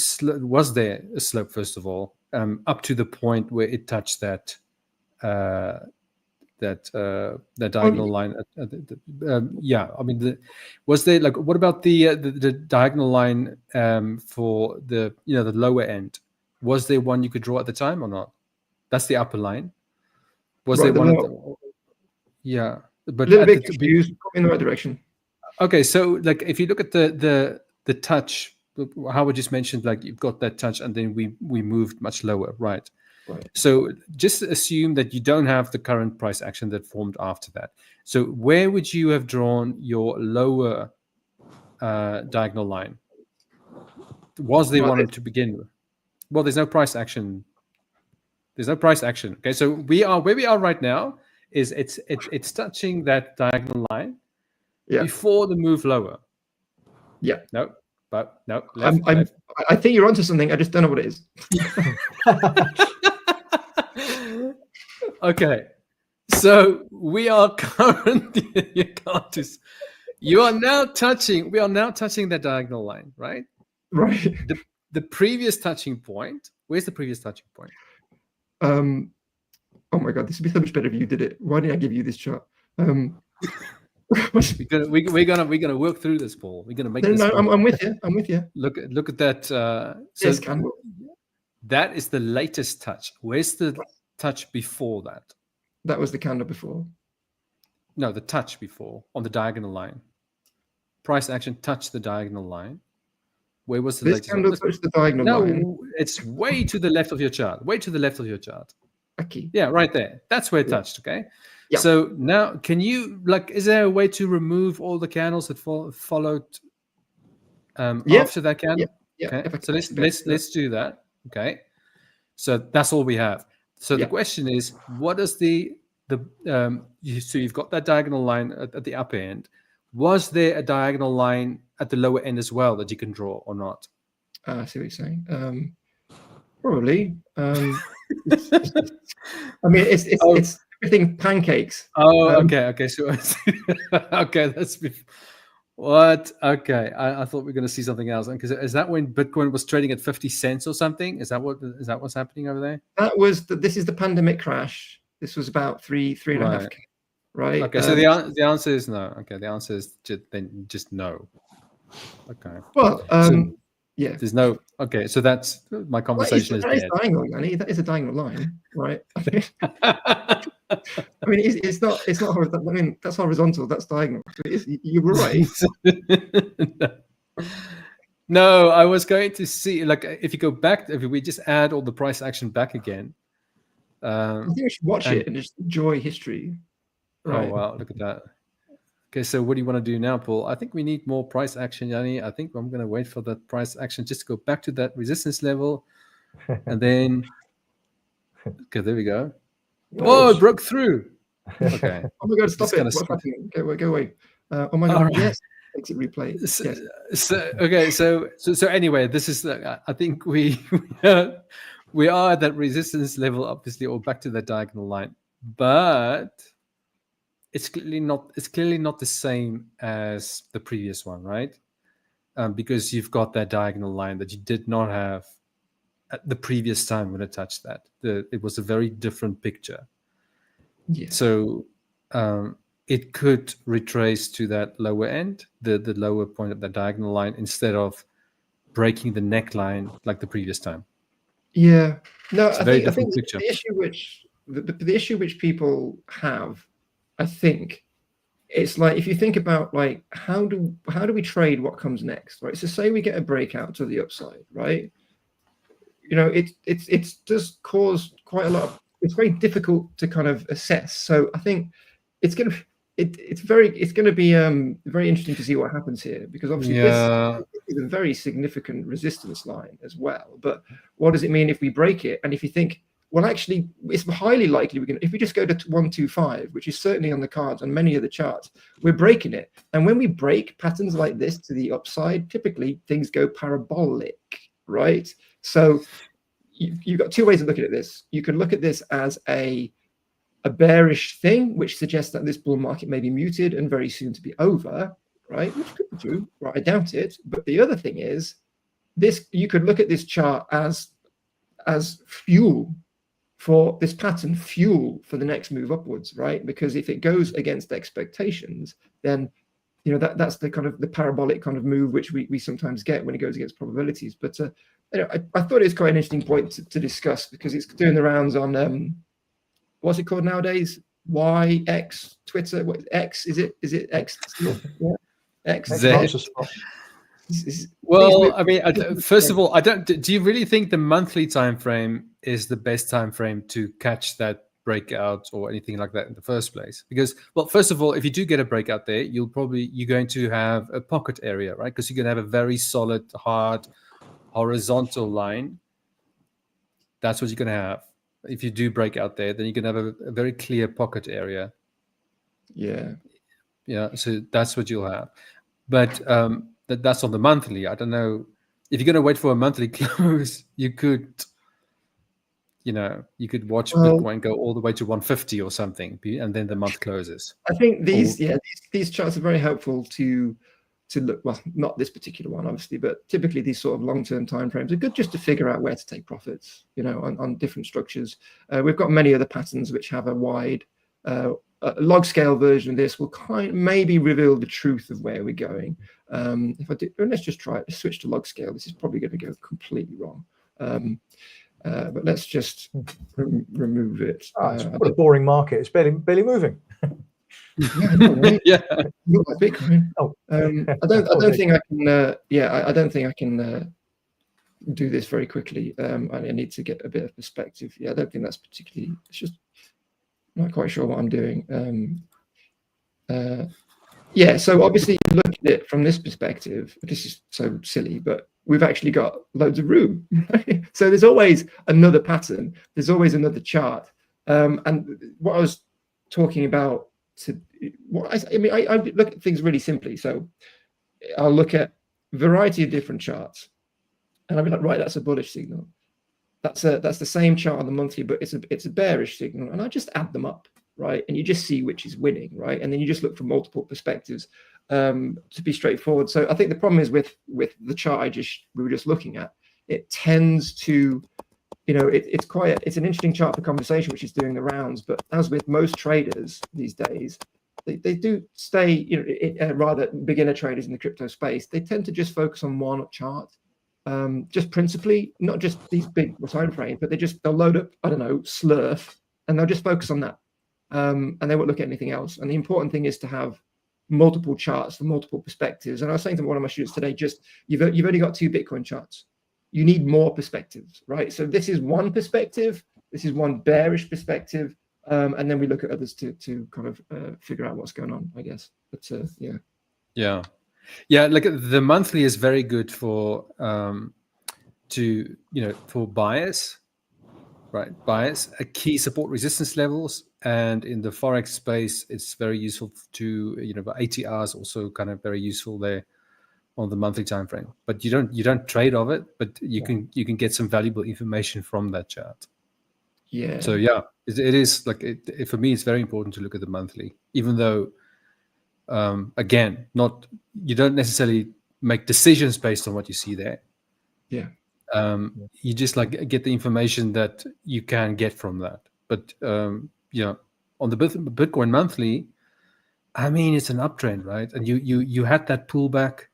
was there a slope, first of all, up to the point where it touched that diagonal line? I mean, was there what about the diagonal line for the the lower end? Was there one you could draw at the time or not? That's the upper line. Was there one? But
a little bit confused in the right direction.
Okay, so if you look at the touch, Howard just mentioned, you've got that touch, and then we moved much lower, right?
Right.
So just assume that you don't have the current price action that formed after that. So where would you have drawn your lower diagonal line? Was there one to begin with? Well, there's no price action. There's no price action. Okay, so where we are right now is it's touching that diagonal line before the move lower.
Yeah.
No. But no.
Left. I think you're onto something. I just don't know what it is.
Okay, so we are currently we are now touching that diagonal line, right?
Right.
The previous touching point. Where's the previous touching point?
Oh my God, this would be so much better if you did it. Why did I give you this chart?
We're gonna work through this, Paul. We're gonna make this.
No, I'm with you. I'm with you.
Look at that.
Yes, candle.
That is the latest touch. Where's the touch before that?
That was the candle before.
No, the touch before on the diagonal line. Price action touched the diagonal line. Where was the
this
latest?
Candle touched the diagonal line.
No, it's way to the left of your chart. Way to the left of your chart.
Okay.
Yeah, right there. That's where it touched. Okay. Yeah. So now, can you is there a way to remove all the candles that followed after that candle?
Yeah.
Okay. So let's do that. Okay. So that's all we have. So the question is, what is so you've got that diagonal line at the upper end. Was there a diagonal line at the lower end as well that you can draw or not?
I see what you're saying. Probably. I mean, it's everything pancakes.
Oh, okay. So, okay, what? Okay, I thought we were going to see something else. Because is that when Bitcoin was trading at 50 cents or something? Is that what's happening over there?
This is the pandemic crash. This was about three and a half K, right?
Okay, so the answer is no. Okay, the answer is just no. Okay.
Well, yeah.
There's no. Okay, so that's my conversation is dead.
Diagonal, Yanni. That is a diagonal line, right? I mean, it's not horizontal. I mean, that's horizontal. That's diagonal. You were right.
No, I was going to see, like, if you go back, if we just add all the price action back again.
I think we should watch it and just enjoy history. Right?
Oh wow, look at that. Okay, so what do you want to do now, Paul? I think we need more price action, Yanni. I think I'm going to wait for that price action just to go back to that resistance level, and then. Okay, there we go. Oh, it broke through. Okay.
Oh my God, stop it. What's happening? Go away. Oh my God, right. Yes. Exit replay.
Yes. So anyway, this is, I think we are at that resistance level, obviously, or back to that diagonal line, but it's clearly not the same as the previous one, right? Because you've got that diagonal line that you did not have at the previous time when I touched that. It was a very different picture.
Yeah.
So it could retrace to that lower end, the lower point of the diagonal line, instead of breaking the neckline like the previous time.
Yeah. No,
it's
I
think
the issue which people have, I think, it's like, if you think about, like, how do we trade what comes next, right? So say we get a breakout to the upside, right? You know, it does cause quite a lot of, it's very difficult to kind of assess. So I think it's going to be very interesting to see what happens here, because obviously this is a very significant resistance line as well. But what does it mean if we break it? And if you think, well, actually, it's highly likely if we just go to 125, which is certainly on the cards on many of the charts, we're breaking it. And when we break patterns like this to the upside, typically things go parabolic, right? So you've got two ways of looking at this. You could look at this as a bearish thing, which suggests that this bull market may be muted and very soon to be over, right? Which could be true, right? I doubt it. But the other thing is, you could look at this chart as fuel for this pattern, fuel for the next move upwards, right? Because if it goes against expectations, then you know that's the kind of the parabolic kind of move which we sometimes get when it goes against probabilities. But you know, I thought it's quite an interesting point to discuss, because it's doing the rounds on what's it called nowadays? X, Twitter, what X is it? Is it X? Yeah. X.
Well, I mean, first of all, do you really think the monthly time frame is the best time frame to catch that breakout or anything like that in the first place? Because, well, first of all, if you do get a breakout there, you're going to have a pocket area, right? Because you're going to have a very solid, hard, horizontal line. That's what you're going to have. If you do break out there, then you can have a very clear pocket area.
Yeah.
So that's what you'll have. But that's on the monthly. I don't know if you're going to wait for a monthly close. You could watch Bitcoin go all the way to 150 or something, and then the month closes.
I think these charts are very helpful to look. Well, not this particular one, obviously, but typically these sort of long-term timeframes are good just to figure out where to take profits. You know, on different structures. We've got many other patterns which have a wide log scale version of this will maybe reveal the truth of where we're going. If I do, let's just try it. Let's switch to log scale. This is probably going to go completely wrong. But let's just remove it.
What a boring market. It's barely moving.
Yeah, I know, right?
Yeah.
Not like Bitcoin. I don't think I can. I don't think I can do this very quickly. I need to get a bit of perspective. Yeah, I don't think that's particularly. It's just not quite sure what I'm doing. So obviously look at it from this perspective. This is so silly, but we've actually got loads of room. Right? So there's always another pattern. There's always another chart. And what I was talking about, I look at things really simply. So I'll look at a variety of different charts, and I'll be like, right, that's a bullish signal. That's the same chart on the monthly, but it's a bearish signal, and I just add them up, right? And you just see which is winning, right? And then you just look for multiple perspectives to be straightforward. So I think the problem is with the chart we were just looking at, it tends to, it's an interesting chart for conversation, which is doing the rounds. But as with most traders these days, they do stay, rather beginner traders in the crypto space, they tend to just focus on one chart, just principally, not just these big time frames, but they'll load up, I don't know, Slurf, and they'll just focus on that, and they won't look at anything else. And the important thing is to have multiple charts from multiple perspectives. And I was saying to one of my students today, you've only got 2 Bitcoin charts. You need more perspectives, right? So this is one perspective, this is one bearish perspective, and then we look at others to kind of figure out what's going on, I guess. But
like the monthly is very good for for buyers, right? Buyers, key support resistance levels, and in the forex space, it's very useful to ATRs also kind of very useful there on the monthly time frame. But you don't trade of it, but you can get some valuable information from that chart.
Yeah.
So it is like for me, it's very important to look at the monthly, even though again, you don't necessarily make decisions based on what you see there.
Yeah.
You just like get the information that you can get from that. But on the Bitcoin monthly, I mean, it's an uptrend, right? And you had that pullback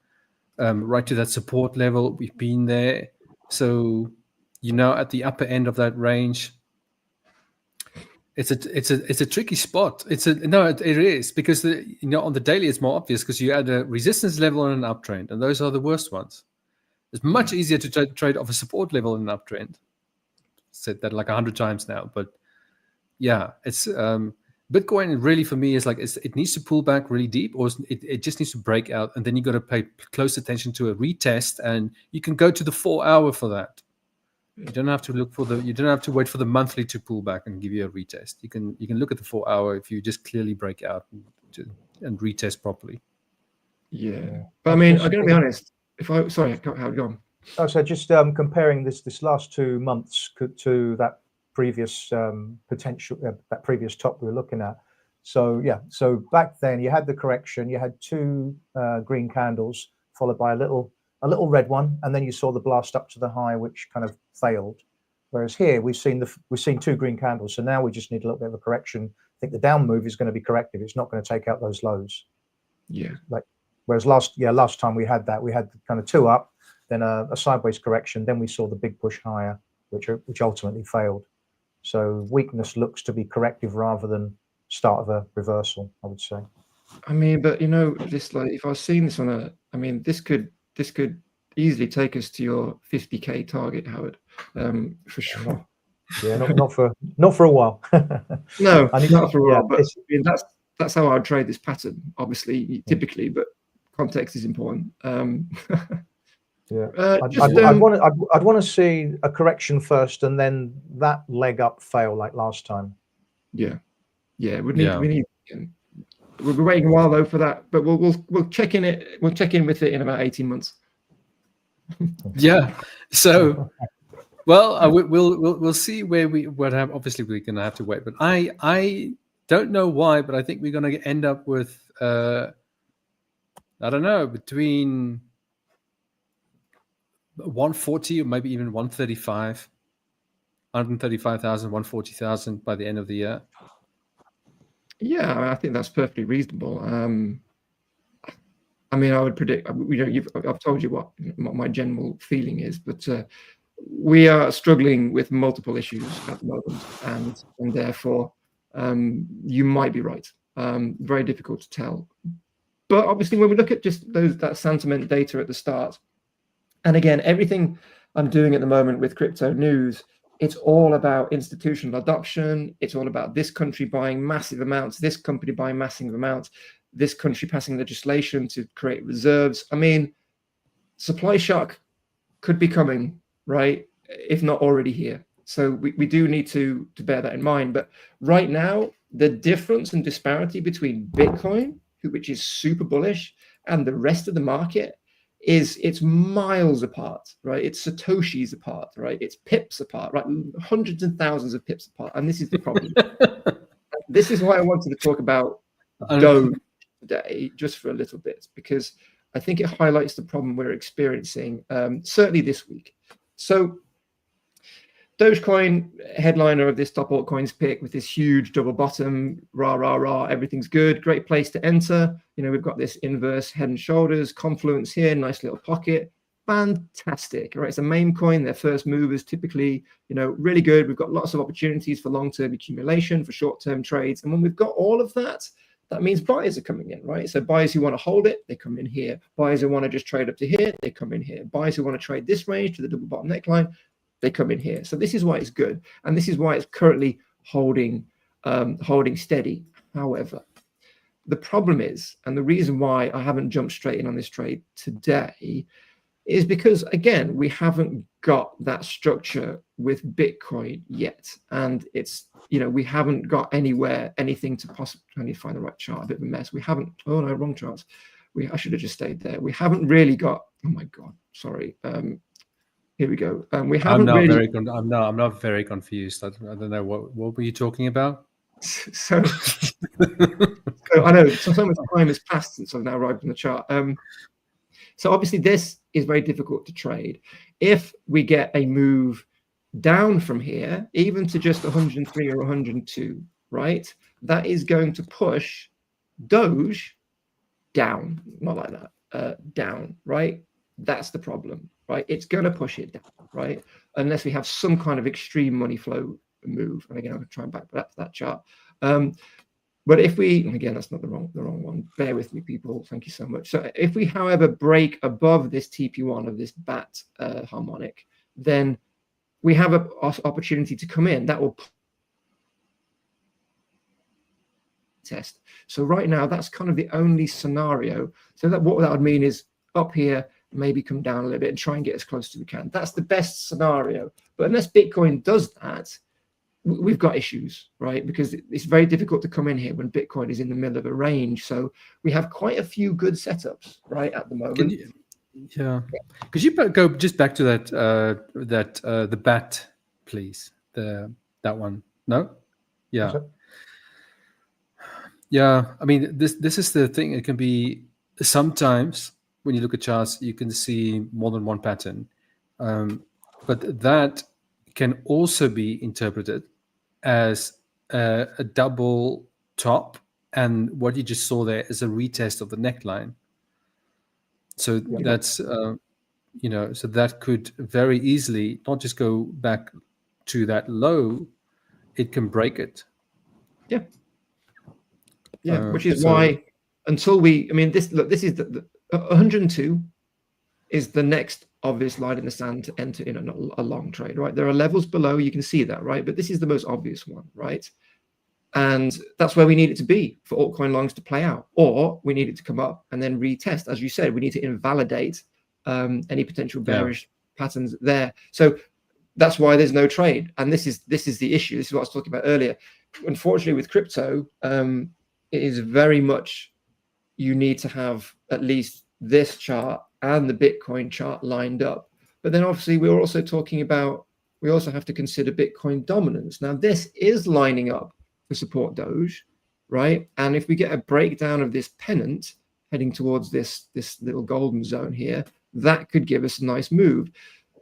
right to that support level. We've been there, so at the upper end of that range. It's a tricky spot. It is because on the daily it's more obvious because you add a resistance level and an uptrend, and those are the worst ones. It's much easier to trade off a support level and an uptrend. Said that like 100 times now, but it's Bitcoin really for me is like it needs to pull back really deep, or it just needs to break out, and then you got to pay close attention to a retest, and you can go to the 4-hour for that. You don't have to you don't have to wait for the monthly to pull back and give you a retest. You can look at the 4-hour if you just clearly break out and retest properly.
Yeah, but I mean, I'm going to be honest. Sorry, how go on?
Oh, so just comparing this last 2 months to that previous potential, that previous top we were looking at. So back then you had the correction, you had 2 green candles followed by a little red one, and then you saw the blast up to the high, which kind of failed. Whereas here we've seen 2 green candles, so now we just need a little bit of a correction. I think the down move is going to be corrective. It's not going to take out those lows.
Yeah.
Whereas last time we had kind of 2 up, then a sideways correction, then we saw the big push higher, which ultimately failed. So weakness looks to be corrective rather than start of a reversal, I would say.
I mean, but this, like, if I was seeing this this could easily take us to your 50K target, Howard, for sure.
Yeah, not for a while.
No, not for a while. But that's how I would trade this pattern, obviously, typically. But context is important.
Yeah, I'd want to see a correction first, and then that leg up fail like last time.
Yeah. We need. We'll be waiting a while though for that, but we'll check in it. We'll check in with it in about 18 months.
Yeah. So, well, we'll see what happens. Obviously, we're gonna have to wait, but I don't know why, but I think we're gonna end up with I don't know, between 140 or maybe even 135, 135,000, 140,000 by the end of the year.
Yeah, I think that's perfectly reasonable. I mean, I would predict. I've told you what my general feeling is, but we are struggling with multiple issues at the moment, and therefore you might be right. Very difficult to tell. But obviously, when we look at just that sentiment data at the start, and again, everything I'm doing at the moment with crypto news, it's all about institutional adoption. It's all about this country buying massive amounts, this company buying massive amounts, this country passing legislation to create reserves. I mean, supply shock could be coming, right? If not already here. So we do need to bear that in mind. But right now, the difference and disparity between Bitcoin, which is super bullish, and the rest of the market it's miles apart, right? It's Satoshis apart, right? It's pips apart, right? Hundreds and thousands of pips apart. And this is the problem. this is why I wanted to talk about Doge today, just for a little bit, because I think it highlights the problem we're experiencing, certainly this week. So Dogecoin, headliner of this top altcoins pick with this huge double bottom, rah, rah, rah, everything's good, great place to enter. You know, we've got this inverse head and shoulders, confluence here, nice little pocket, fantastic, right? It's a meme coin, their first movers typically, you know, really good. We've got lots of opportunities for long-term accumulation, for short-term trades. And when we've got all of that, that means buyers are coming in, right? So buyers who want to hold it, they come in here. Buyers who want to just trade up to here, they come in here. Buyers who want to trade this range to the double bottom neckline, they come in here. So this is why it's good, and this is why it's currently holding steady. However, the problem is, and the reason why I haven't jumped straight in on this trade today, is because, again, we haven't got that structure with Bitcoin yet, and it's, you know, we haven't got anything to possibly, trying to find the right chart, a bit of a mess. We haven't, oh no, wrong charts. I should have just stayed there. We haven't really got, oh my God, sorry. Here we go. We haven't really.
I'm not very confused. I don't know what were you talking about.
So I know so much time has passed since I've now arrived on the chart. So obviously this is very difficult to trade. If we get a move down from here, even to just 103 or 102, right? That is going to push Doge down, not like that, down, right? That's the problem, right? It's going to push it down, right? Unless we have some kind of extreme money flow move. And again, I'm going to try and back that chart. But if we, again, that's not the wrong one. Bear with me, people. Thank you so much. So if we, however, break above this TP1 of this bat harmonic, then we have an opportunity to come in. That will test. So right now, that's kind of the only scenario. So that what that would mean is up here, maybe come down a little bit and try and get as close as we can. That's the best scenario. But unless Bitcoin does that, we've got issues, right? Because it's very difficult to come in here when Bitcoin is in the middle of a range. So we have quite a few good setups, right, at the moment.
Could you go just back to that the bat, please? That one. No? Yeah. Yeah. I mean, this is the thing. It can be sometimes when you look at charts, you can see more than one pattern, but that can also be interpreted as a double top, and what you just saw there is a retest of the neckline. So that's you know, so that could very easily not just go back to that low, it can break it.
Yeah, which is why until we, I mean, this is the 102 is the next obvious line in the sand to enter in a long trade, right? There are levels below, you can see that, right? But this is the most obvious one, right? And that's where we need it to be for altcoin longs to play out, or we need it to come up and then retest. As you said, we need to invalidate any potential bearish patterns there. So that's why there's no trade. And this is the issue. This is what I was talking about earlier. Unfortunately, with crypto, it is very much, you need to have at least this chart and the Bitcoin chart lined up. But then obviously we're also talking about, we also have to consider Bitcoin dominance. Now this is lining up to support Doge, right? And if we get a breakdown of this pennant heading towards this little golden zone here, that could give us a nice move.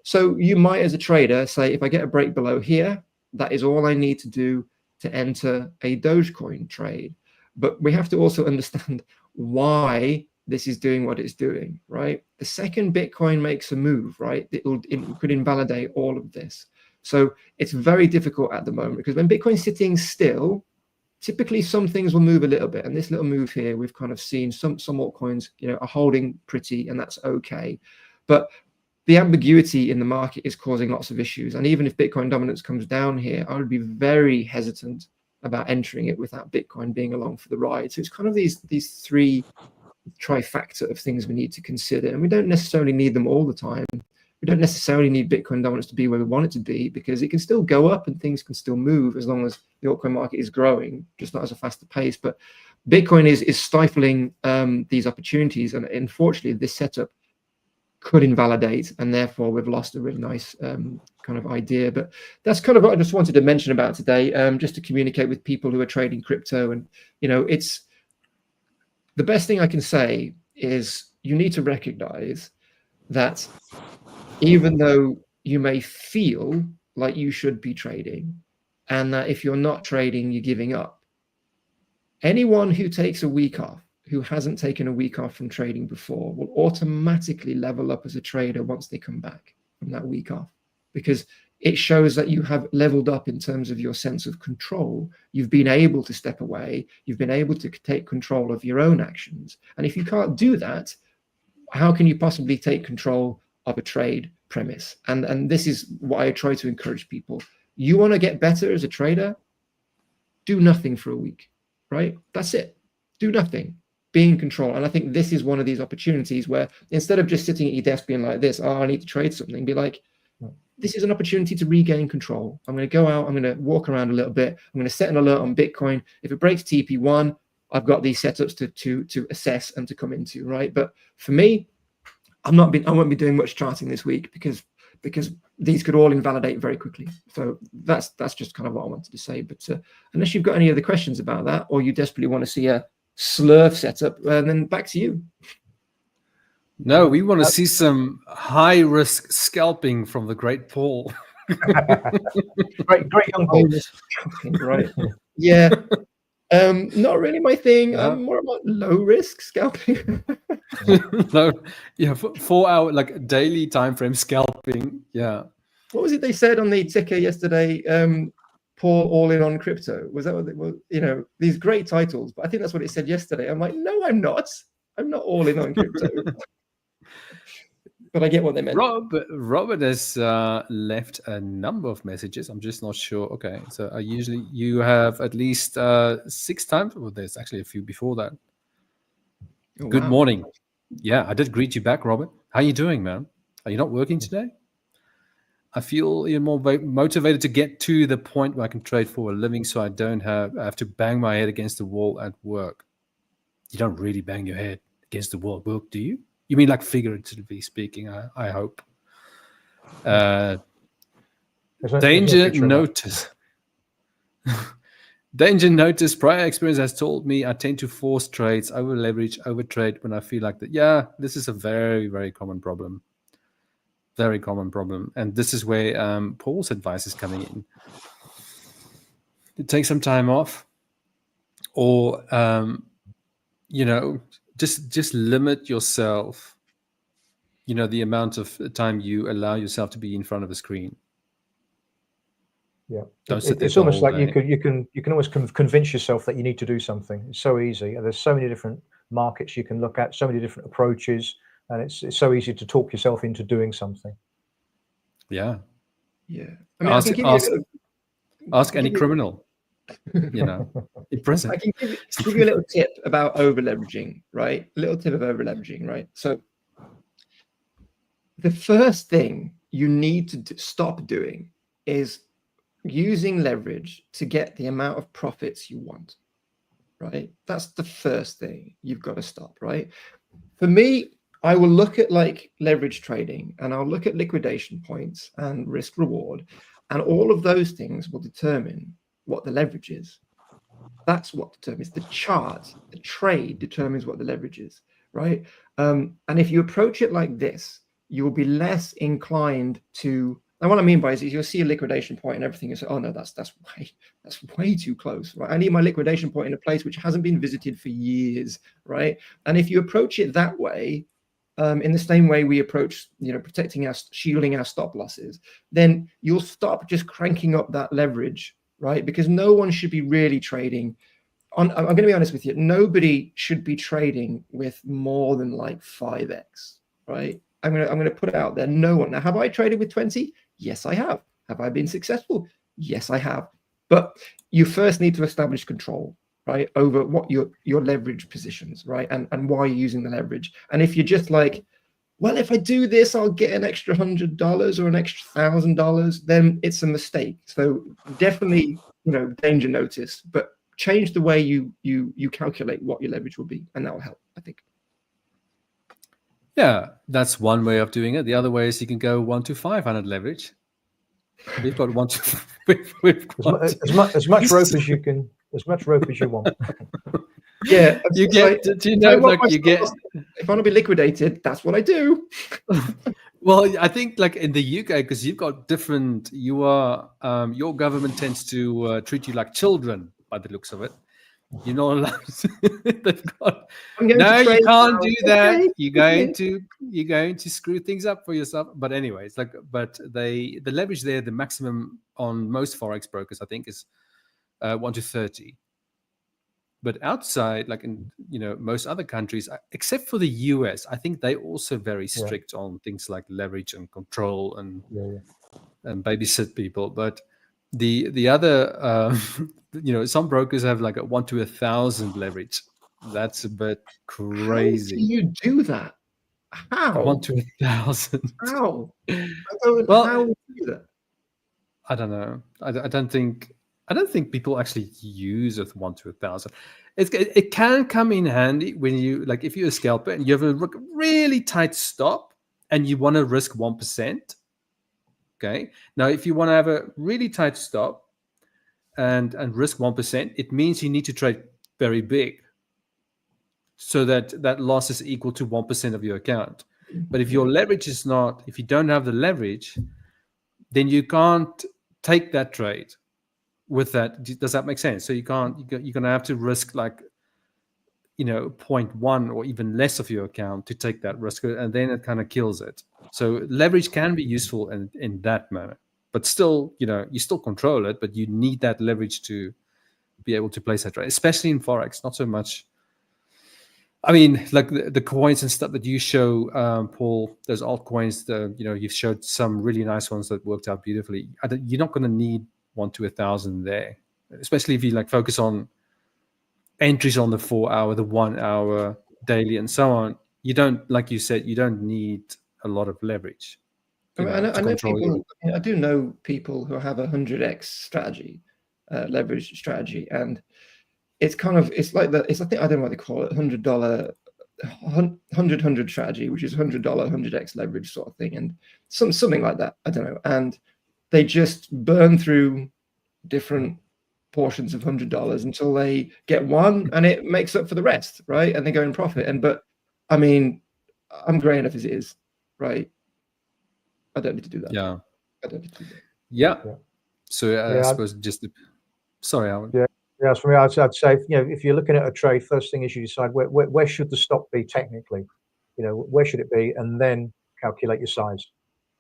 So you might, as a trader, say, if I get a break below here, that is all I need to do to enter a Dogecoin trade. But we have to also understand why this is doing what it's doing, right? The second Bitcoin makes a move, right, it could invalidate all of this. So it's very difficult at the moment, because when Bitcoin's sitting still, typically some things will move a little bit. And this little move here, we've kind of seen some altcoins, you know, are holding pretty, and that's okay. But the ambiguity in the market is causing lots of issues. And even if Bitcoin dominance comes down here, I would be very hesitant about entering it without Bitcoin being along for the ride. So it's kind of these three trifecta of things we need to consider, and we don't necessarily need them all the time. We don't necessarily need Bitcoin dominance to be where we want it to be, because it can still go up and things can still move as long as the altcoin market is growing, just not as a faster pace. But Bitcoin is stifling these opportunities, and unfortunately this setup could invalidate, and therefore we've lost a really nice kind of idea. But that's kind of what I just wanted to mention about today, just to communicate with people who are trading crypto. And it's the best thing I can say is you need to recognize that even though you may feel like you should be trading, and that if you're not trading, you're giving up, anyone who takes a week off, who hasn't taken a week off from trading before, will automatically level up as a trader once they come back from that week off, because it shows that you have leveled up in terms of your sense of control. You've been able to step away. You've been able to take control of your own actions. And if you can't do that, how can you possibly take control of a trade premise? And this is what I try to encourage people. You want to get better as a trader? Do nothing for a week, right? That's it. Do nothing. Be in control. And I think this is one of these opportunities where instead of just sitting at your desk being like this, oh, I need to trade something, be like, this is an opportunity to regain control. I'm going to go out, I'm going to walk around a little bit, I'm going to set an alert on Bitcoin. If it breaks TP1, I've got these setups to assess and to come into, right? But for me, I won't be doing much charting this week because these could all invalidate very quickly. So that's just kind of what I wanted to say. But unless you've got any other questions about that, or you desperately want to see a slurf setup, then back to you.
No, we want to see some high risk scalping from the great Paul.
great young Paul.
Right. Yeah. Not really my thing.
Yeah.
I'm more about low risk scalping.
No, yeah, 4 hour like daily time frame scalping. Yeah.
What was it they said on the ticker yesterday? Paul all in on crypto. Was that what it was? These great titles, but I think that's what it said yesterday. I'm like, no, I'm not. I'm not all in on crypto. But I get what they meant.
Robert has left a number of messages. I'm just not sure. Okay, so you have at least 6 times. Well, there's actually a few before that.
Oh,
Good
wow.
morning. Yeah, I did greet you back, Robert. How you doing, man? Are you not working today? I feel you're more motivated to get to the point where I can trade for a living, so I don't have to bang my head against the wall at work. You don't really bang your head against the wall at work, do you? You mean like figuratively speaking, I hope. Danger notice. Danger notice. Prior experience has told me I tend to force trades, over leverage, overtrade when I feel like that. Yeah, this is a very, very common problem. Very common problem. And this is where Paul's advice is coming in. To take some time off, or just limit yourself, the amount of time you allow yourself to be in front of a screen.
Yeah,
it's
almost like you can always convince yourself that you need to do something. It's so easy. There's so many different markets you can look at, so many different approaches, and it's so easy to talk yourself into doing something.
Yeah.
Yeah. I mean,
ask any criminal. In prison.
I can give you a little tip about over leveraging, right? A little tip of over leveraging, right? So the first thing you need to stop doing is using leverage to get the amount of profits you want, right? That's the first thing you've got to stop, right? For me, I will look at like leverage trading, and I'll look at liquidation points and risk reward, and all of those things will determine what the leverage is. That's what determines the chart. The trade determines what the leverage is, right? And if you approach it like this, you will be less inclined to. And what I mean by is you'll see a liquidation point and everything. You say, "Oh no, that's way too close." Right? I need my liquidation point in a place which hasn't been visited for years, right? And if you approach it that way, in the same way we approach, shielding our stop losses, then you'll stop just cranking up that leverage, right? Because no one should be really trading on. I'm going to be honest with you. Nobody should be trading with more than like 5x, right? I'm going to put it out there. No one. Now, have I traded with 20? Yes, I have. Have I been successful? Yes, I have. But you first need to establish control, right, over what your leverage positions, right, and why you're using the leverage. And if you're just like, well, if I do this, I'll get an extra $100 or an extra $1,000, then it's a mistake. So definitely, danger notice, but change the way you calculate what your leverage will be, and that will help, I think.
Yeah, that's one way of doing it. The other way is you can go 1 to 500 leverage. We've got 1 to we've got,
As much rope as you can, as much rope as you want.
Yeah,
you get. Do you
if
know
I want
like you
my
get?
stocks- if I want to be liquidated, that's what I do.
Well, I think like in the UK, because you've got different. You are your government tends to treat you like children by the looks of it. You're not allowed. They've got.
I'm going
No,
to trade
you can't
now.
do that.
Okay,
You're going to screw things up for yourself. But anyway, it's like, but the leverage there, the maximum on most forex brokers, I think, is 1 to 30. But outside, like in most other countries, except for the US, I think they also very strict on things like leverage and control and and babysit people. But the other, some brokers have like a 1 to 1,000 leverage. That's a bit crazy.
How do you do that? How?
1 to 1,000.
How? I don't.
Well,
how do you do that?
I don't know. I don't think people actually use a 1 to 1,000. It can come in handy when you like if you're a scalper and you have a really tight stop and you want to risk 1%. Okay. Now, if you want to have a really tight stop and risk 1%, it means you need to trade very big, so that loss is equal to 1% of your account. But if your leverage is not, if you don't have the leverage, then you can't take that trade with that. Does that make sense? So you're going to have to risk like 0.1 or even less of your account to take that risk, and then it kind of kills it. So leverage can be useful in that manner, but still, you still control it, but you need that leverage to be able to place that trade, especially in forex. Not so much. I mean, like the coins and stuff that you show, Paul, those altcoins, you've showed some really nice ones that worked out beautifully. You're not going to need 1 to 1,000 there, especially if you like focus on entries on the 4 hour, the 1 hour, daily, and so on. You don't, like you said, you don't need a lot of leverage.
I know people. I do know people who have a 100x strategy, leverage strategy, and it's like that. I think I don't know what they call it, $100 100 strategy, which is $100 100x leverage sort of thing, and something like that. I don't know. And they just burn through different portions of $100 until they get one, and it makes up for the rest, right? And they go in profit. But I mean, I'm grey enough as it is, right? I don't need to do that.
Yeah.
I don't need to do that.
Yeah. So I suppose just sorry, Alan.
Yeah, for me, I'd say, if you're looking at a trade, first thing is you decide where should the stop be technically, where should it be, and then calculate your size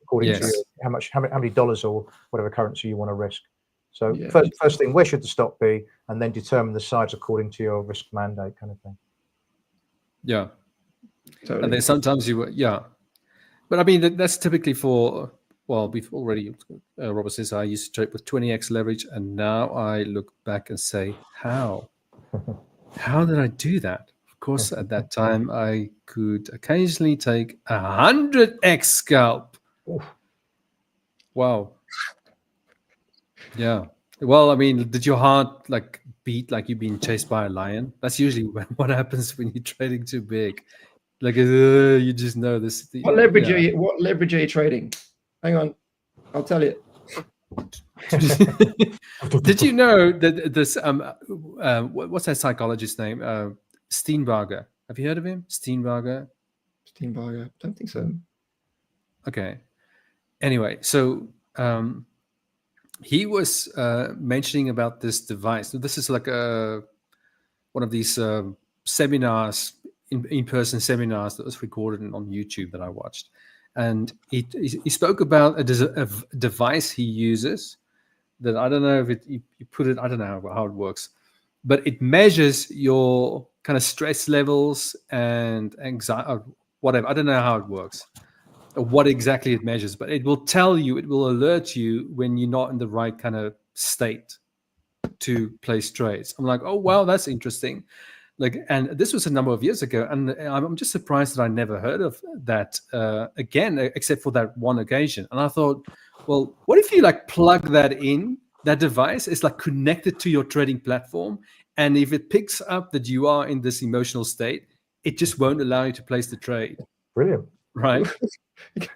according to how many dollars or whatever currency you want to risk. So first thing, where should the stop be, and then determine the size according to your risk mandate, kind of thing.
Yeah,
totally.
And then sometimes but I mean that's typically for. Well, we've already, Robert says, I used to trade with 20x leverage, and now I look back and say, how? How did I do that? Of course, at that time, I could occasionally take 100x scalp. Wow. Yeah. Well, I mean, did your heart beat like you've been chased by a lion? That's usually what happens when you're trading too big. Like you just know this.
What leverage are you trading? Hang on, I'll tell you.
Did you know that this what's that psychologist's name? Steenbarger. Have you heard of him? Steenbarger.
Don't think so.
Okay. Anyway, so he was mentioning about this device. So this is like one of these seminars, in-person seminars that was recorded on YouTube that I watched. And he spoke about a device he uses that I don't know if you put it, I don't know how it works, but it measures your kind of stress levels and anxiety, or whatever. I don't know how it works or what exactly it measures, but it will tell you, it will alert you when you're not in the right kind of state to place trades. I'm like, oh, wow, that's interesting. And this was a number of years ago, and I'm just surprised that I never heard of that again, except for that one occasion. And I thought, well, what if you plug that in? That device is connected to your trading platform, and if it picks up that you are in this emotional state, it just won't allow you to place the trade.
Brilliant.
right?
Can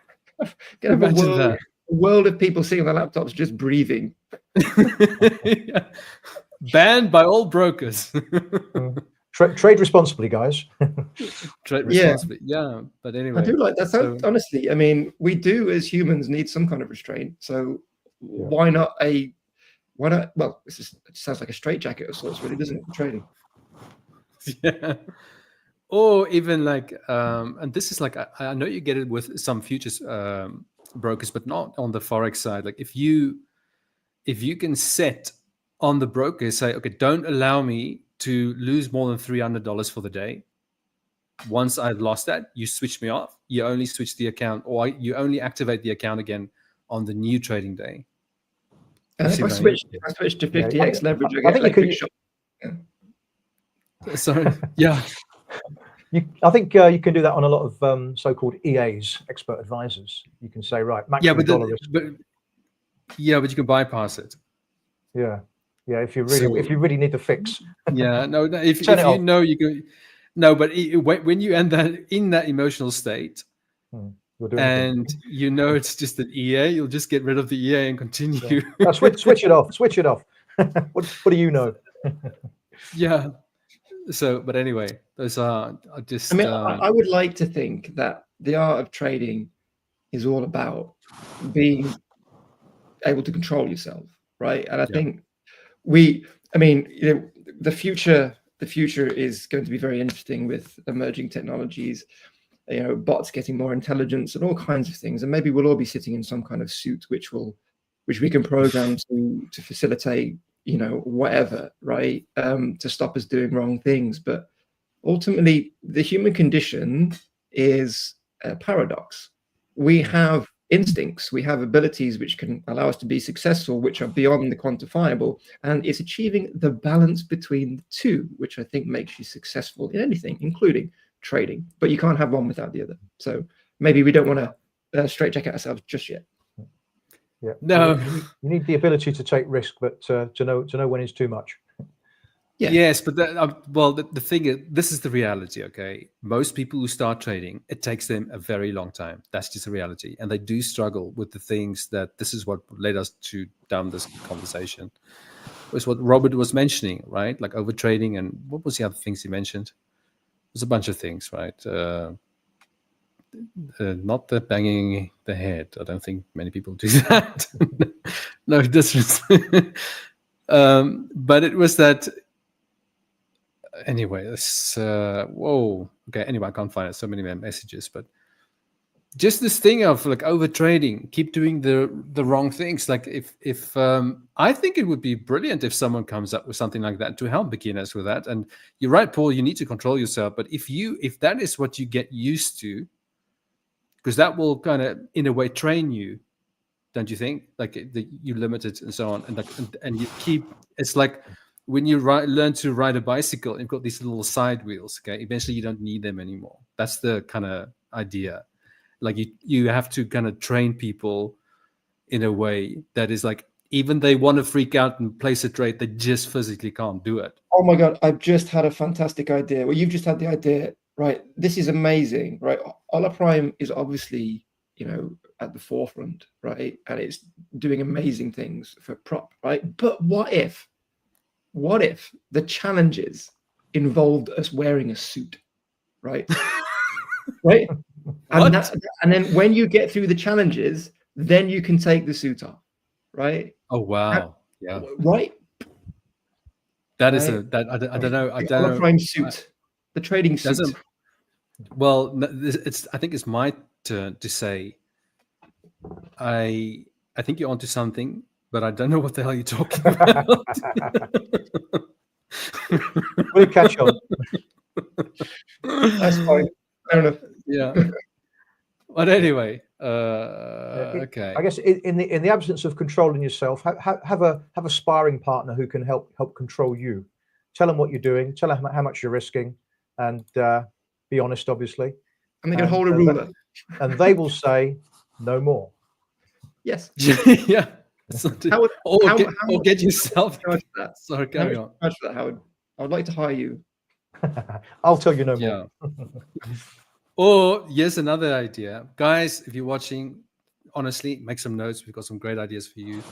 have
Imagine that.
a world of people sitting on their laptops just breathing.
Yeah. Banned by all brokers.
Trade responsibly, guys.
Trade
Yeah.
responsibly. Yeah, but anyway.
I do like that.
So-
Honestly, I mean, we do as humans need some kind of restraint. So why not? Well, it sounds like a straitjacket of sorts, really, doesn't it? Trading.
Yeah. Or even like, and this is like, I know you get it with some futures brokers, but not on the Forex side. Like if you can set on the broker, say, okay, don't allow me to lose more than $300 for the day. Once I've lost that, you switch me off. You only switch the account, or you only activate the account again on the new trading day.
And if I switch to 50x leverage, I get like big shot.
Sorry. Yeah.
I think you can do that on a lot of so-called EAs, expert advisors. You can say, right, maximum dollar risk.
But you can bypass it.
Yeah. If you really need to fix.
Yeah. No. If you know you can. No, but when you end that in that emotional state, and you know it's just an EA, you'll just get rid of the EA and continue.
Yeah. Switch it off. Switch it off. What do you know?
Yeah. So, but anyway, those are just.
I mean, I would like to think that the art of trading is all about being able to control yourself, right? And I think the future is going to be very interesting with emerging technologies, bots getting more intelligence and all kinds of things. And maybe we'll all be sitting in some kind of suit which we can program to facilitate, whatever, right? To stop us doing wrong things. But ultimately, the human condition is a paradox. We have instincts, we have abilities which can allow us to be successful, which are beyond the quantifiable, and it's achieving the balance between the two, which I think makes you successful in anything, including trading. But you can't have one without the other. So maybe we don't want to straitjacket ourselves just yet.
Yeah.
No.
You need the ability to take risk, but to know when it's too much.
Yeah.
Yes, but the thing is, this is the reality, okay? Most people who start trading, it takes them a very long time. That's just a reality. And they do struggle with the things this is what led us down this conversation. It was what Robert was mentioning, right? Like over trading, and what was the other things he mentioned? There's a bunch of things, right? Not the banging the head. I don't think many people do that. No, this but it was that. Anyway, whoa. Okay. Anyway, I can't find it. So many messages, but just this thing of like over trading, keep doing the wrong things. Like if I think it would be brilliant if someone comes up with something like that to help beginners with that. And you're right, Paul. You need to control yourself. But if that is what you get used to, because that will kind of in a way train you, don't you think? Like you limit it and so on, and you keep. It's like. When you learn to ride a bicycle, you've got these little side wheels. Okay, eventually you don't need them anymore. That's the kind of idea. Like you have to kind of train people in a way that is like even they want to freak out and place a trade, they just physically can't do it.
Oh my God, I've just had a fantastic idea. Well, you've just had the idea, right? This is amazing, right? Ola Prime is obviously, at the forefront, right? And it's doing amazing things for prop, right? But what if the challenges involved us wearing a suit, right? Right? And then when you get through the challenges, then you can take the suit off, right?
Oh wow! Yeah,
right.
That is I don't know. I don't know.
Prime suit, the trading suit.
Well, I think it's my turn to say. I think you're onto something. But I don't know what the hell you're talking about.
We'll catch on.
That's fine. Fair enough.
Yeah. But anyway, okay.
I guess in the absence of controlling yourself, have a sparring partner who can help control you. Tell them what you're doing. Tell them how much you're risking, and be honest, obviously.
And they can hold a ruler.
And they will say no more.
Yes.
Yeah. Or get yourself.
That?
Sorry, carry on.
How much for that, Howard? I would like to hire you.
I'll tell you no more.
Yeah. Or here's another idea. Guys, if you're watching, honestly, make some notes. We've got some great ideas for you,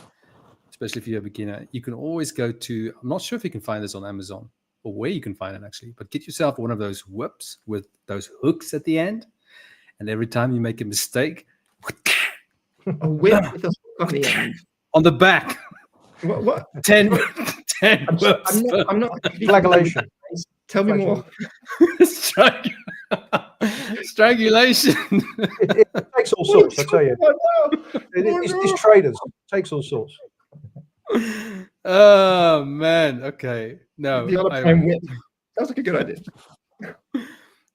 especially if you're a beginner. You can always go to, I'm not sure if you can find this on Amazon or where you can find it actually, but get yourself one of those whips with those hooks at the end. And every time you make a mistake,
A whip with a hook on the end.
on the back,
What?
10 whips.
I'm not.
Flagellation.
Tell me more.
Strangulation.
It takes all sorts, I tell you. It's traders. It takes all sorts.
Oh man. Okay. No.
The other time whip. Sounds like a good idea.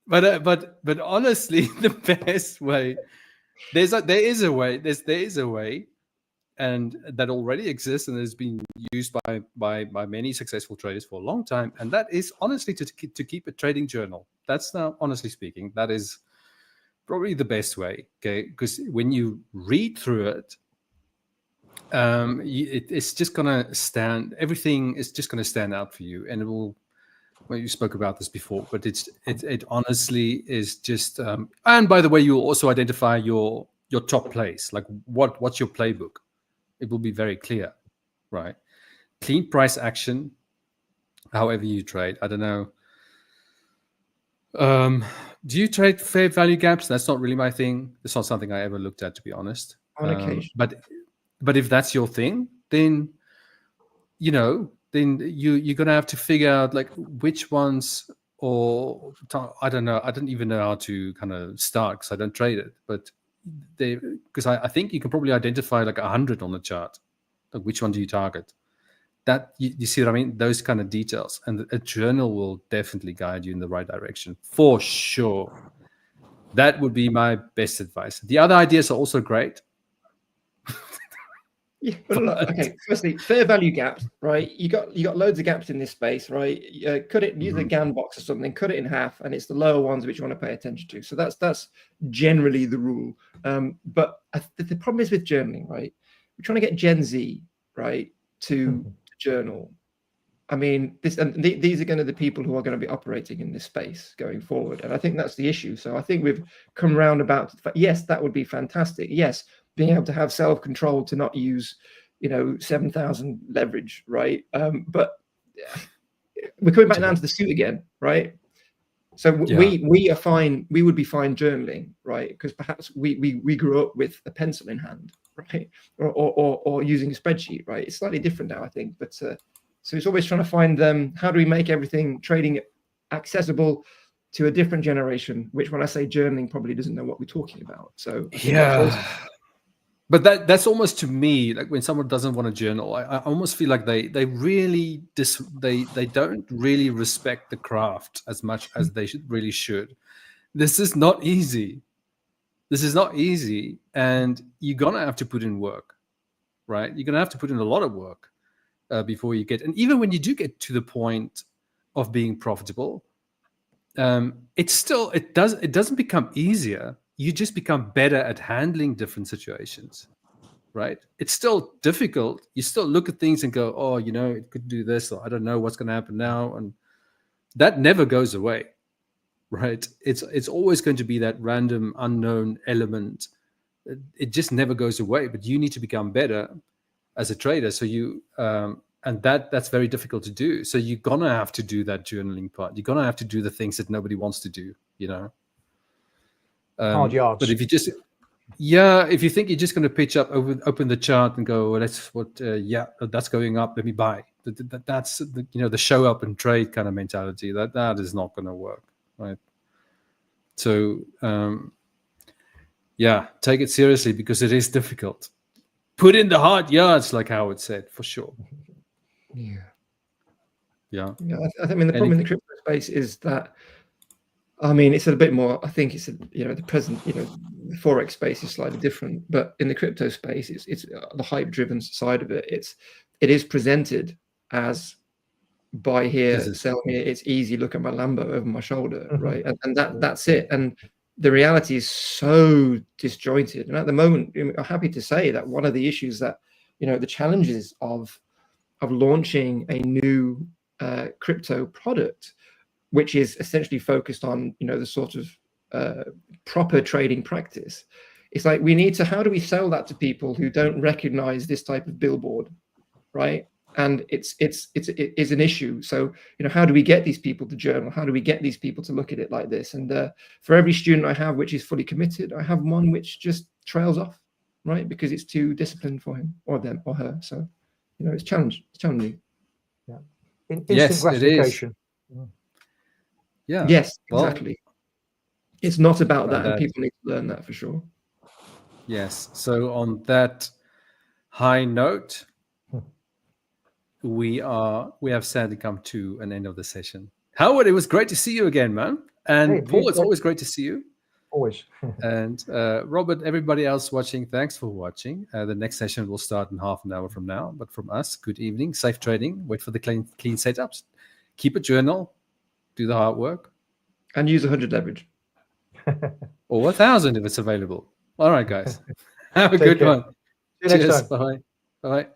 But honestly, the best way there is a way, and that already exists and has been used by many successful traders for a long time, and that is honestly to keep a trading journal. That's now, honestly speaking, that is probably the best way. Okay, because when you read through it, it's just gonna stand. Everything is just gonna stand out for you, and it will. Well, you spoke about this before, but it honestly is just. And by the way, you'll also identify your top plays, like what's your playbook. It will be very clear, right? Clean price action, however you trade. I don't know. Do you trade fair value gaps? That's not really my thing. It's not something I ever looked at, to be honest.
On occasion.
But if that's your thing, then then you're gonna have to figure out like which ones, or I don't know. I don't even know how to kind of start because I don't trade it. But because I think you can probably identify like 100 on the chart. Like which one do you target? That you see what I mean? Those kind of details, and a journal will definitely guide you in the right direction for sure. That would be my best advice. The other ideas are also great.
Yeah, but look, okay. Firstly, fair value gaps, right? You got loads of gaps in this space, right? Cut it, use a GAN box or something, cut it in half, and it's the lower ones which you want to pay attention to. So that's generally the rule. But the problem is with journaling, right? We're trying to get Gen Z, right, to journal. I mean, these are going to be the people who are going to be operating in this space going forward, and I think that's the issue. So I think we've come round about. Yes, that would be fantastic. Yes. Being able to have self-control to not use, 7,000 leverage, right? But we're coming back down to the suit again, right? So we are fine. We would be fine journaling, right? Because perhaps we grew up with a pencil in hand, right? Or using a spreadsheet, right? It's slightly different now, I think. But so it's always trying to find how do we make everything trading accessible to a different generation, which when I say journaling probably doesn't know what we're talking about. So
But that's almost, to me, like when someone doesn't want to journal, I almost feel like they really they don't really respect the craft as much as they really should. This is not easy. And you're gonna have to put in work, right? You're gonna have to put in a lot of work before you get. And even when you do get to the point of being profitable, it doesn't become easier. You just become better at handling different situations, right? It's still difficult. You still look at things and go, oh, it could do this, or I don't know what's going to happen now. And that never goes away, right? It's always going to be that random unknown element. It just never goes away, but you need to become better as a trader. So and that's very difficult to do. So you're going to have to do that journaling part. You're going to have to do the things that nobody wants to do,
Hard yards.
But if you think you're just going to pitch up, open the chart and go, well, that's going up, let me buy. That's the show up and trade kind of mentality. That is not going to work, right? So take it seriously because it is difficult. Put in the hard yards, like Howard said, for sure. Yeah.
I mean, the problem in the crypto space is that. I mean, it's a bit more. I think it's the present. The forex space is slightly different, but in the crypto space, it's the hype-driven side of it. It is presented as buy here, sell here. It's easy. Look at my Lambo over my shoulder, right? And that's it. And the reality is so disjointed. And at the moment, I'm happy to say that one of the issues that the challenges of launching a new crypto product, which is essentially focused on the sort of proper trading practice. It's like we need to, how do we sell that to people who don't recognize this type of billboard, right? And it's an issue. So, you know, how do we get these people to journal? How do we get these people to look at it like this? And for every student I have which is fully committed, I have one which just trails off, right? Because it's too disciplined for him or them or her. So, you know, it's challenging.
Yeah. Instant
Yes, it is.
gratification.
Yeah.
Yes,
Well,
exactly. It's not about
about
that, and
that.
people need to learn that for sure.
Yes. So on that high note, we have sadly come to an end of the session. Howard, it was great to see you again, man. And
Hey,
Paul, it's
great.
always great to see you.
Always.
And Robert, everybody else watching, thanks for watching. The next session will start in half an hour from now. But from us, good evening, safe trading. Wait for the clean setups. Keep a journal. Do the hard work.
And use 100 leverage.
Or 1,000 if it's available. All right, guys. Have a
Take
good
care.
one.
See you next
Cheers.
time.
Bye. Bye.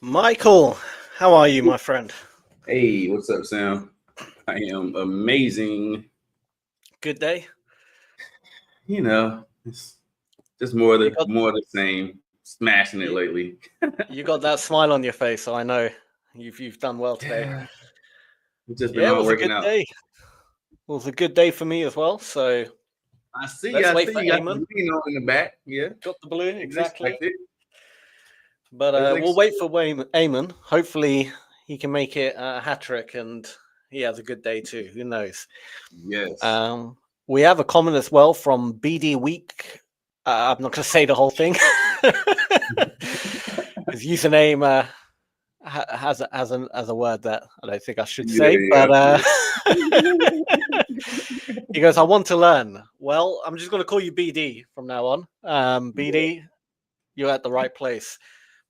Michael, how are you, my friend?
Hey, what's up, Sam? I am amazing.
Good day.
You know, it's just more of
You
the
got-
more of the same. Smashing it lately.
You got that smile on your face, so I know you've done well today.
Yeah. We've just been
Yeah, it
on
was a
working
good
out.
day. It was a good day for me as well. So
I see.
Let's
I
wait
see
for
you got
Eamon.
the green on in the back. Yeah,
got the blue exactly.
Expect it.
But
As
we'll wait for Eamon. Hopefully, he can make it a hat trick, and he has a good day too. Who knows?
Yes.
We have a comment as well from BD Week. I'm not going to say the whole thing. His username has a word that I don't think I should say, but he goes, "I want to learn." Well, I'm just going to call you BD from now on. BD, you're at the right place.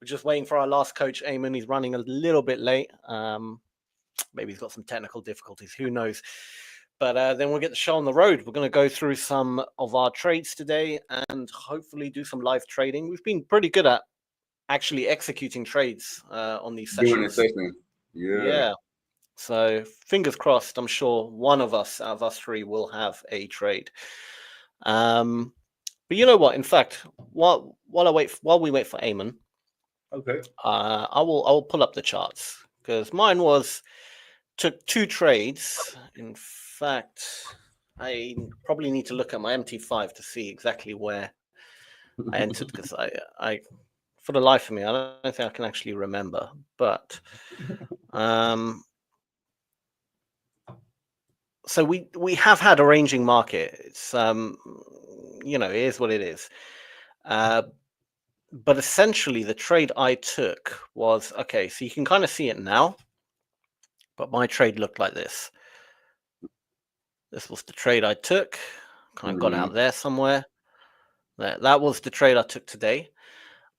We're just waiting for our last coach, Eamon. He's running a little bit late. Maybe he's got some technical difficulties. Who knows? But then we'll get the show on the road. We're going to go through some of our trades today and hopefully do some live trading. We've been pretty good at actually executing trades on these sessions.
Doing a session.
Yeah. So fingers crossed. I'm sure one of us out of us three will have a trade. But you know what? In fact, while we wait for Eamon,
Okay.
I will pull up the charts because mine took 2 trades. In fact, I probably need to look at my MT5 to see exactly where I entered because I for the life of me, I don't think I can actually remember. But so we have had a ranging market. It's it is what it is. But essentially, the trade I took was okay. So you can kind of see it now, but my trade looked like this. This was the trade I took. Kind of got out there somewhere. That was the trade I took today.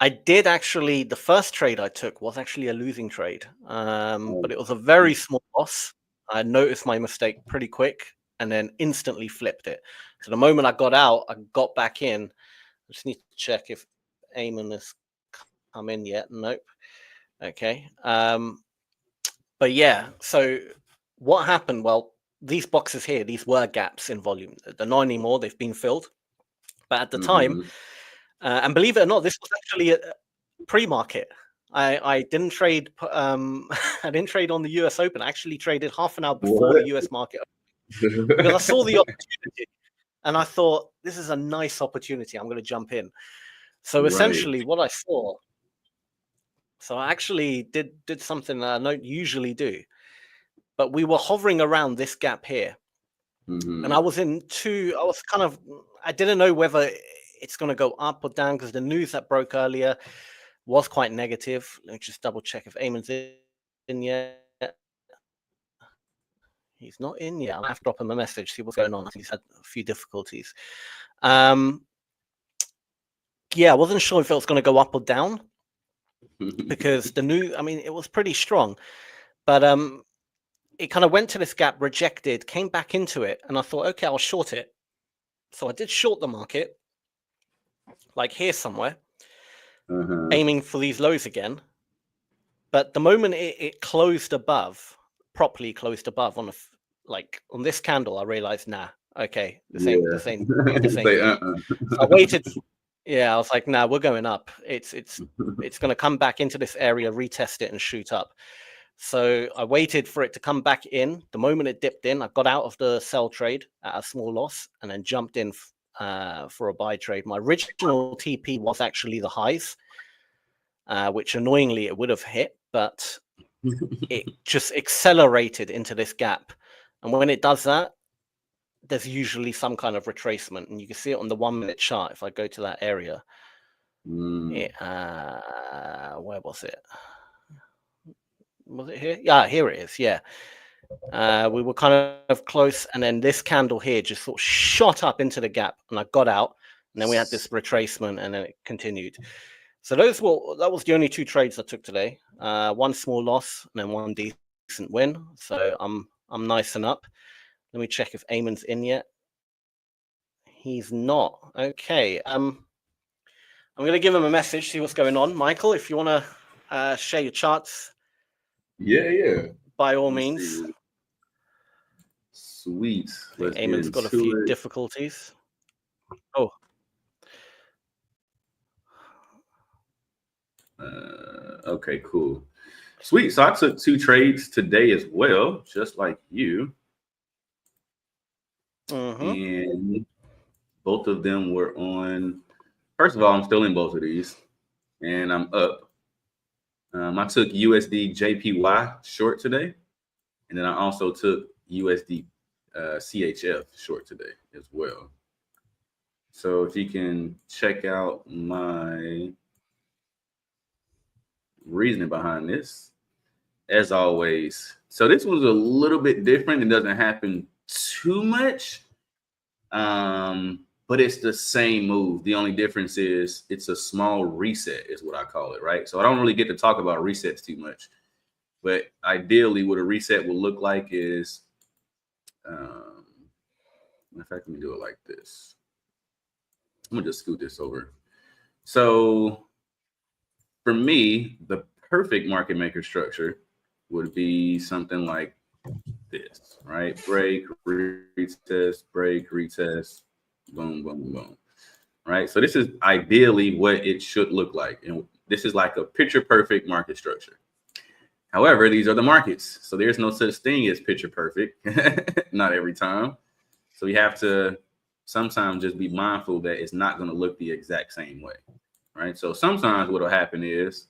I did actually. The first trade I took was actually a losing trade, but it was a very small loss. I noticed my mistake pretty quick and then instantly flipped it. So the moment I got out, I got back in. I just need to check if Eamon has come in yet. Nope. Okay. But yeah, so what happened? Well, these boxes here, these were gaps in volume. They're not anymore. They've been filled. But at the time, and believe it or not, this was actually a pre-market. I didn't trade. I didn't trade on the US Open. I actually traded half an hour before the US market because I saw the opportunity and I thought this is a nice opportunity. I'm going to jump in. So essentially, what I saw. So I actually did something that I don't usually do, but we were hovering around this gap here, and I was I didn't know whether it's going to go up or down because the news that broke earlier was quite negative. Let me just double check if Eamon's in yet. He's not in yet. I'll have to drop him a message, see what's going on. He's had a few difficulties. Yeah, I wasn't sure if it was going to go up or down because it was pretty strong, but it kind of went to this gap, rejected, came back into it, and I thought, okay, I'll short it. So I did short the market, like here somewhere, aiming for these lows again. But the moment it closed above, properly closed above on on this candle, I realized, nah, okay, this ain't the same. So I waited. Yeah, I was like, nah, we're going up. It's going to come back into this area, retest it, and shoot up. So I waited for it to come back in. The moment it dipped in, I got out of the sell trade at a small loss and then jumped in for a buy trade. My original TP was actually the highs, which annoyingly it would have hit, but it just accelerated into this gap. And when it does that, there's usually some kind of retracement. And you can see it on the 1 minute chart. If I go to that area, where was it? Was it here? Yeah, here it is. Yeah. We were kind of close. And then this candle here just sort of shot up into the gap. And I got out. And then we had this retracement and then it continued. So that was the only 2 trades I took today. 1 small loss and then 1 decent win. So I'm nice and up. Let me check if Eamon's in yet. He's not. Okay. I'm going to give him a message, see what's going on. Michael, if you want to share your charts
Yeah.
by all
Let's
means.
see. Sweet.
I think
Let's get
Eamon's got a
into
few
it.
difficulties. Oh,
Okay, cool. Sweet. So I took 2 trades today as well, just like you. And both of them were on. First of all, I'm still in both of these, and I'm up. I took USD JPY short today, and then I also took USD CHF short today as well. So if you can check out my reasoning behind this, as always. So this one's a little bit different. It doesn't happen too much, but it's the same move. The only difference is it's a small reset is what I call it, right? So I don't really get to talk about resets too much, but ideally what a reset will look like is, in fact, let me do it like this. I'm gonna just scoot this over. So for me, the perfect market maker structure would be something like this, right? Break, retest, break, retest, boom, boom, boom, right? So this is ideally what it should look like. And this is like a picture perfect market structure. However, these are the markets. So there's no such thing as picture perfect, not every time. So you have to sometimes just be mindful that it's not going to look the exact same way, right? So sometimes what will happen is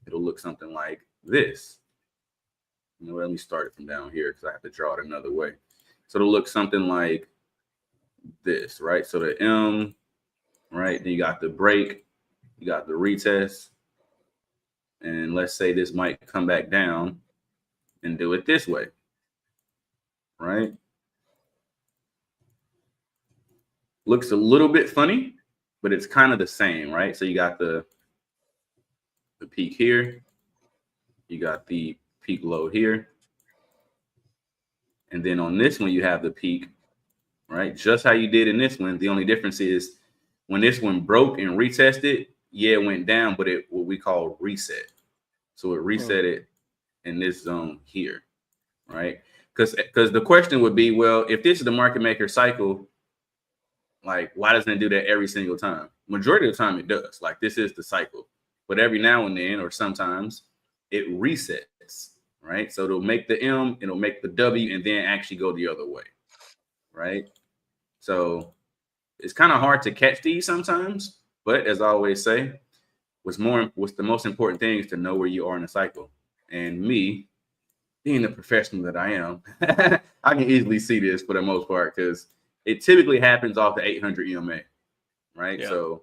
it'll look something like this. You know, let me start it from down here because I have to draw it another way. So it'll look something like this, right? So the M, right? Then you got the break, you got the retest. And let's say this might come back down and do it this way, right? Looks a little bit funny, but it's kind of the same, right? So you got the peak here, you got the peak low here, and then on this one you have the peak, right? Just how you did in this one. The only difference is when this one broke and retested, yeah, it went down, but it what we call reset. So it reset it in this zone here, right? Because the question would be, well, if this is the market maker cycle, like why doesn't it do that every single time? Majority of the time it does. Like this is the cycle, but every now and then or sometimes it resets, right? So it'll make the M, it'll make the W, and then actually go the other way, right? So it's kind of hard to catch these sometimes, but as I always say, what's the most important thing is to know where you are in the cycle. And me, being the professional that I am, I can easily see this for the most part because it typically happens off the 800 EMA, right? Yeah. So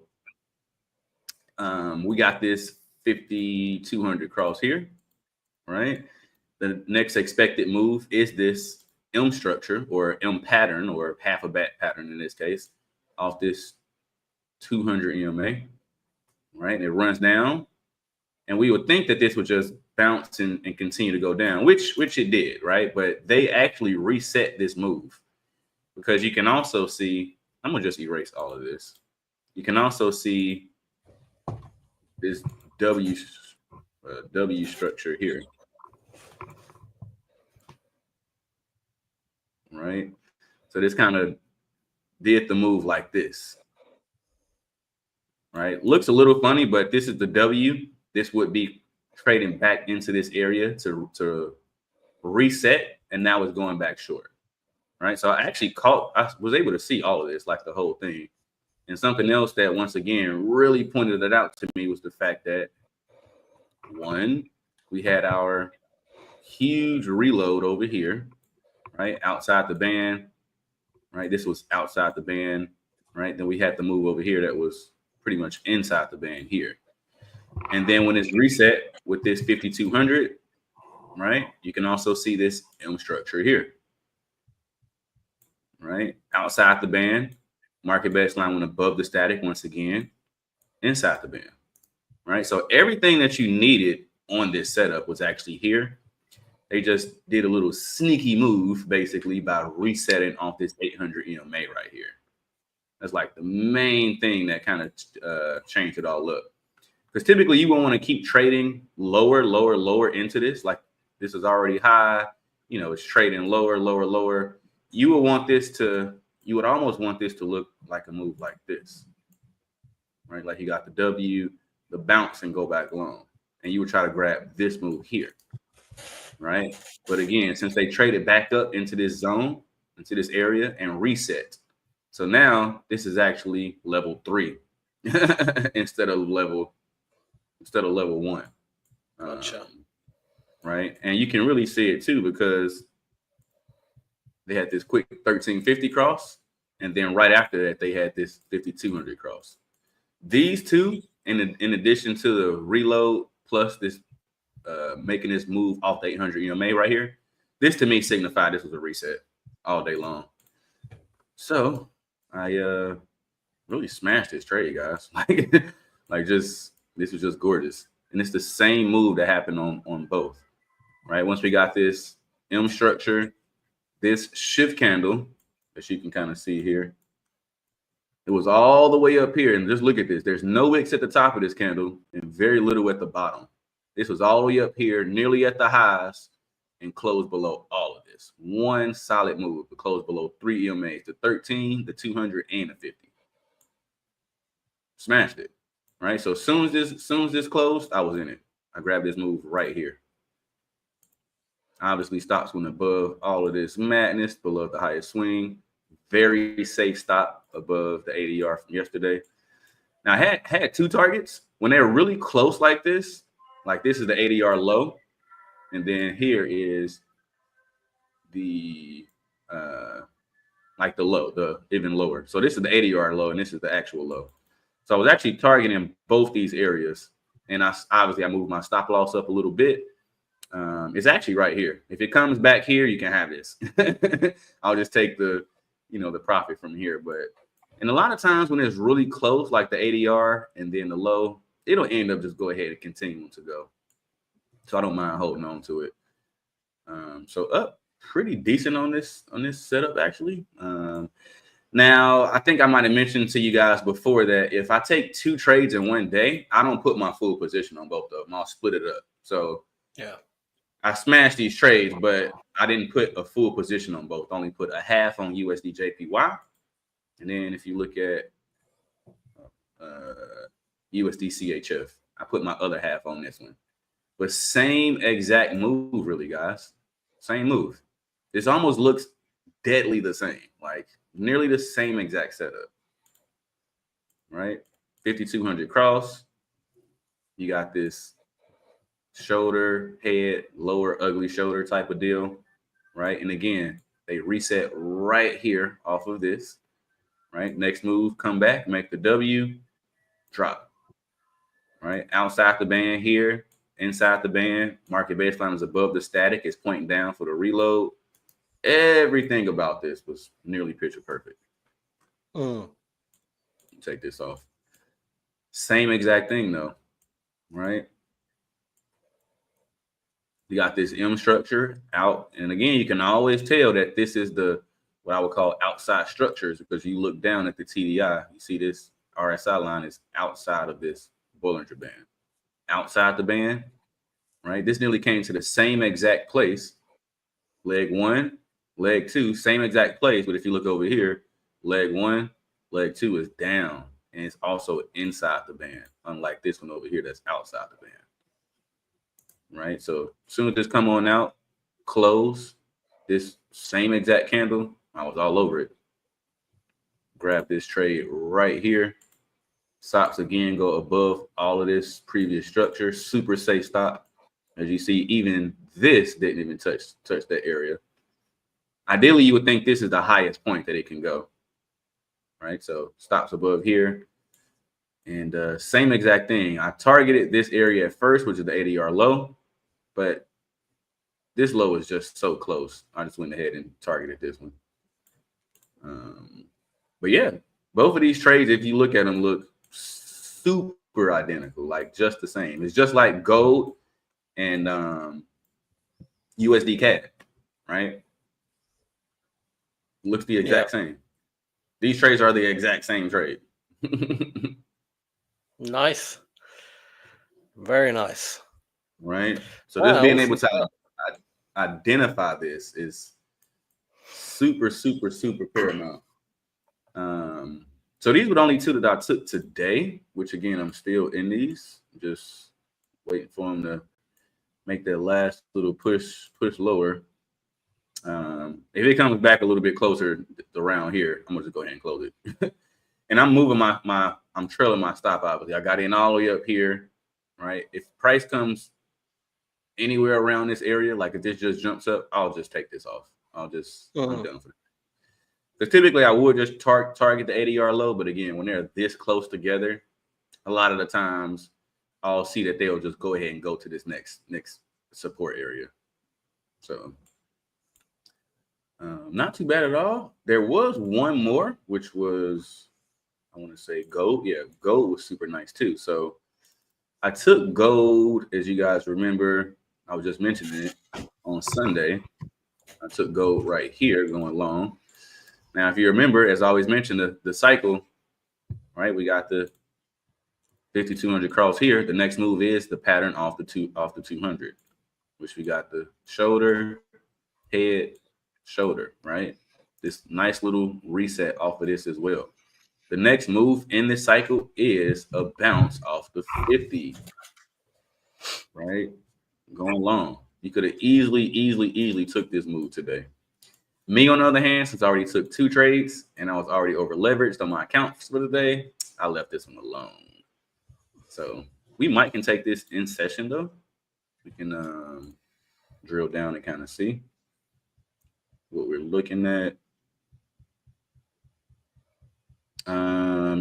we got this 5,200 cross here, right? The next expected move is this M structure or M pattern or half a bat pattern in this case off this 200 EMA, right? And it runs down. And we would think that this would just bounce and continue to go down, which it did, right? But they actually reset this move because you can also see, I'm gonna just erase all of this. You can also see this W structure here, right? So this kind of did the move like this, right? Looks a little funny, but this is the W. This would be trading back into this area to reset, and now it's going back short, right? So I was able to see all of this, like the whole thing. And something else that once again really pointed it out to me was the fact that one, we had our huge reload over here, right? Outside the band, right? This was outside the band, right? Then we had the move over here that was pretty much inside the band here. And then when it's reset with this 5,200, right? You can also see this M structure here, right? Outside the band, market best line went above the static once again, inside the band, right? So everything that you needed on this setup was actually here. They just did a little sneaky move basically by resetting off this 800 EMA right here. That's like the main thing that kind of changed it all up. Because typically you won't want to keep trading lower, lower, lower into this. Like this is already high, you know, it's trading lower, lower, lower. You would want this to, you would almost want this to look like a move like this, right? Like you got the W, the bounce and go back long. And you would try to grab this move here, right? But again, since they traded back up into this zone, into this area and reset. So now this is actually level 3 instead of level 1.
Gotcha.
Right. And you can really see it too, because they had this quick 1350 cross. And then right after that, they had this 5200 cross. These two, in addition to the reload plus this making this move off the 800 EMA right here, this to me signified this was a reset all day long. So I really smashed this trade, guys. like just this was just gorgeous. And it's the same move that happened on both. Right. Once we got this M structure, this shift candle, as you can kind of see here, it was all the way up here. And just look at this. There's no wicks at the top of this candle and very little at the bottom. This was all the way up here, nearly at the highs, and closed below all of this. One solid move to close below 3 EMAs, the 13, the 200, and the 50. Smashed it. Right. So as soon as this closed, I was in it. I grabbed this move right here. Obviously, stops went above all of this madness, below the highest swing. Very safe stop above the ADR from yesterday. Now, I had 2 targets. When they're really close like this is the ADR low. And then here is the like the low, the even lower. So this is the ADR low, and this is the actual low. So I was actually targeting both these areas. And I moved my stop loss up a little bit. It's actually right here. If it comes back here, you can have this. I'll just take the profit from here. And a lot of times when it's really close, like the ADR and then the low, it'll end up just go ahead and continue to go. So I don't mind holding on to it. So up pretty decent on this setup actually. Now I think I might have mentioned to you guys before that if I take 2 trades in one day, I don't put my full position on both of them. I'll split it up. So
yeah.
I smashed these trades, but I didn't put a full position on both. I only put a half on USD JPY. And then if you look at USD CHF, I put my other half on this one. But same exact move, really, guys. Same move. This almost looks deadly the same, like nearly the same exact setup. Right? 5200 cross. You got this shoulder, head, lower, ugly shoulder type of deal, right? And again, they reset right here off of this, right? Next move, come back, make the W, drop, right? Outside the band here, inside the band, market baseline is above the static, it's pointing down for the reload. Everything about this was nearly picture perfect. Take this off. Same exact thing though, right? You got this M structure out. And again, you can always tell that this is what I would call outside structures, because you look down at the TDI, you see this RSI line is outside of this Bollinger Band. Outside the band, right? This nearly came to the same exact place. Leg 1, leg 2, same exact place. But if you look over here, leg 1, leg 2 is down. And it's also inside the band, unlike this one over here that's outside the band. Right, so as soon as this come on out, close this same exact candle, I was all over it. Grab this trade right here. Stops again go above all of this previous structure. Super safe stop. As you see, even this didn't even touch that area. Ideally, you would think this is the highest point that it can go. Right, so stops above here. And same exact thing. I targeted this area at first, which is the ADR low. But this low is just so close. I just went ahead and targeted this one. But yeah, both of these trades, if you look at them, look super identical, like just the same. It's just like gold and USD CAD, right? Looks the exact same. These trades are the exact same trade.
Nice. Very nice.
Right. So just being able to
Awesome.
identify this is super, super, super paramount. So these were the only two that I took today, which again, I'm still in these, just waiting for them to make that last little push lower. If it comes back a little bit closer around here, I'm gonna just go ahead and close it. And I'm moving I'm trailing my stop, obviously. I got in all the way up here, right? If price comes anywhere around this area, like if this just jumps up, I'll just take this off. I'm done for it. Because typically I would just target the ADR low, but again, when they're this close together, a lot of the times I'll see that they'll just go ahead and go to this next support area. So not too bad at all. There was one more, which was, I want to say gold. Yeah, gold was super nice too. So I took gold, as you guys remember, I was just mentioning it on Sunday. I took gold right here going long. Now, if you remember, as I always mentioned, the cycle, right? We got the 5,200 cross here. The next move is the pattern off the 200, which we got the shoulder, head, shoulder, right? This nice little reset off of this as well. The next move in this cycle is a bounce off the 50, right? Going long. You could have easily took this move today. Me, on the other hand, since I already took 2 trades and I was already over leveraged on my accounts for the day, I left this one alone. So we can take this in session though. We can drill down and kind of see what we're looking at.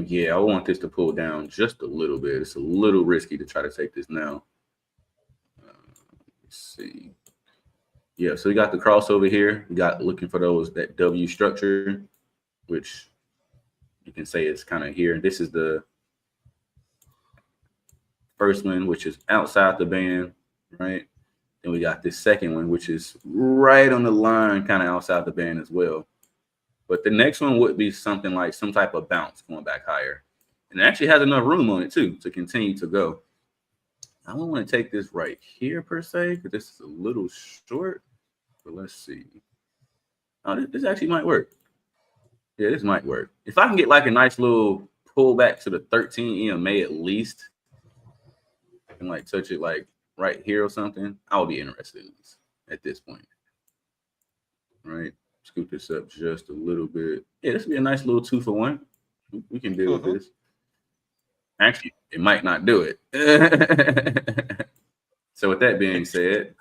Yeah, I want this to pull down just a little bit. It's a little risky to try to take this now. Let's see. Yeah, so we got the crossover here. We got looking for that W structure, which you can say is kind of here. This is the first one, which is outside the band, right? Then we got this second one, which is right on the line, kind of outside the band as well. But the next one would be something like some type of bounce going back higher. And it actually has enough room on it too to continue to go. I don't want to take this right here per se, because this is a little short. But let's see. Oh, this actually might work. Yeah, this might work. If I can get like a nice little pullback to the 13 EMA at least, and like touch it like right here or something, I'll be interested in this at this point. Right. Scoop this up just a little bit. Yeah, this would be a nice little 2-for-1. We can deal with this. Actually, it might not do it. So with that being said,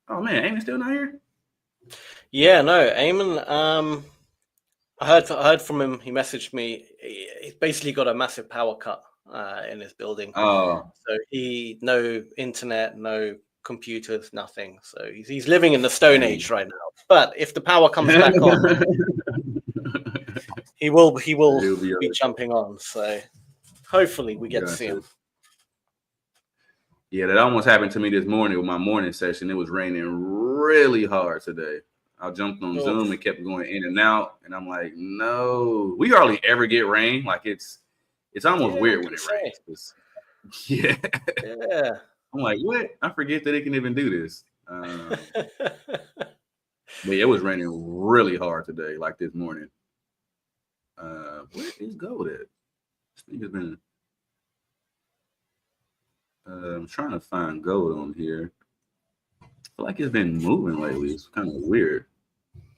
oh man, Eamon's still not here?
Yeah, no, Eamon. I heard from him. He messaged me. He's basically got a massive power cut in his building.
Oh,
so no internet, no computers, nothing. So he's living in the Stone Age right now. But if the power comes back on, he will be jumping on. So hopefully we get to see him.
Yeah, that almost happened to me this morning with my morning session. It was raining really hard today. I jumped on Zoom and kept going in and out, and I'm like, no, we hardly ever get rain. Like it's almost weird when it rains. Yeah. I'm like, what? I forget that it can even do this. But yeah, it was raining really hard today, like this morning. Where is gold at? This thing has been. I'm trying to find gold on here. I feel like it's been moving lately. It's kind of weird.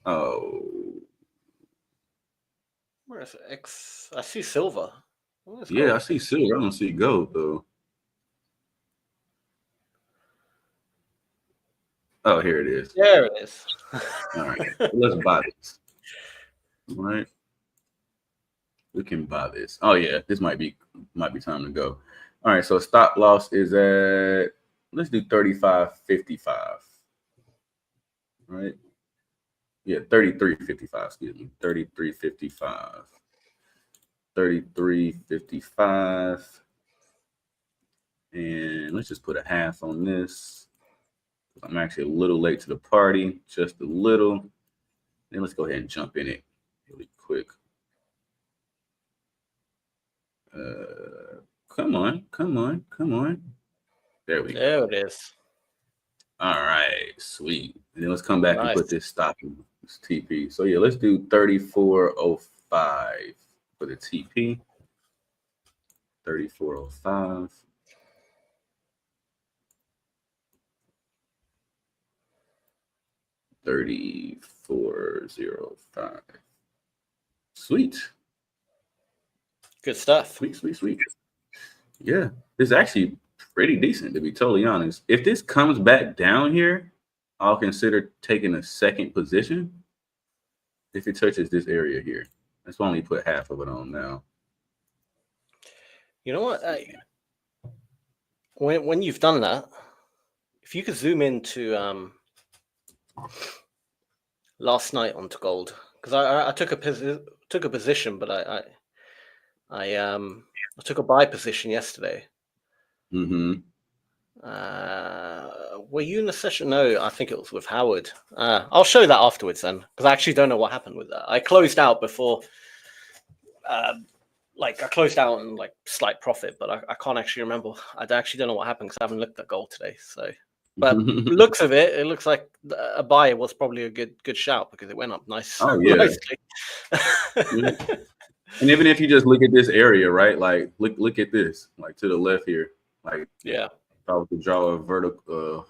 Oh.
Where is it? I see silver.
Yeah, I see silver. I don't see gold though. Oh, here it is.
There it is.
All right, let's buy this. All right, we can buy this. Oh yeah, this might be time to go. All right, so stop loss is at, let's do 35.55. Right? Yeah, 33.55. Excuse me, 33.55. 33.55. And let's just put a half on this. I'm actually a little late to the party, just a little. Then let's go ahead and jump in it really quick. Come on. There we go.
There it is.
All right, sweet. And then let's come back and put
Nice.
this stop in this TP. So yeah, let's do 3405 for the TP. 3405. $34.05. Sweet.
Good stuff.
Sweet. Yeah, it's actually pretty decent, to be totally honest. If this comes back down here, I'll consider taking a second position if it touches this area here. That's why I only put half of it on now.
You know what? When you've done that, if you could zoom into last night onto gold, because I took a position, but I took a buy position yesterday.
Mm-hmm.
Were you in the session? No, I think it was with Howard. I'll show that afterwards then, because I actually don't know what happened with that. I closed out before, I closed out in like slight profit, but I can't actually remember. I actually don't know what happened because I haven't looked at gold today. So, but looks of it, it looks like a buy was probably a good shout because it went up nice.
Oh yeah.
Nicely.
And even if you just look at this area, right? Like look at this, like to the left here, like
yeah.
If I was to draw a vertical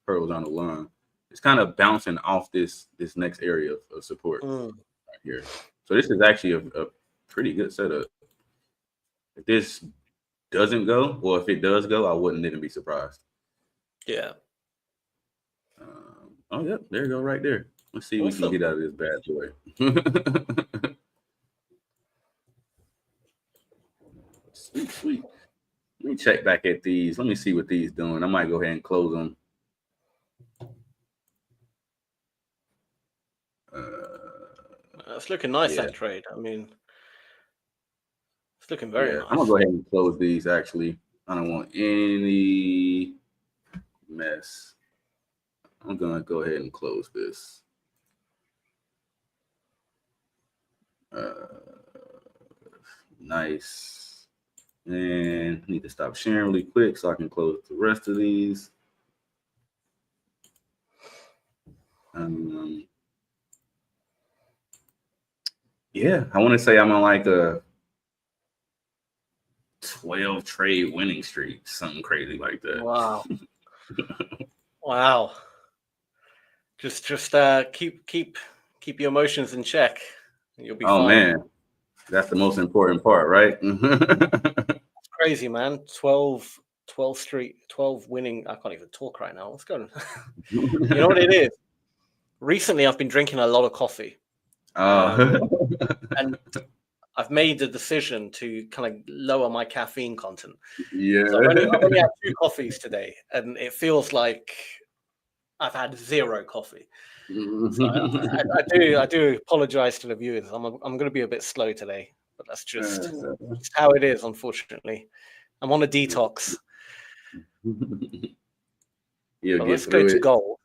horizontal line, it's kind of bouncing off this next area of support right here. So this is actually a pretty good setup. If this doesn't go, or if it does go, I wouldn't even be surprised.
Yeah.
Oh, yep, there you go, right there. Let's see what we can get out of this bad boy. Sweet. Let me check back at these. Let me see what these doing. I might go ahead and close them.
It's looking nice, that trade. I mean, it's looking very nice.
I'm gonna go ahead and close these. Actually, I don't want any mess. I'm gonna go ahead and close this. Nice. And I need to stop sharing really quick so I can close the rest of these. Yeah, I want to say I'm on like a 12 trade winning streak, something crazy like that.
Wow. Wow. Just keep your emotions in check. And you'll be fine.
Man, that's the most important part, right?
It's crazy, man. 12 winning. I can't even talk right now. What's going on? You know what it is? Recently, I've been drinking a lot of coffee. And I've made the decision to kind of lower my caffeine content.
Yeah.
So I've only had 2 coffees today, and it feels like I've had 0 coffee. So I do apologize to the viewers. I'm going to be a bit slow today, but that's just how it is, unfortunately. I'm on a detox. Let's go to gold.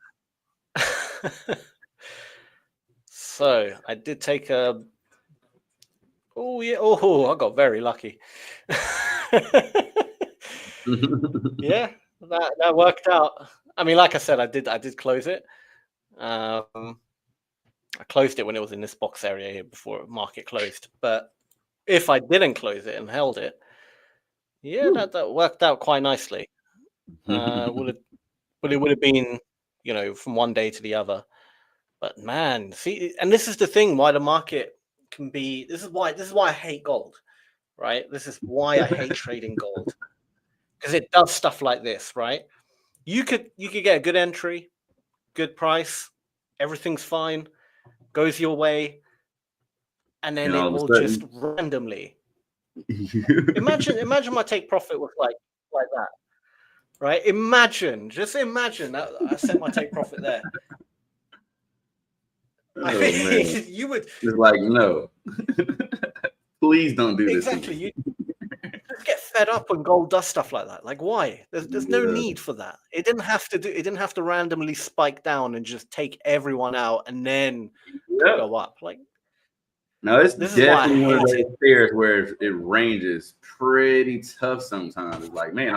So I did take a. Oh yeah! Oh, I got very lucky. Yeah, that worked out. I mean, like I said, I did close it. I closed it when it was in this box area here before market closed. But if I didn't close it and held it, yeah, that worked out quite nicely. But it would have been, from one day to the other. But man, see, and this is the thing why the market can be. This is why I hate gold, right? This is why I hate trading gold, because it does stuff like this, right? You could get a good entry, good price, everything's fine, goes your way, and then it will just randomly. Imagine my take profit was like that, right? Just imagine that I set my take profit there. I mean, you would
just like, no, please don't do this.
Exactly. You get fed up when gold does stuff like that. Like, why? There's no need for that. It didn't have to randomly spike down and just take everyone out and then go up. Like,
No, it's
This is why I
definitely one of
hate
those
it.
pairs where it ranges pretty tough sometimes. It's like, man,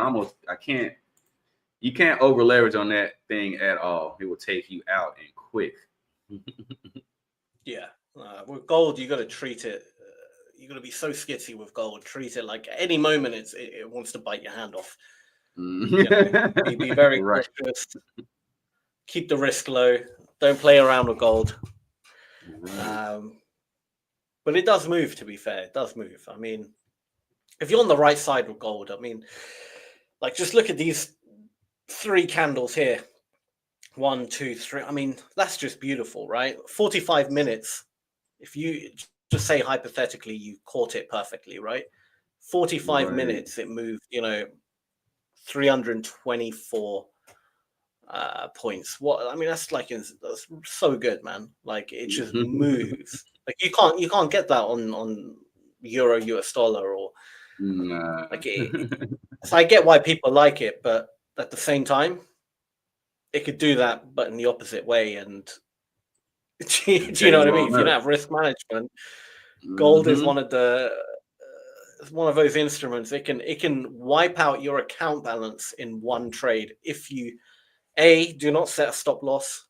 you can't over leverage on that thing at all. It will take you out and quick.
Yeah. With gold, you got to treat it. You got to be so skitty with gold. Treat it like at any moment it wants to bite your hand off. You know, be very
Right.
cautious. Keep the risk low. Don't play around with gold.
Right.
But it does move, to be fair. It does move. I mean, if you're on the right side with gold, I mean, like just look at these 3 candles here. 1, 2, 3. I mean, that's just beautiful, right? 45 minutes. If you just say hypothetically you caught it perfectly, right? 45 minutes it moved, 324 points. What I mean, that's so good, man. Like it just moves. Like you can't get that on euro, US dollar, or like it. So I get why people like it, but at the same time, it could do that, but in the opposite way. And do you know what I mean? If you don't have risk management, gold is one of those instruments. It can wipe out your account balance in one trade if you A, do not set a stop loss,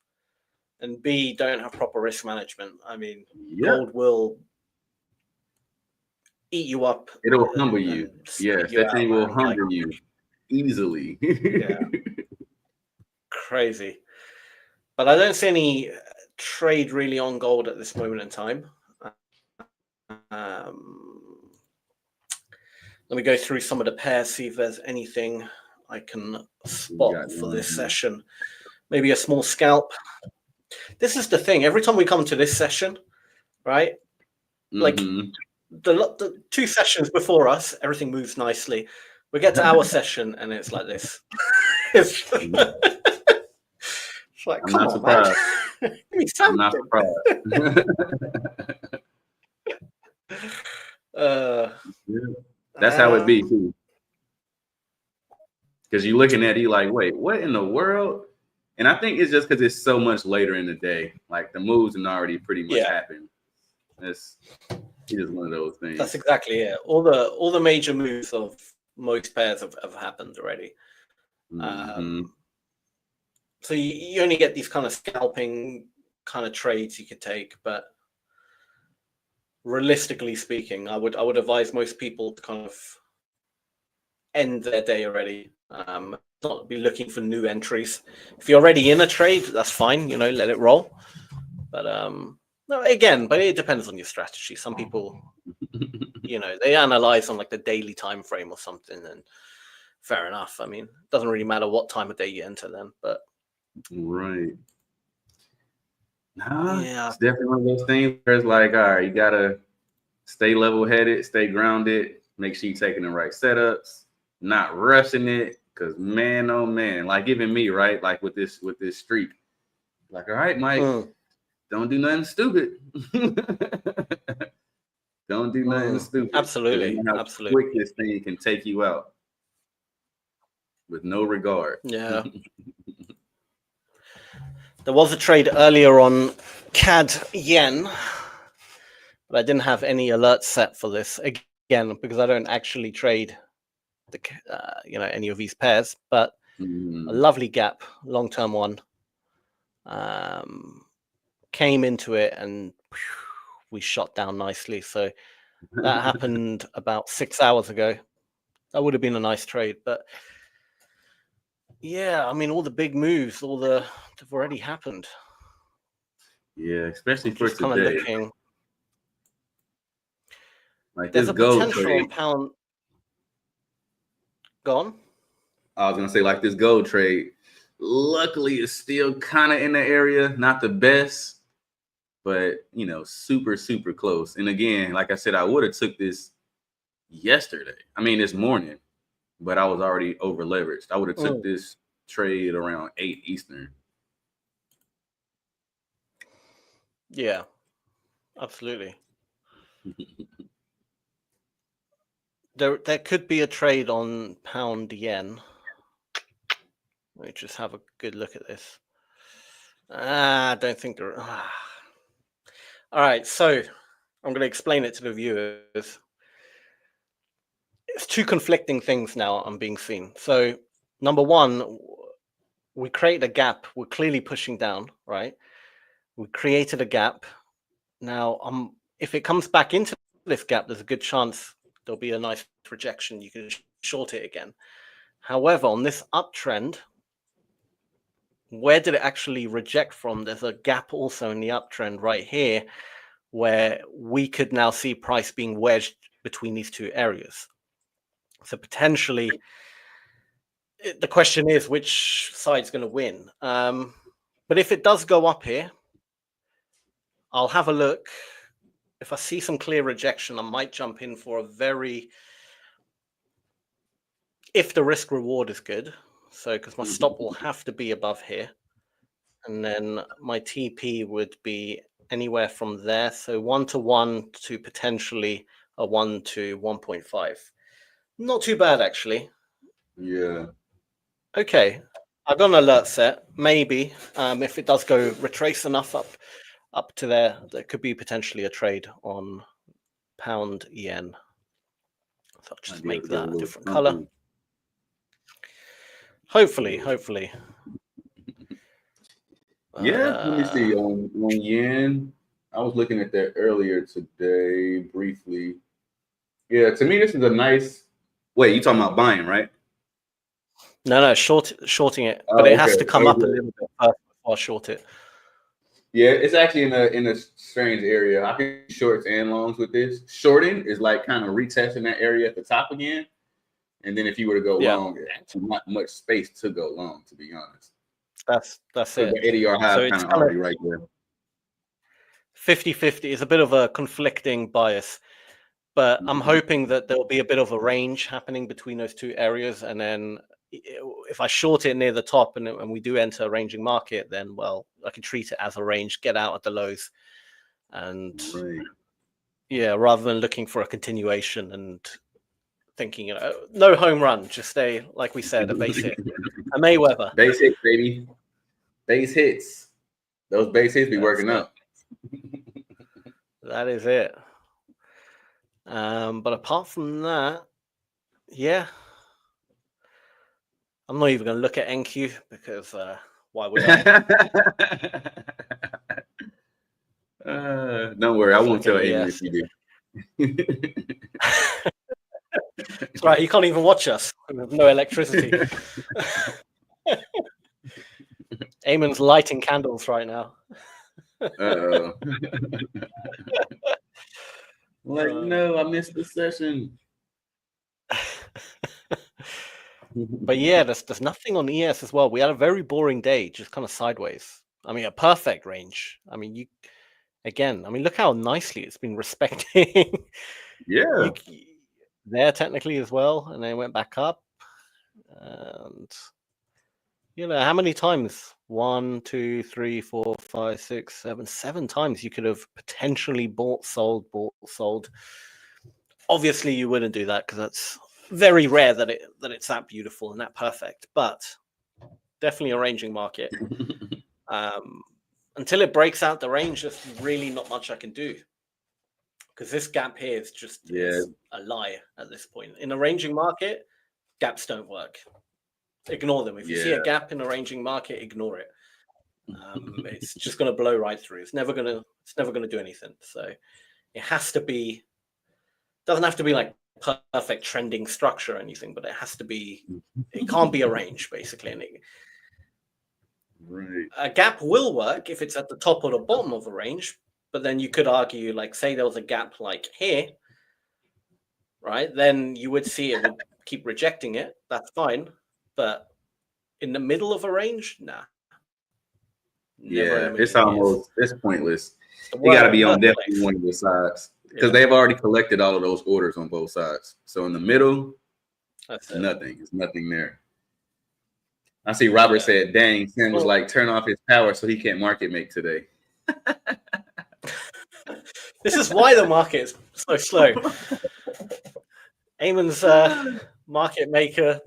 and B, don't have proper risk management. I mean, gold will eat you up.
It'll humble you. Yes, that thing will humble you easily.
Yeah. Crazy. But I don't see any trade really on gold at this moment in time. Let me go through some of the pairs, see if there's anything I can spot for this session. Maybe a small scalp. This is the thing. Every time we come to this session, right? Like the 2 sessions before us, everything moves nicely. We get to our session and it's like this. It's like,
I'm
come
not
on,
surprised.
man. Give me something.
I'm not surprised. That's how it be too. Because you're looking at it, you're like, wait, what in the world? And I think it's just because it's so much later in the day. Like the moves have already pretty much happened. It's just one of those things.
That's exactly it. All the major moves of most pairs have happened already. So you only get these kind of scalping kind of trades you could take, but realistically speaking, I would advise most people to kind of end their day already. Not be looking for new entries. If you're already in a trade, that's fine. Let it roll. But no, again, but it depends on your strategy. Some people, they analyze on like the daily time frame or something, and fair enough. I mean, it doesn't really matter what time of day you enter then, but
right. It's definitely one of those things where it's like, all right, you gotta stay level-headed, stay grounded, make sure you're taking the right setups, not rushing it. Because man, oh man, like even me, right? Like with this streak, like, all right, Mike, don't do nothing stupid. Don't do nothing stupid.
Absolutely, absolutely.
Quick this thing can take you out with no regard.
Yeah. There was a trade earlier on CAD yen, but I didn't have any alerts set for this again because I don't actually trade any of these pairs. But a lovely gap, long-term one. Came into it and we shot down nicely. So that happened about 6 hours ago. That would have been a nice trade, but yeah, I mean, all the big moves, they've already happened.
Yeah, especially for
just kind of looking.
Like
there's
this
a
gold
potential
trade.
On pound. Gone.
I was gonna say like this gold trade. Luckily, it's still kind of in the area, not the best, but super super close. And again, like I said, I would have took this this morning, but I was already over leveraged. I would have took this trade around 8 Eastern.
Yeah, absolutely. There could be a trade on pound yen. Let me just have a good look at this. I don't think there. All right, so I'm going to explain it to the viewers. It's two conflicting things now I'm being seen. So number one, we create a gap. We're clearly pushing down, right? We created a gap. Now, if it comes back into this gap, there's a good chance there'll be a nice rejection. You can short it again. However, on this uptrend, where did it actually reject from? There's a gap also in the uptrend right here, where we could now see price being wedged between these two areas. So potentially, the question is which side's going to win. But if it does go up here, I'll have a look. If I see some clear rejection, I might jump in for a very, if the risk reward is good. So because my stop will have to be above here. And then my TP would be anywhere from there. So 1-to-1 to potentially a 1 to 1.5. Not too bad, actually.
Yeah.
Okay. I've got an alert set. Maybe if it does go retrace enough up to there, there could be potentially a trade on pound yen. So I'll just make that a different color. Hopefully.
Yeah, let me see. On yen, I was looking at that earlier today briefly. Yeah, to me, this is a nice. Wait, you talking about buying, right?
No, shorting it, but it has to come up a little bit first before I short it.
Yeah, it's actually in a strange area. I can shorts and longs with this. Shorting is like kind of retesting that area at the top again, and then if you were to go long, it's not much space to go long, to be honest.
That's it.
The ADR high
So
kind of already right there.
50-50 is a bit of a conflicting bias, but I'm hoping that there'll be a bit of a range happening between those two areas, and then if I short it near the top and we do enter a ranging market, then well, I can treat it as a range, get out at the lows, and yeah, rather than looking for a continuation and thinking, no home run, just stay, like we said, a base hit, a Mayweather.
Base hits, baby. Base hits. Those base hits be working out.
That is it. But apart from that, yeah, I'm not even going to look at NQ because why would I?
Don't worry, I won't tell Amy if you do.
That's right, you can't even watch us. We have no electricity. Eamon's lighting candles right now.
Like, no, I missed the session.
But yeah, there's nothing on ES as well. We had a very boring day, just kind of sideways. I mean, a perfect range. I mean, look how nicely it's been respecting.
Yeah.
There technically as well, and then it went back up. And how many times? 1, 2, 3, 4, 5, 6, 7. 7 times you could have potentially bought, sold. Obviously, you wouldn't do that because that's very rare that it's that beautiful and that perfect. But definitely a ranging market. Until it breaks out the range, there's really not much I can do. Because this gap here is just is a lie at this point. In a ranging market, gaps don't work. Ignore them. If you see a gap in a ranging market, ignore it. It's just going to blow right through. It's never going to do anything. So it has to be. Doesn't have to be like perfect trending structure or anything, but it has to be. It can't be a range basically. And a gap will work if it's at the top or the bottom of a range. But then you could argue, like, say there was a gap like here, right? Then you would see it would keep rejecting it. That's fine. But in the middle of a range, nah.
It's pointless. You got to be on definitely one of the sides because they've already collected all of those orders on both sides. So in the middle, that's nothing. It's nothing there. I see Robert said, dang, Sam was like, turn off his power so he can't market make today.
This is why the market is so slow. Eamon's market maker,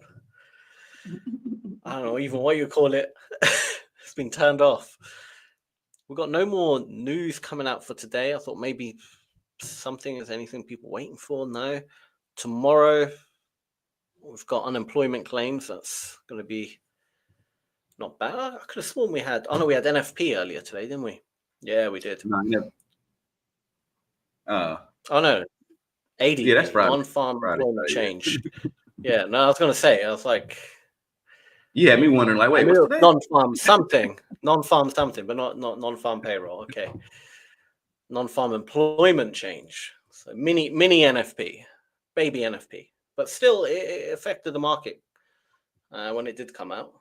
I don't know even what you call it, it's been turned off. We've got no more news coming out for today. I thought maybe something? Is anything people waiting for? No. Tomorrow, we've got unemployment claims. That's going to be not bad. I could have sworn we had. Oh no, we had NFP earlier today, didn't we? Yeah, we did.
No, never.
Oh no, ADP,
Yeah, that's Friday.
non-farm
Friday,
employment
yeah.
change. Yeah, no, I was going to say. I was like,
You had me wondering, like, wait,
I knew
what's today?
non-farm something, non-farm something, but not non-farm payroll. Okay, non-farm employment change. So mini NFP, baby NFP, but still it affected the market when it did come out,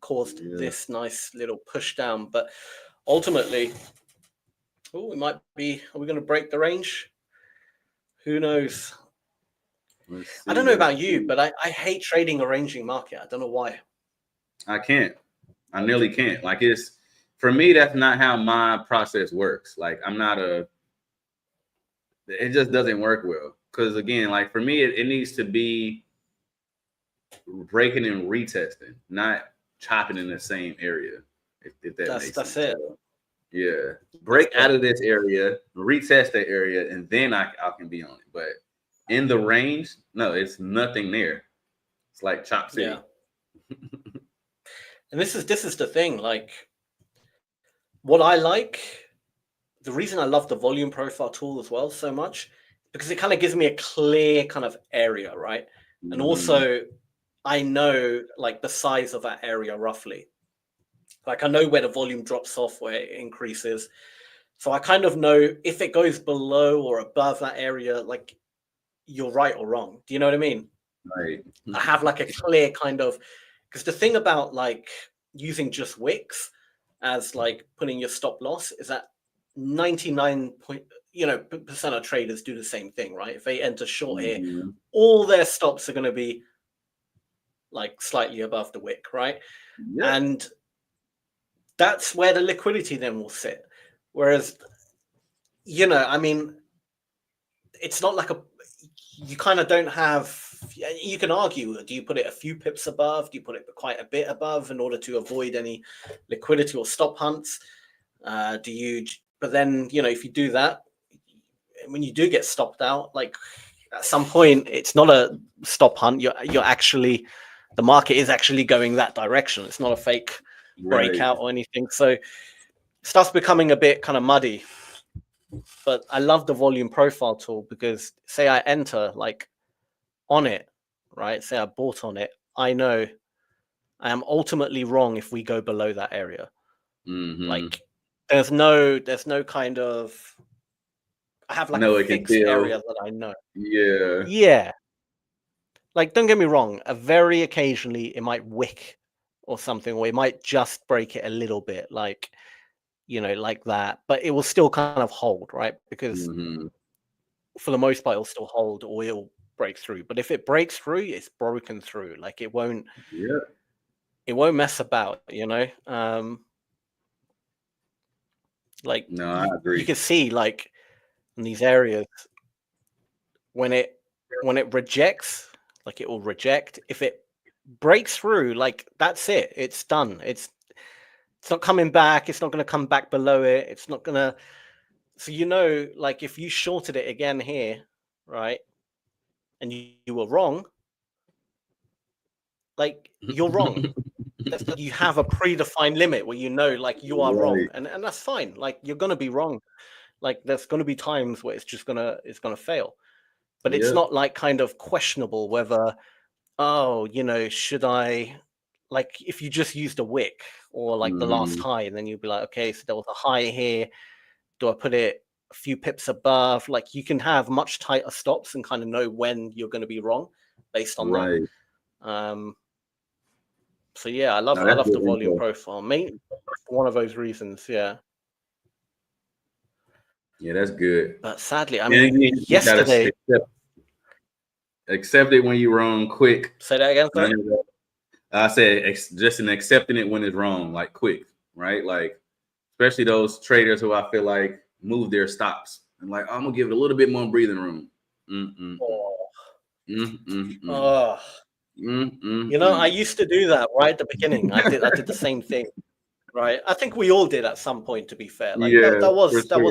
caused this nice little push down. But ultimately, we might be. Are we going to break the range? Who knows? I don't know about you, but I hate trading a ranging market. I don't know why.
I can't. I nearly can't. Like, it's, for me, that's not how my process works. Like, I'm not it just doesn't work well. Because again, like for me, it needs to be breaking and retesting, not chopping in the same area. If that makes sense.
That's it.
Yeah. Break out of this area, retest that area, and then I can be on it. But in the range, no, it's nothing there. It's like chop city.
Yeah. And this is the thing, like what I like, the reason I love the volume profile tool as well so much, because it kind of gives me a clear kind of area, right? And also I know like the size of that area roughly. Like I know where the volume drops off, where it increases. So I kind of know if it goes below or above that area, like you're right or wrong. Do you know what I mean?
Right.
I have like a clear kind of, because the thing about like using just wicks as like putting your stop loss is that 99% of traders do the same thing, right? If they enter short here, all their stops are going to be like slightly above the wick, right?
Yeah.
And that's where the liquidity then will sit. Whereas, I mean, it's not like you kind of don't have, you can argue, do you put it a few pips above? Do you put it quite a bit above in order to avoid any liquidity or stop hunts? But then, if you do that, when you do get stopped out, like at some point, it's not a stop hunt. You're actually, the market is actually going that direction. It's not a fake breakout or anything. So it starts becoming a bit kind of muddy. But I love the volume profile tool because say I enter like on it, right? Say I bought on it. I know I am ultimately wrong if we go below that area. Like there's no kind of, I have like a fixed area that I know. Yeah. Like, don't get me wrong. Very occasionally it might wick or something, or it might just break it a little bit. Like, like that, but it will still kind of hold, right? Because for the most part, it'll still hold or it'll break through. But if it breaks through, it's broken through. Like it won't mess about, like
no, I agree.
You can see like in these areas when it rejects, like it will reject. If it breaks through, like that's it. It's done. It's not coming back. It's not going to come back below it. It's not going to. So, like if you shorted it again here, right, and you were wrong, like you're wrong. You have a predefined limit where like you are wrong, and that's fine. Like you're going to be wrong. Like there's going to be times where it's going to fail, but it's not like kind of questionable whether, should I? Like if you just used a wick or like the last high, and then you'd be like, okay, so there was a high here. Do I put it a few pips above? Like you can have much tighter stops and kind of know when you're going to be wrong based on that. So yeah, I love the volume profile. Maybe one of those reasons, yeah.
Yeah, that's good.
But sadly, I mean, yesterday,
accept it when you're wrong quick.
Say that again, sir?
I said just in accepting it when it's wrong, like quick, right? Like especially those traders who I feel like move their stops and like, I'm gonna give it a little bit more breathing room.
I used to do that right at the beginning. I did the same thing, right? I think we all did at some point. To be fair, like that was a thing.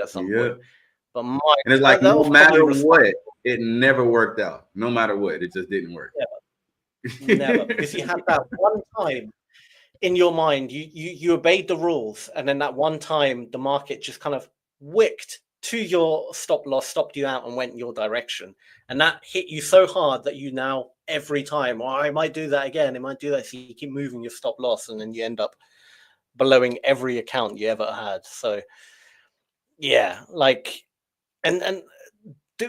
at some
Yeah.
point. But my,
And it's like,
that
no
was
matter
probably
what, it never worked out. No matter what, it just didn't work.
never, because you had that one time in your mind, you obeyed the rules, and then that one time the market just kind of wicked to your stop loss, stopped you out, and went in your direction, and that hit you so hard that you now every time, oh, I might do that again, I might do that. So you keep moving your stop loss, and then you end up blowing every account you ever had. So yeah, like, and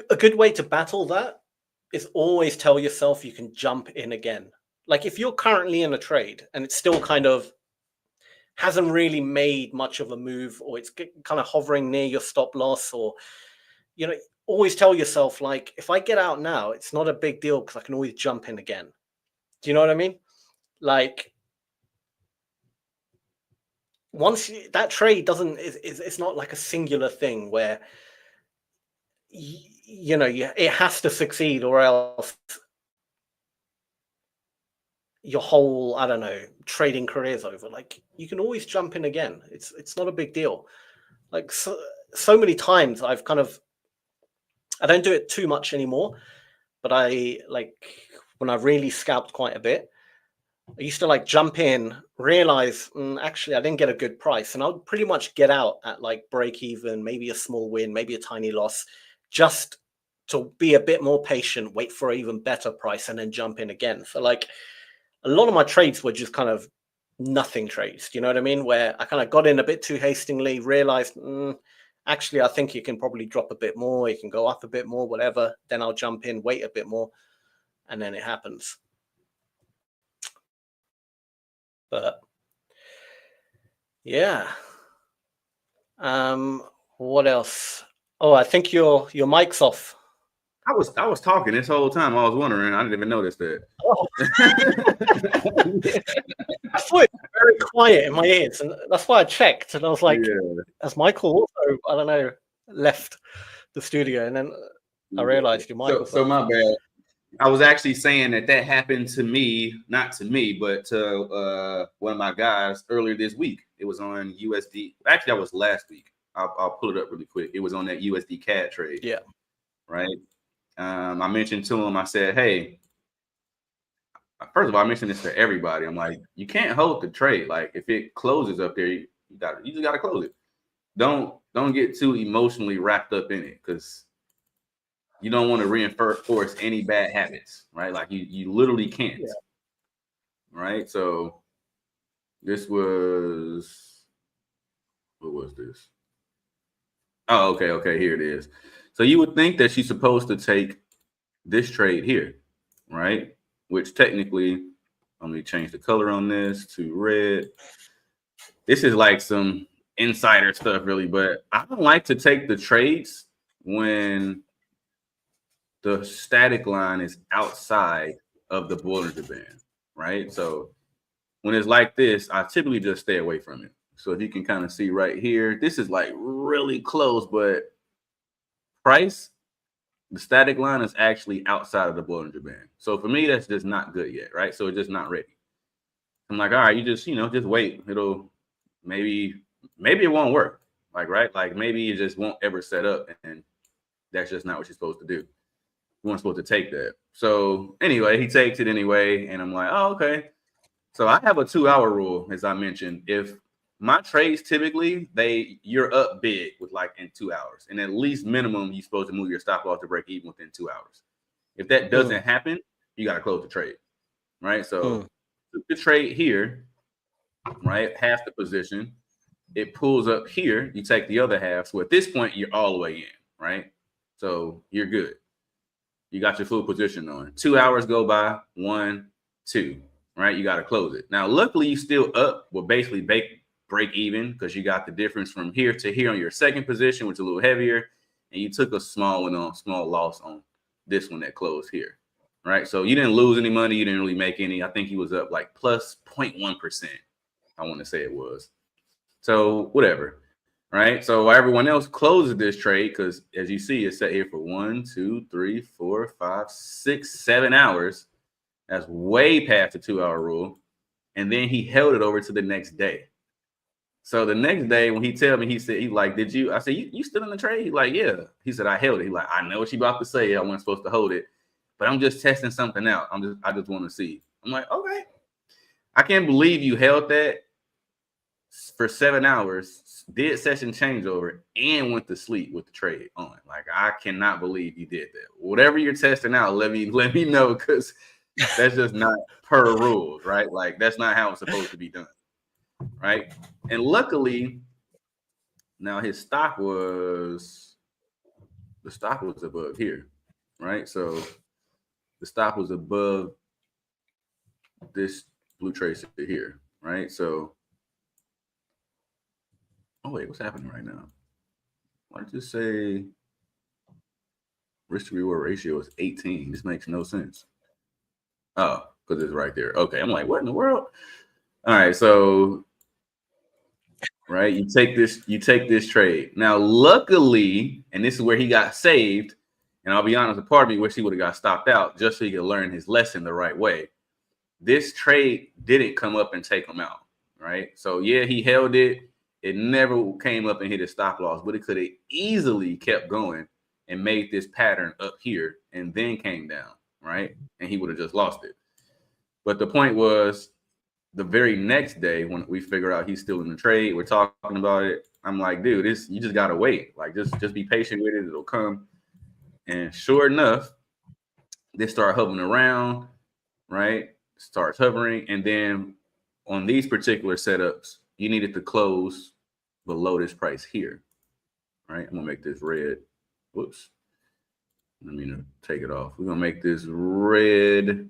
a good way to battle that is always tell yourself you can jump in again. Like if you're currently in a trade and it's still kind of hasn't really made much of a move, or it's kind of hovering near your stop loss, or, you know, always tell yourself, like, if I get out now, it's not a big deal because I can always jump in again. Do you know what I mean? Like, once that trade doesn't, it's not like a singular thing where, you know, it has to succeed or else your whole, I don't know, trading career is over. Like, you can always jump in again. It's not a big deal. Like, so many times I've kind of, I don't do it too much anymore, but I, like, when I really scalped quite a bit, I used to like jump in, realize actually I didn't get a good price, and I would pretty much get out at like break even, maybe a small win, maybe a tiny loss, just to be a bit more patient, wait for an even better price, and then jump in again. So like a lot of my trades were just kind of nothing trades. Do you know what I mean? Where I kind of got in a bit too hastily, realized actually I think you can probably drop a bit more, you can go up a bit more, whatever. Then I'll jump in, wait a bit more, and then it happens. But yeah. What else? Oh, I think your mic's off.
I was talking this whole time. I was wondering. I didn't even notice that.
Oh. I thought it was very quiet in my ears, and that's why I checked. And I was like, "Has Michael also, I don't know, left the studio?" And then I realized your mic was
so
off.
my bad. I was actually saying that happened to me, not to me, but to one of my guys earlier this week. It was on USD. Actually, that was last week. I'll pull it up really quick. It was on that USD CAD trade.
Yeah.
Right. I mentioned to him, I said, hey, first of all, I mentioned this to everybody. I'm like, you can't hold the trade. Like if it closes up there, you just gotta close it. Don't get too emotionally wrapped up in it, because you don't want to reinforce any bad habits, right? Like you literally can't. Yeah. Right. So this was, what was this? Oh, okay. Here it is. So you would think that she's supposed to take this trade here, right? Which technically, let me change the color on this to red. This is like some insider stuff, really, but I don't like to take the trades when the static line is outside of the Bollinger Band, right? So when it's like this, I typically just stay away from it. So if you can kind of see right here, this is like really close, but price, the static line is actually outside of the Bollinger Band. So for me, that's just not good yet, right? So it's just not ready. I'm like, all right, you just, just wait. It'll maybe it won't work. Like, right? Like maybe it just won't ever set up, and that's just not what you're supposed to do. You weren't supposed to take that. So anyway, he takes it anyway, and I'm like, oh, okay. So I have a 2-hour rule, as I mentioned. If my trades typically, you're up big with like in 2 hours, and at least minimum you're supposed to move your stop loss to break even within 2 hours. If that doesn't happen, you got to close the trade, right? So the trade here, right, half the position, it pulls up here, you take the other half. So at this point, you're all the way in, right? So you're good. You got your full position on. 2 hours go by, 1, 2, right? You got to close it. Now, luckily, you still up. Well, basically break even, because you got the difference from here to here on your second position, which is a little heavier, and you took a small loss on this one that closed here, right? So you didn't lose any money. You didn't really make any. I think he was up like plus 0.1%. I want to say it was. So whatever. Right. So everyone else closes this trade, because as you see, it's set here for 1, 2, 3, 4, 5, 6, 7 hours. That's way past the 2-hour rule. And then he held it over to the next day. So the next day when he tell me, he said, he like, did you? I said, you still in the trade? He like, yeah. He said, I held it. He like, I know what you about to say. I wasn't supposed to hold it, but I'm just testing something out. I just want to see. I'm like, okay. I can't believe you held that for 7 hours, did session changeover, and went to sleep with the trade on. Like, I cannot believe you did that. Whatever you're testing out, let me know, because that's just not per rules, right? Like, that's not how it's supposed to be done, right? And luckily, now his stop was above here, right? So the stop was above this blue tracer here, right? So, oh wait, what's happening right now? Why did you say risk to reward ratio is 18? This makes no sense. Oh, because it's right there. Okay, I'm like, what in the world? All right, so right, you take this trade. Now, luckily, and this is where he got saved, and I'll be honest, a part of me wish he would have got stopped out just so he could learn his lesson the right way. This trade didn't come up and take him out, right? So yeah, he held it. It never came up and hit his stop loss, but it could have easily kept going and made this pattern up here and then came down, right? And he would have just lost it. But the point was, the very next day when we figure out he's still in the trade, we're talking about it. I'm like, dude, you just gotta wait. Like, just be patient with it. It'll come. And sure enough, they start hovering around, right? Starts hovering, and then on these particular setups, you needed to close below this price here, right? I'm gonna make this red. Whoops. Let me take it off. We're gonna make this red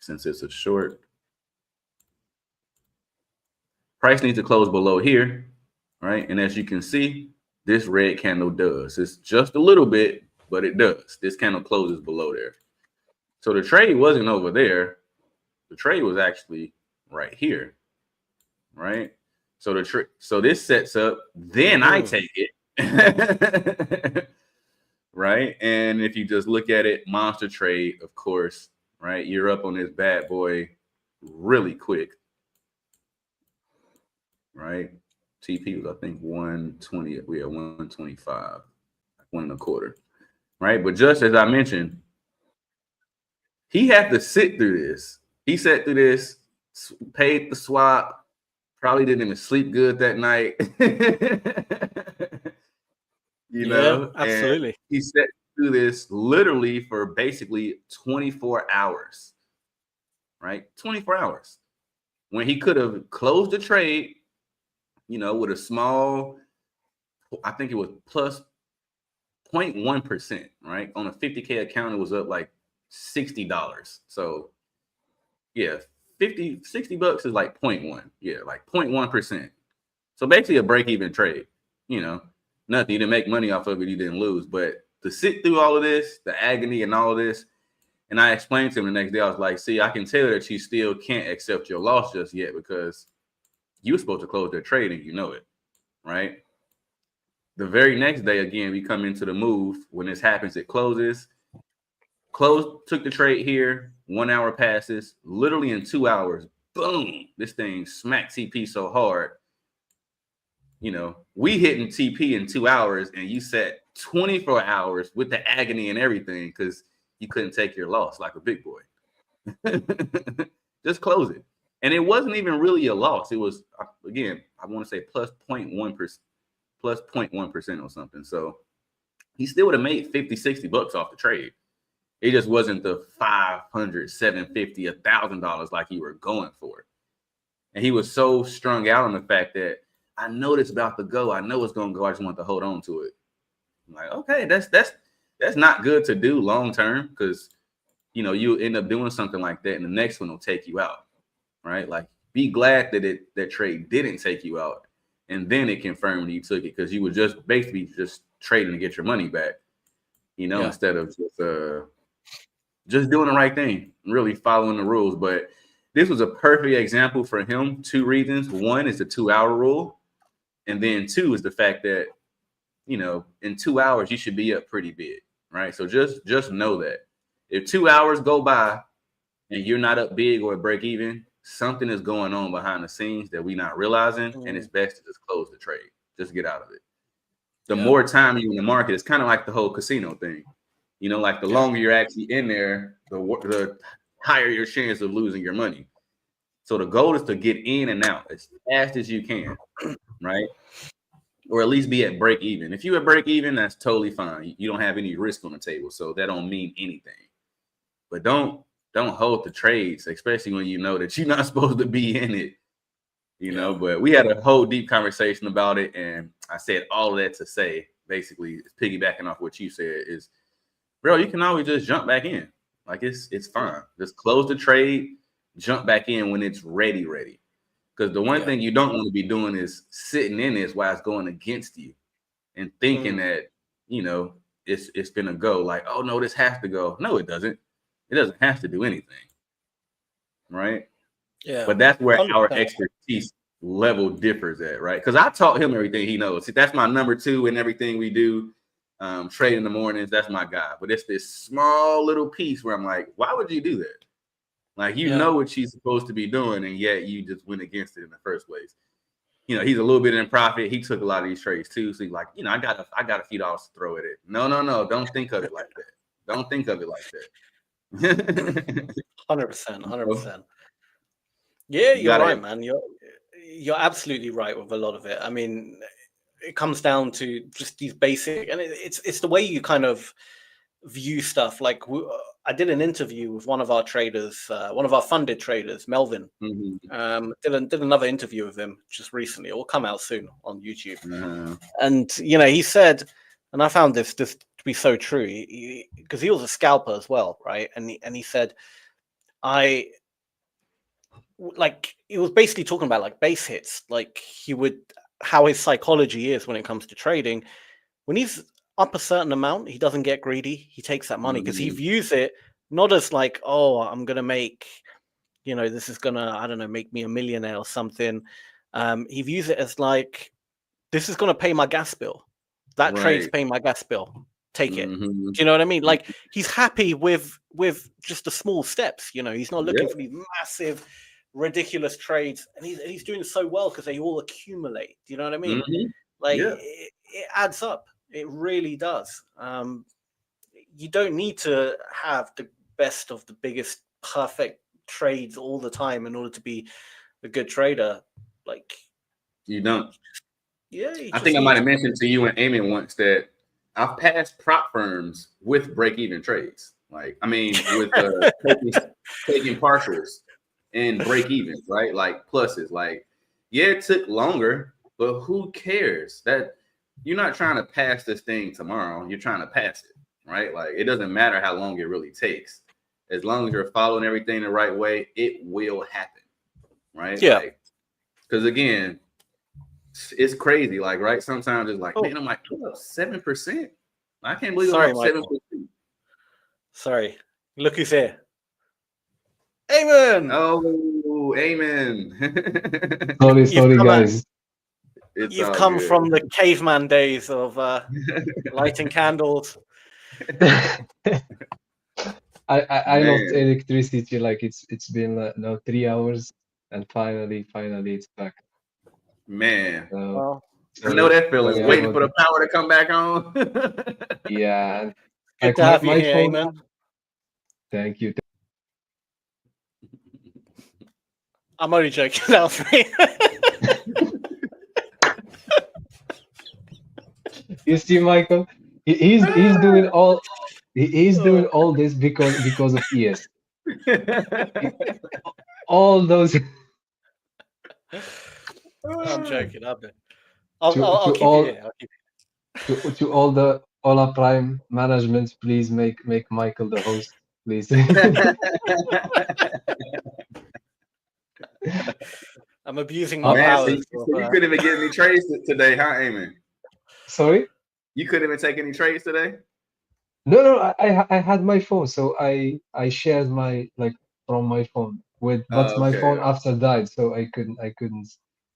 since it's a short. Price needs to close below here, right? And as you can see, this red candle does. It's just a little bit, but it does. This candle closes below there. So the trade wasn't over there. The trade was actually right here, right? So so this sets up, then I take it, right? And if you just look at it, monster trade, of course, right? You're up on this bad boy really quick, right? TP was, I think, 120. We had 125, 1.25, right? But just as I mentioned, he had to sit through this. He sat through this, paid the swap, probably didn't even sleep good that night. you know,
absolutely.
And he sat through this literally for basically 24 hours, right? 24 hours. When he could have closed the trade, you know, with a small, I think it was plus 0.1%, right? On a 50K account, it was up like $60. So yeah, 60 bucks is like 0.1. Yeah, like 0.1%. So basically a break-even trade, you know, nothing. You didn't make money off of it, you didn't lose. But to sit through all of this, the agony and all of this, and I explained to him the next day, I was like, see, I can tell that you still can't accept your loss just yet because you were supposed to close that trade and you know it, right? The very next day, again, we come into the move. When this happens, it closes. Took the trade here. 1 hour passes. Literally in 2 hours, boom, this thing smacked TP so hard. You know, we hitting TP in 2 hours and you sat 24 hours with the agony and everything because you couldn't take your loss like a big boy. Just close it. And it wasn't even really a loss. It was, again, I want to say plus 0.1%, plus 0.1% or something. So he still would have made 50, 60 bucks off the trade. It just wasn't the $500, $750, $1,000 like you were going for. And he was so strung out on the fact that I know this about to go. I know it's going to go. I just want to hold on to it. I'm like, okay, that's not good to do long term because, you know, you end up doing something like that and the next one will take you out, right? Like, be glad that that trade didn't take you out and then it confirmed that you took it because you were just basically just trading to get your money back, you know, instead of just doing the right thing, really following the rules. But this was a perfect example for him. 2 reasons. One is the 2 hour rule. And then 2 is the fact that, you know, in 2 hours, you should be up pretty big, right? So just know that if 2 hours go by and you're not up big or break even, something is going on behind the scenes that we're not realizing, and it's best to just close the trade. Just get out of it. The more time you're in the market, it's kind of like the whole casino thing. You know, like the longer you're actually in there, the higher your chance of losing your money. So the goal is to get in and out as fast as you can, right? Or at least be at break even. If you're at break even, that's totally fine. You don't have any risk on the table, so that don't mean anything. But don't hold the trades, especially when you know that you're not supposed to be in it. You know, but we had a whole deep conversation about it, and I said all of that to say, basically, piggybacking off what you said is, bro, you can always just jump back in. Like it's fine. Just close the trade, jump back in when it's ready. Because the one thing you don't want to be doing is sitting in this while it's going against you and thinking that, you know, it's gonna go like, oh no, this has to go. No, it doesn't. It doesn't have to do anything. Right?
Yeah.
But that's where
100%.
our expertise level differs at, right? Because I taught him everything he knows. See, that's my number 2 in everything we do. Trade in the mornings, that's my guy. But it's this small little piece where I'm like, why would you do that? Like, you know what she's supposed to be doing, and yet you just went against it in the first place. You know, he's a little bit in profit. He took a lot of these trades too. So he's like, you know, I got a few dollars to throw at it. No. Don't think of it like that. Don't think of it like that.
100%. Yeah, you're right, man. You're absolutely right with a lot of it. I mean, it comes down to just these basic, and it's the way you kind of view stuff. Like I did an interview with one of our traders, one of our funded traders, Melvin. Did another interview with him just recently. It will come out soon on YouTube. And you know, he said, and I found this to be so true, because he was a scalper as well, right? And he said, he was basically talking about like base hits, like how his psychology is when it comes to trading. When he's up a certain amount, he doesn't get greedy. He takes that money because he views it not as like, oh, I'm gonna make, you know, this is gonna, I don't know, make me a millionaire or something. He views it as like, this is gonna pay my gas bill. That trade's paying my gas bill. Take it. Do you know what I mean? Like, he's happy with just the small steps. You know, he's not looking for these massive, ridiculous trades, and he's doing so well because they all accumulate. Do you know what I mean? Like, it adds up. It really does. You don't need to have the best of the biggest, perfect trades all the time in order to be a good trader. Like,
you don't.
Yeah,
I think I might have mentioned to you and Amy once that I've passed prop firms with break-even trades. Like, I mean, with taking partials and break-evens, right? Like pluses. Like, yeah, it took longer, but who cares? That you're not trying to pass this thing tomorrow. You're trying to pass it, right? Like, it doesn't matter how long it really takes. As long as you're following everything the right way, it will happen, right?
Yeah.
Because again, it's crazy. Like, right? Sometimes it's like, man, I'm like, 7%. I can't believe I'm 7%.
Sorry. Look who's here. Amen.
Oh, amen.
Sorry, guys.
You've come from the caveman days of lighting candles.
I lost electricity. Like it's been now 3 hours, and finally it's back.
Man,
well,
I know that feeling. Waiting for the power to come back on.
Yeah.
Good to have you here, Amen.
Thank you.
I'm only joking. That was me.
You see, Michael, he's doing all this because of ES. All those.
I'm joking. I'll keep you here.
To all our Prime management, please make Michael the host, please.
I'm abusing my powers.
So you couldn't even get any trades today, huh, Eamon?
Sorry?
You couldn't even take any trades today?
No, I had my phone, so I shared my from my phone but my phone after died, so I couldn't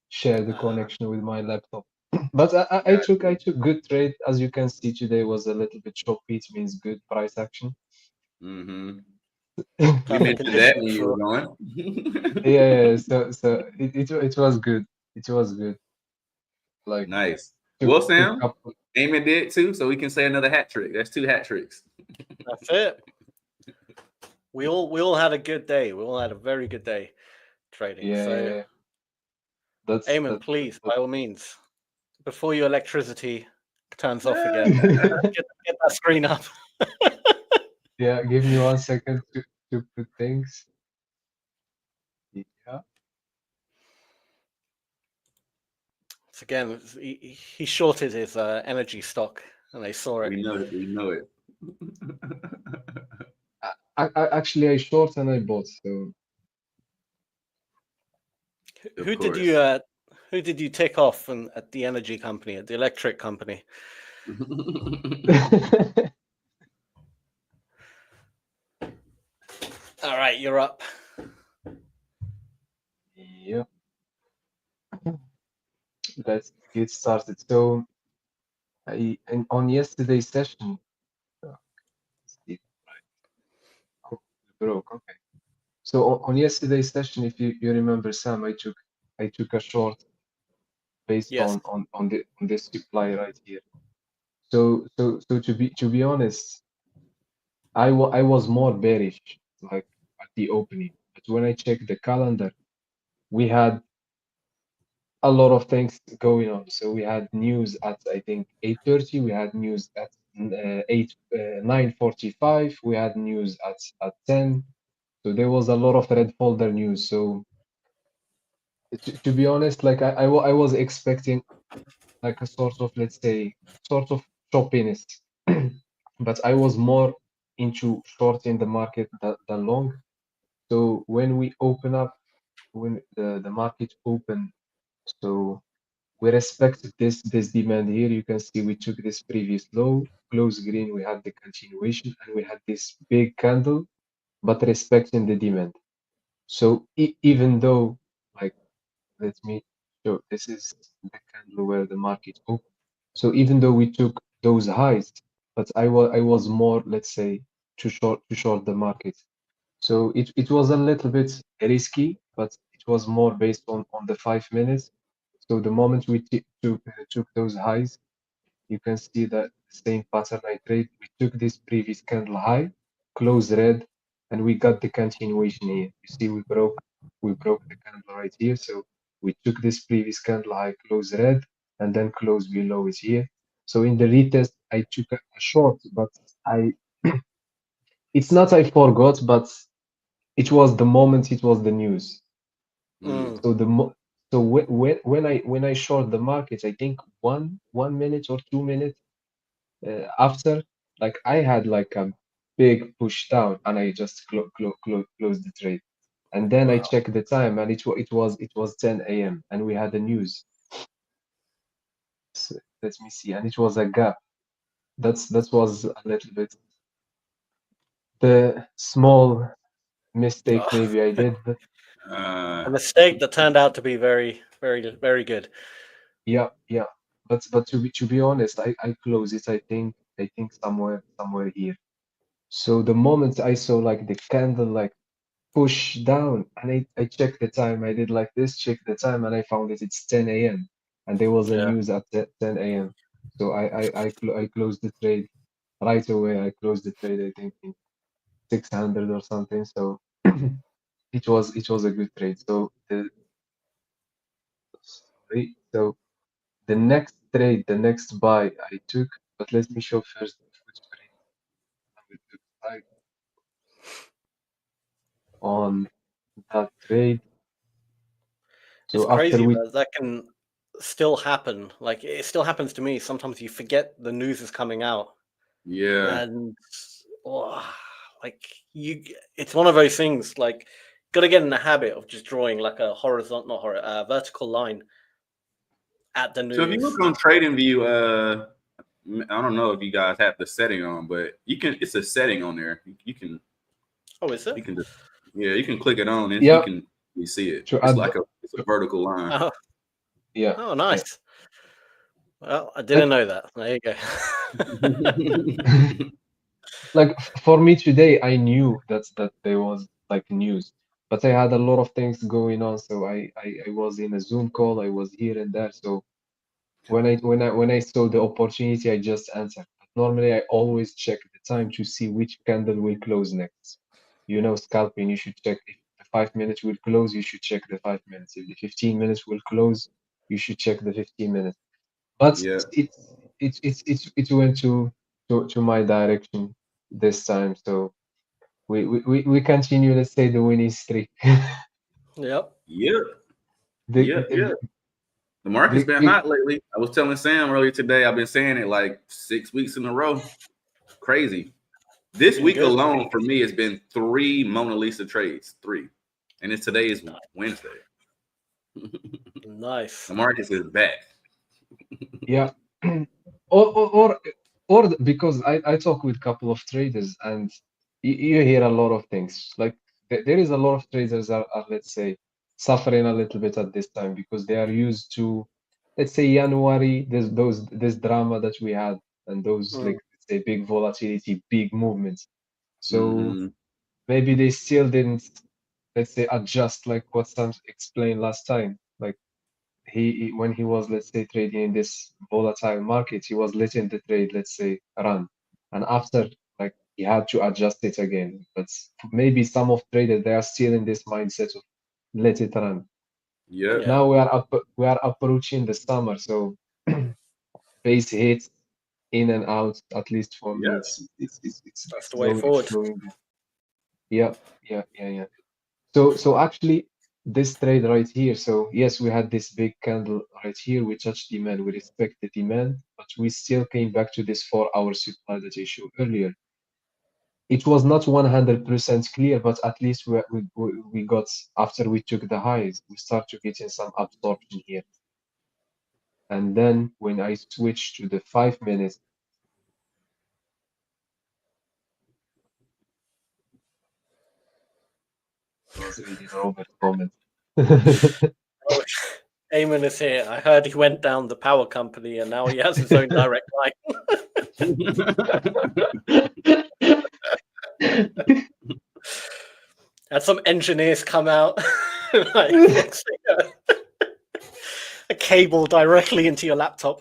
share the connection with my laptop. But I took good trade. As you can see, today was a little bit choppy. It means good price action.
We mentioned that when you were going.
Yeah. So it was good. It was good. Like
Nice.
took
Well, Sam,
couple.
Eamon did too, so we can say another hat trick. That's 2 hat tricks.
That's it. We all had a good day. We all had a very good day trading.
Yeah.
So,
That's
Eamon, please, by all means, before your electricity turns off again, get that screen up.
Yeah, give me 1 second to put things. Yeah.
So again, he shorted his energy stock, and they saw it.
We know it. We know it.
Actually, I short and I bought. So
Who did you take off at the energy company, at the electric company? All right, you're up.
yeah. Let's get started. So on yesterday's session, broke. Okay. So on yesterday's session, if you remember, Sam, I took a short based
Yes.
on this supply right here. So to be honest, I was more bearish like at the opening, but when I checked the calendar, we had a lot of things going on. So we had news at I think 8:30. We had news at 9:45. We had news at 10. So there was a lot of red folder news. So to be honest, like I was expecting like a sort of, let's say, sort of choppiness, but I was more into short in the market than long. So when we open up, when the market opened, so we respected this demand here. You can see we took this previous low, close green, we had the continuation, and we had this big candle, but respecting the demand. So even though, like, let me show, this is the candle where the market opened. So even though we took those highs, but I was more, let's say, too short the market. So it was a little bit risky, but it was more based on the 5 minutes. So the moment we took those highs, you can see that the same pattern I trade. We took this previous candle high, close red, and we got the continuation here. You see, we broke the candle right here. So we took this previous candle high, close red, and then close below it here. So in the retest, I took a short, but I it's not I forgot, but it was the moment, it was the news.
Mm.
So when I short the market, I think 1 minute or 2 minutes after, like I had like a big push down, and I just closed the trade, and then I
Wow.
checked the time, and it was 10 a.m. and we had the news. So, let me see, and it was a gap. That was a little bit the small mistake maybe I did, but
A mistake that turned out to be very, very, very good.
yeah. But to be honest, I close it. I think somewhere here. So the moment I saw like the candle like push down, and I checked the time. I did like this, check the time, and I found it. It's 10 a.m. and there was a
Yeah.
news at 10 a.m. So I closed the trade right away. I closed the trade. I think in 600 or something. So it was a good trade. So so the next trade, the next buy I took, but let me show first the footprint how it looks like on that trade.
It's
So after
crazy
we
that can still happen. Like it still happens to me. Sometimes you forget the news is coming out,
Yeah.
and like it's one of those things. Like, got to get in the habit of just drawing like a vertical line at the news.
So if you look on TradingView, I don't know if you guys have the setting on, but you can. It's a setting on there. You can.
Oh, is it?
You can just you can click it on and
Yeah.
you see it.
To
It's
add
like it's a vertical line.
Oh,
yeah.
oh, nice. Well, I didn't know that. There you go.
like for me today, I knew that there was like news, but I had a lot of things going on. So I was in a Zoom call, I was here and there. So when I saw the opportunity, I just answered. But normally, I always check the time to see which candle will close next. You know, scalping, you should check if the 5 minutes will close. You should check the 5 minutes. If the 15 minutes will close, you should check the 15 minutes. But
Yeah.
it went to my direction this time. So we continue. Let's say the winning streak.
Yep.
Yep.
The,
Yep. Yep. The market's been hot lately. I was telling Sam earlier today. I've been saying it like 6 weeks in a row. Crazy. This
Been
week
good.
alone for me has been 3 Mona Lisa trades. 3, and it's today is Wednesday.
Nice.
The market is back.
Yeah. or because I talk with a couple of traders and you hear a lot of things. Like there is a lot of traders are let's say suffering a little bit at this time because they are used to, let's say, January, this drama that we had and those like let's say big volatility, big movements. So maybe they still didn't, let's say, adjust like what Sam explained last time. Like when he was, let's say, trading in this volatile market, he was letting the trade, let's say, run, and after, like, he had to adjust it again. But maybe some of traders, they are still in this mindset of let it run.
Yeah.
Now we are approaching the summer, so base hits in and out. At least for me,
Yes.
That's the way forward.
going. Yeah. So actually, this trade right here. So yes, we had this big candle right here. We touched demand. We respect the demand, but we still came back to this 4-hour supply that I showed earlier. It was not 100% clear, but at least we got, after we took the highs, we start to get in some absorption here. And then when I switch to the 5 minutes, I was reading Robert's comment.
Oh, Eamon is here. I heard he went down the power company and now he has his own direct line. Had some engineers come out, like a cable directly into your laptop.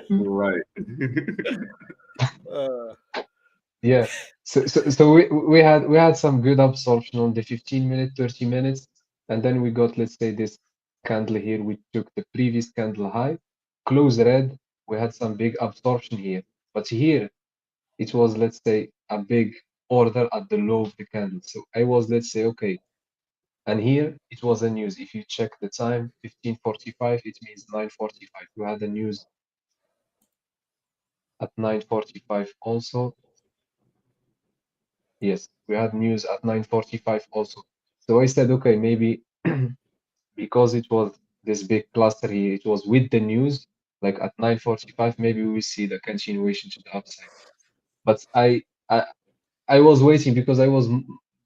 Right.
Yeah. So we had some good absorption on the 15 minute, 30 minutes, and then we got, let's say, this candle here. We took the previous candle high, close red. We had some big absorption here, but here it was, let's say, a big order at the low of the candle. So I was, let's say, okay. And here it was a news. If you check the time, 15:45, it means 9:45. We had a news at 9:45 also. Yes, we had news at 9:45 also. So I said, okay, maybe because it was this big cluster here, it was with the news, like at 9:45, maybe we see the continuation to the upside. But I was waiting because I was,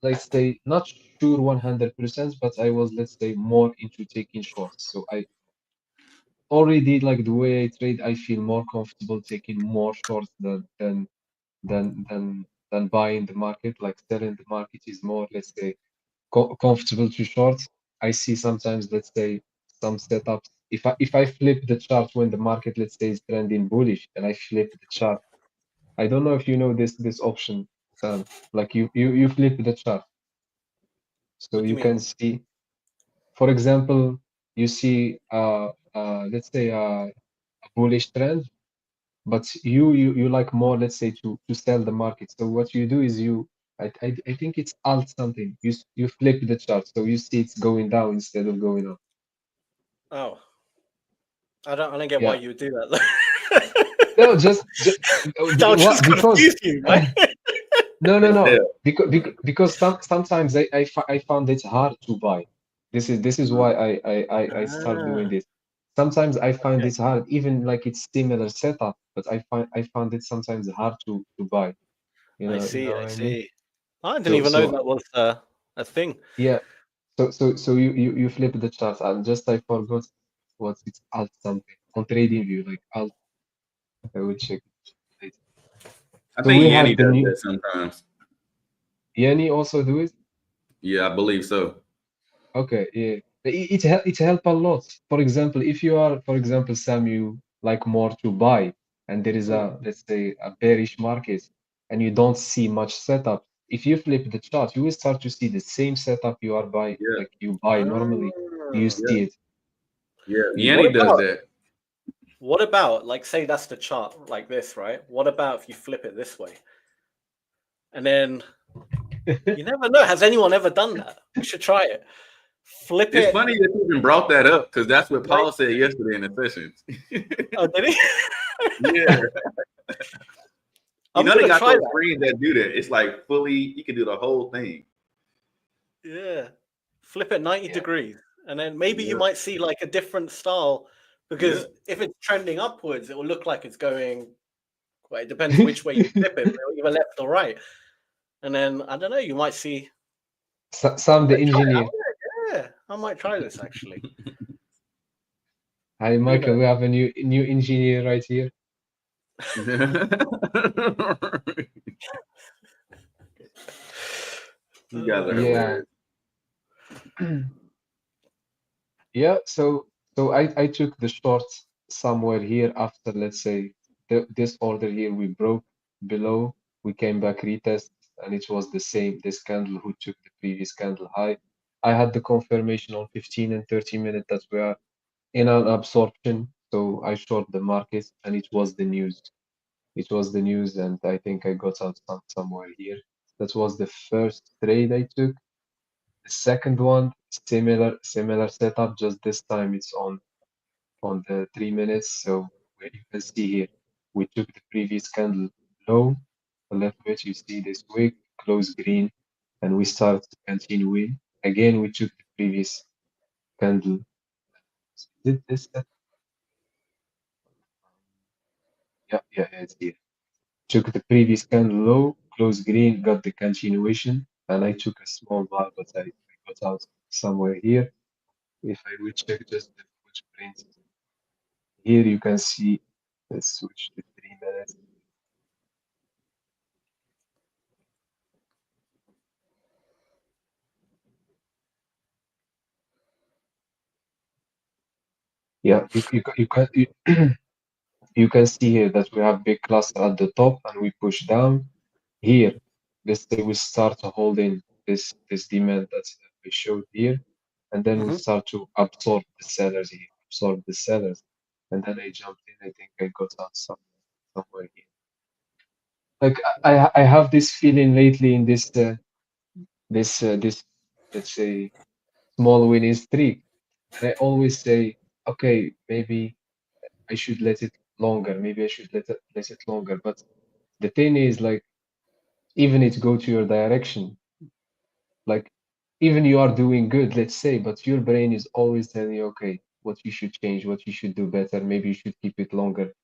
let's say, not sure 100%, but I was, let's say, more into taking shorts. So I already, like, the way I trade, I feel more comfortable taking more shorts than buying the market. Like selling the market is more, let's say, comfortable to short. I see sometimes, let's say, some setups. If I flip the chart when the market, let's say, is trending bullish, and I flip the chart, I don't know if you know this option, Sam. Like you flip the chart, so
What do
you
you
can
mean?
see, for example, you see let's say a bullish trend, but you like more, let's say, to sell the market. So what you do is I think it's alt something. You flip the chart, so you see it's going down instead of going up.
Oh, I don't get why
Yeah.
you would do that though.
No, just
I'll
what,
just
because
confuse you, right?
no
Yeah.
because sometimes I found it hard to buy. This is why I start doing this. Sometimes I find
Okay.
it hard, even like it's similar setup, but I found it sometimes hard to buy. You
I
know
see.
what
I
I mean?
see. I didn't even know that was a thing.
Yeah. So you flip the chart. I forgot what it's alt something on TradingView, like alt. I will check it later.
I
So
think
we
Yanni
had the
does
new
that sometimes.
Yanni also do it.
Yeah, I believe so.
Okay, yeah, it help a lot. For example, if you are, for example, Sam, you like more to buy, and there is a, let's say, a bearish market, and you don't see much setup. If you flip the chart, you will start to see the same setup you are buying,
Yeah,
like you buy normally. You
Ah.
see it.
yeah.
Yeah.
Yanni does that.
What about, like, say that's the chart like this, right? What about if you flip it this way? And then you never know. Has anyone ever done that? We should try it. Flip
It's
it.
funny that you even brought that up because that's what Paul
Right.
said yesterday in the sessions.
Oh, did he?
Yeah.
I'm
They
gonna
got
try
those
that.
screens that do that. It's like fully, you can do the whole thing.
Yeah. Flip it 90
Yeah.
degrees. And then maybe you
Yeah.
might see like a different style, because if it's trending upwards, it will look like it's going, well, it depends which way you flip it, either left or right. And then I don't know, you might see.
Sam, the engineer.
Yeah, I might try this actually.
Hi, Michael. We have a new engineer right here.
You guys are
Yeah.
hilarious.
Yeah, so I took the short somewhere here after, let's say, this order here we broke below, we came back retest, and it was the same, this candle who took the previous candle high. I had the confirmation on 15 and 30 minutes that we are in an absorption, so I short the market, and it was the news. It was the news, and I think I got out somewhere here. That was the first trade I took. The second one, similar setup, just this time it's on the 3 minutes. So where you can see here, we took the previous candle low, the left bit, you see this wick, close green, and we start continuing. Again, we took the previous candle. Did this? Yeah, it's here. Took the previous candle low, close green, got the continuation, and I took a small buy, but I got out somewhere here. If I will check just the footprint, here you can see, let's switch to 3 minutes. Yeah, you can see here that we have big cluster at the top and we push down. Here, let's say we start holding this demand that we showed here, and then we start to absorb the sellers here, and then I jumped in. I think I got out somewhere here. Like I have this feeling lately in this let's say small winning streak. And I always say, okay, maybe I should let it longer. Maybe I should let it longer. But the thing is, like, even it go to your direction, like, even you are doing good, let's say, but your brain is always telling you, okay, what you should change, what you should do better. Maybe you should keep it longer.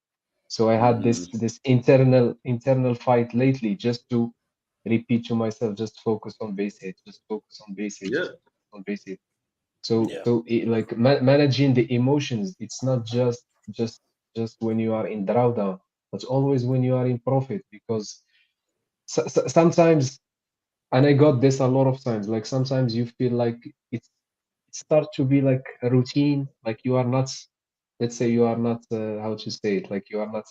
So I had this internal fight lately, just to repeat to myself, just focus on base hit, just focus on base hit, just focus on base hit. So like managing the emotions, it's not just when you are in drawdown, but always when you are in profit, because sometimes, and I got this a lot of times, like sometimes you feel like it starts to be like a routine, like you are not, let's say you are not how to say it, like you are not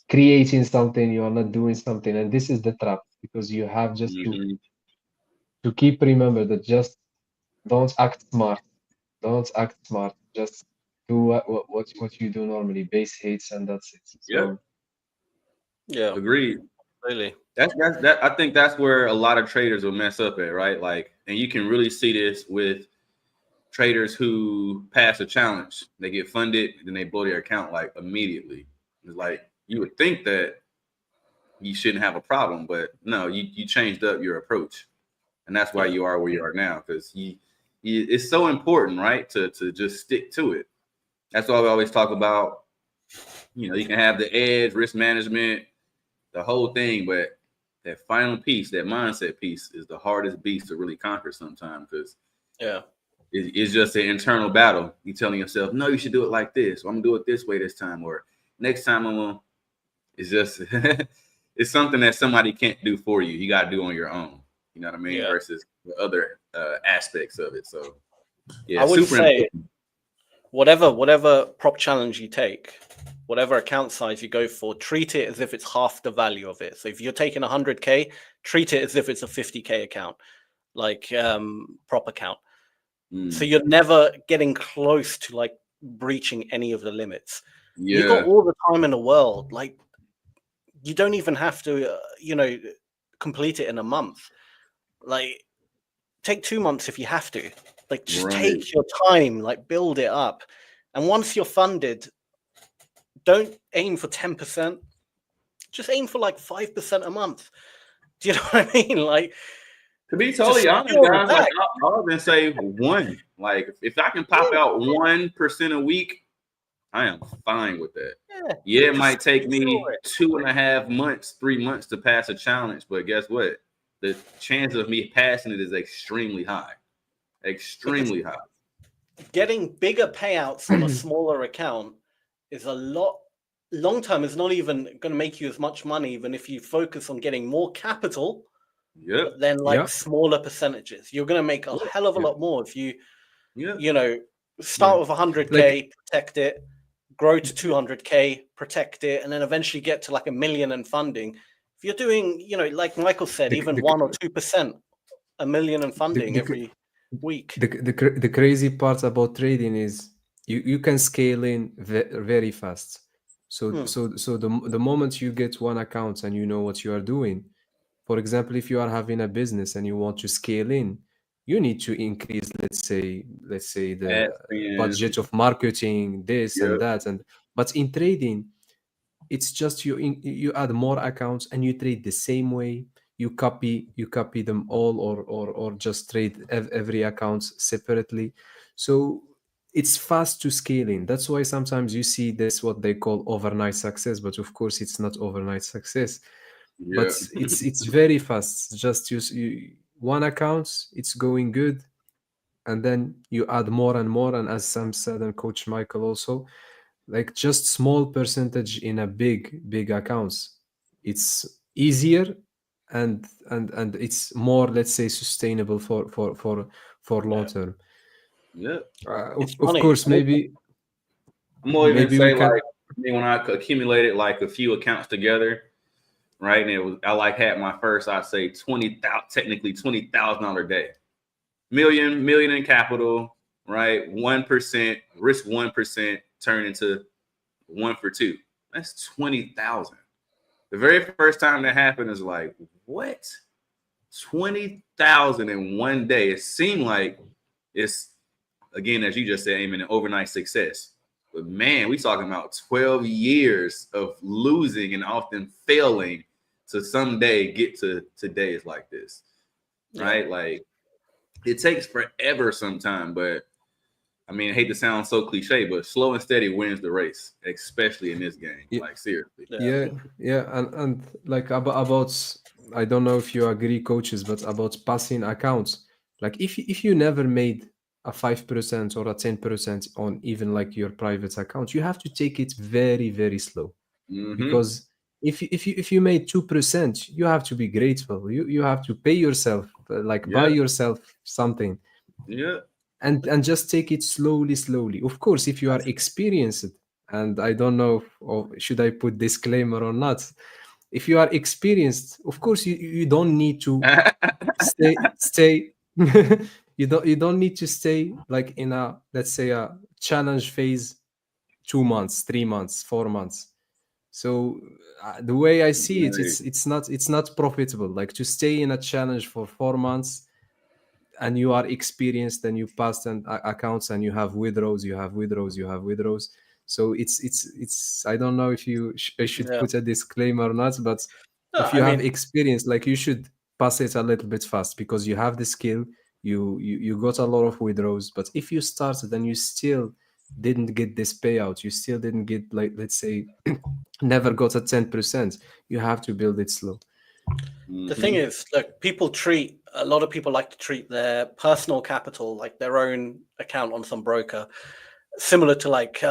creating something, you are not doing something, and this is the trap, because you have just to keep remember that just don't act smart. Don't act smart. Just do what you do normally. Base hits, and that's it. So
Yeah,
agreed.
really.
That's that. I think that's where a lot of traders will mess up at, right? Like, and you can really see this with traders who pass a challenge. They get funded, then they blow their account like immediately. It's like you would think that you shouldn't have a problem, but no, you changed up your approach, and that's why you are where you are now. Because it's so important, right? To just stick to it. That's why we always talk about. You know, you can have the edge, risk management, the whole thing, but that final piece, that mindset piece, is the hardest beast to really conquer sometimes, because it's just an internal battle. You telling yourself, no, you should do it like this, or I'm gonna do it this way this time, or next time I'm gonna. It's just it's something that somebody can't do for you. You got to do on your own. You know what I mean?
Yeah.
Versus the other aspects of it. So yeah,
I would
super
say
important.
whatever prop challenge you take, whatever account size you go for, treat it as if it's half the value of it. So if you're taking 100K, treat it as if it's a 50K account, like prop account. So you're never getting close to like breaching any of the limits.
Yeah.
You got all the time in the world. Like you don't even have to, complete it in a month. Like take 2 months if you have to. Like just take your time, like build it up. And once you're funded, don't aim for 10%. Just aim for like 5% a month. Do you know what I mean? Like,
to be totally honest, guys, like I'll even say one. Like if I can pop out 1% a week, I am fine with that. Yeah, it might take me 2.5 months, 3 months to pass a challenge, but guess what? The chance of me passing it is extremely high. Extremely high.
Getting bigger payouts on a smaller account is a lot. Long term is not even going to make you as much money, even if you focus on getting more capital. But then smaller percentages. You're going to make a hell of a lot more if you, start with 100K, protect it, grow to 200K, protect it, and then eventually get to like 1 million in funding. If you're doing, like Michael said, even 1 or 2%, 1 million in funding every week.
The crazy part about trading is you can scale in very fast. So the moment you get one account and you know what you are doing, for example, if you are having a business and you want to scale in, you need to increase, let's say the budget of marketing, this and that, but in trading, it's just you add more accounts and you trade the same way. You copy them all, or just trade every account separately. So it's fast to scale in. That's why sometimes you see this what they call overnight success, but of course it's not overnight success. But it's very fast. Just use one account, it's going good, and then you add more and more. And as Sam said, and Coach Michael also, like just small percentage in a big accounts, it's easier and it's more, let's say, sustainable for long term. Of course, maybe
I'm more even say
can...
like when I accumulated like a few accounts together, right? And I had my first, I'd say technically $20,000 day, million in capital, right? 1% risk, 1% turn into 1 for 2. That's 20,000. The very first time that happened is like, what? 20,000 in one day. It seemed like it's, again, as you just said, aiming an overnight success. But man, we talking about 12 years of losing and often failing to someday get to days like this, right? Like it takes forever sometime, but I mean, I hate to sound so cliche, but slow and steady wins the race, especially in this game. Like seriously.
And like about I don't know if you agree, coaches, but about passing accounts, like if you never made a 5% or a 10% on even like your private account, you have to take it very, very slow. Because if you made 2%, you have to be grateful. You have to pay yourself, buy yourself something. And just take it slowly. Of course, if you are experienced, and I don't know should I put disclaimer or not, if you are experienced, of course you don't need to stay you don't need to stay like in a, let's say, a challenge phase 2 months, 3 months, 4 months. So the way I see it, it's not profitable like to stay in a challenge for 4 months and you are experienced and you passed accounts and you have withdrawals. So it's I don't know if I should put a disclaimer or not, but if you have experience, like you should pass it a little bit fast because you have the skill, you got a lot of withdrawals. But if you started and you still didn't get this payout, you still didn't get, like, let's say, never got a 10%, you have to build it slow.
The thing is, look, a lot of people like to treat their personal capital like their own account on some broker, similar to like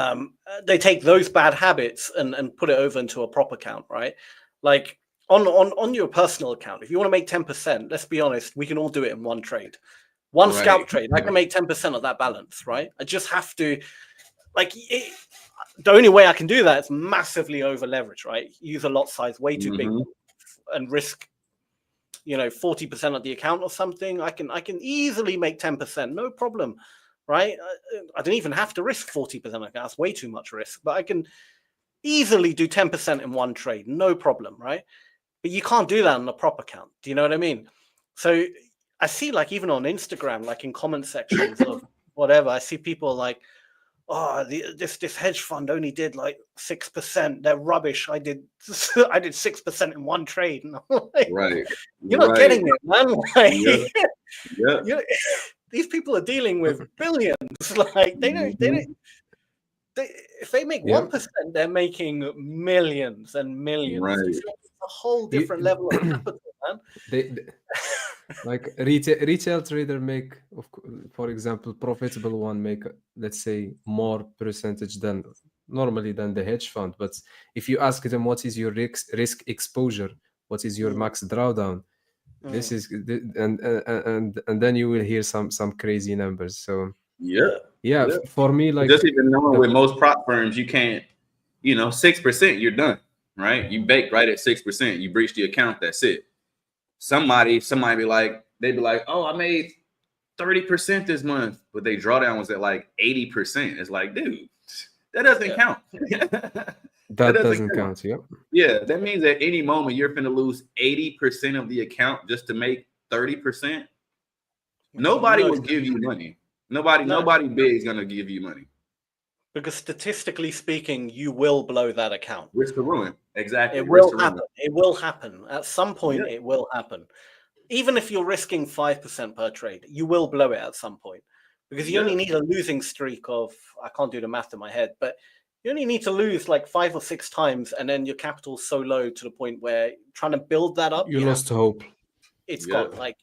they take those bad habits and put it over into a prop account, right? Like on your personal account, if you want to make 10%, let's be honest, we can all do it in one trade. One
Right.
scalp trade, I can make 10% of that balance, right? I just have to, like, the only way I can do that is massively over leverage, right? Use a lot size way too big and risk, 40% of the account or something. I can easily make 10%, no problem, right? I don't even have to risk 40%. That's way too much risk, but I can easily do 10% in one trade, no problem, right? But you can't do that on a prop account. Do you know what I mean? So I see, like, even on Instagram, like in comment sections of whatever, I see people like, oh, this hedge fund only did like 6%. They're rubbish. I did 6% in one trade. And I'm like,
Right.
You're not getting it, man. Like,
Yeah.
these people are dealing with billions. Like if they make 1%, they're making millions and millions.
Right.
It's a whole different level of capital, man.
They like retail trader make, for example, profitable one make, let's say, more percentage than normally than the hedge fund. But if you ask them what is your risk exposure, what is your max drawdown, this is and then you will hear some crazy numbers. So yeah. For me, like,
just even knowing with most prop firms, you can't, 6%, you're done, right? You baked right at 6%. You breach the account, that's it. Somebody be like, they'd be like, oh, I made 30% this month, but their drawdown was at like 80%. It's like, dude, that doesn't count.
that doesn't count.
Yeah, that means at any moment you're going to lose 80% of the account just to make 30%. Nobody will give you money. Nobody big is going to give you money.
Because statistically speaking, you will blow that account.
Risk of ruin. Exactly.
It will happen. It will happen. At some point, it will happen. Even if you're risking 5% per trade, you will blow it at some point. Because you only need a losing streak of, I can't do the math in my head, but you only need to lose like 5 or 6 times, and then your capital's so low to the point where trying to build that up,
you lost hope.
It's gone. Like,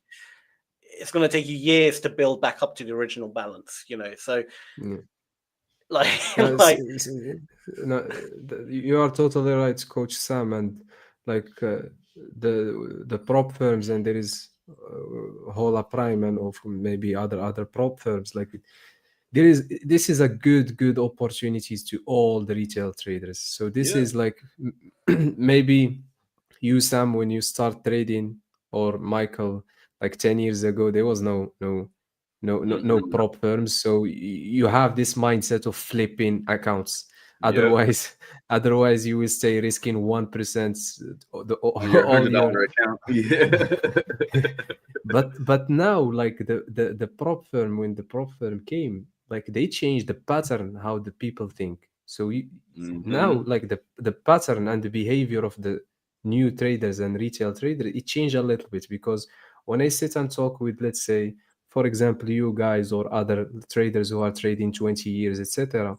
it's going to take you years to build back up to the original balance, so
no, you are totally right, Coach Sam. And like the prop firms, and there is Hola Prime and of maybe other prop firms, like this is a good opportunities to all the retail traders. So this is like maybe you, Sam, when you start trading, or Michael, like 10 years ago, there was no prop firms. So you have this mindset of flipping accounts. Otherwise you will stay risking 1%
on your $100 account.
But now, like the prop firm, when the prop firm came, like they changed the pattern how the people think. So now, like the pattern and the behavior of the new traders and retail traders, it changed a little bit. Because when I sit and talk with, let's say, for example, you guys or other traders who are trading 20 years, etc.,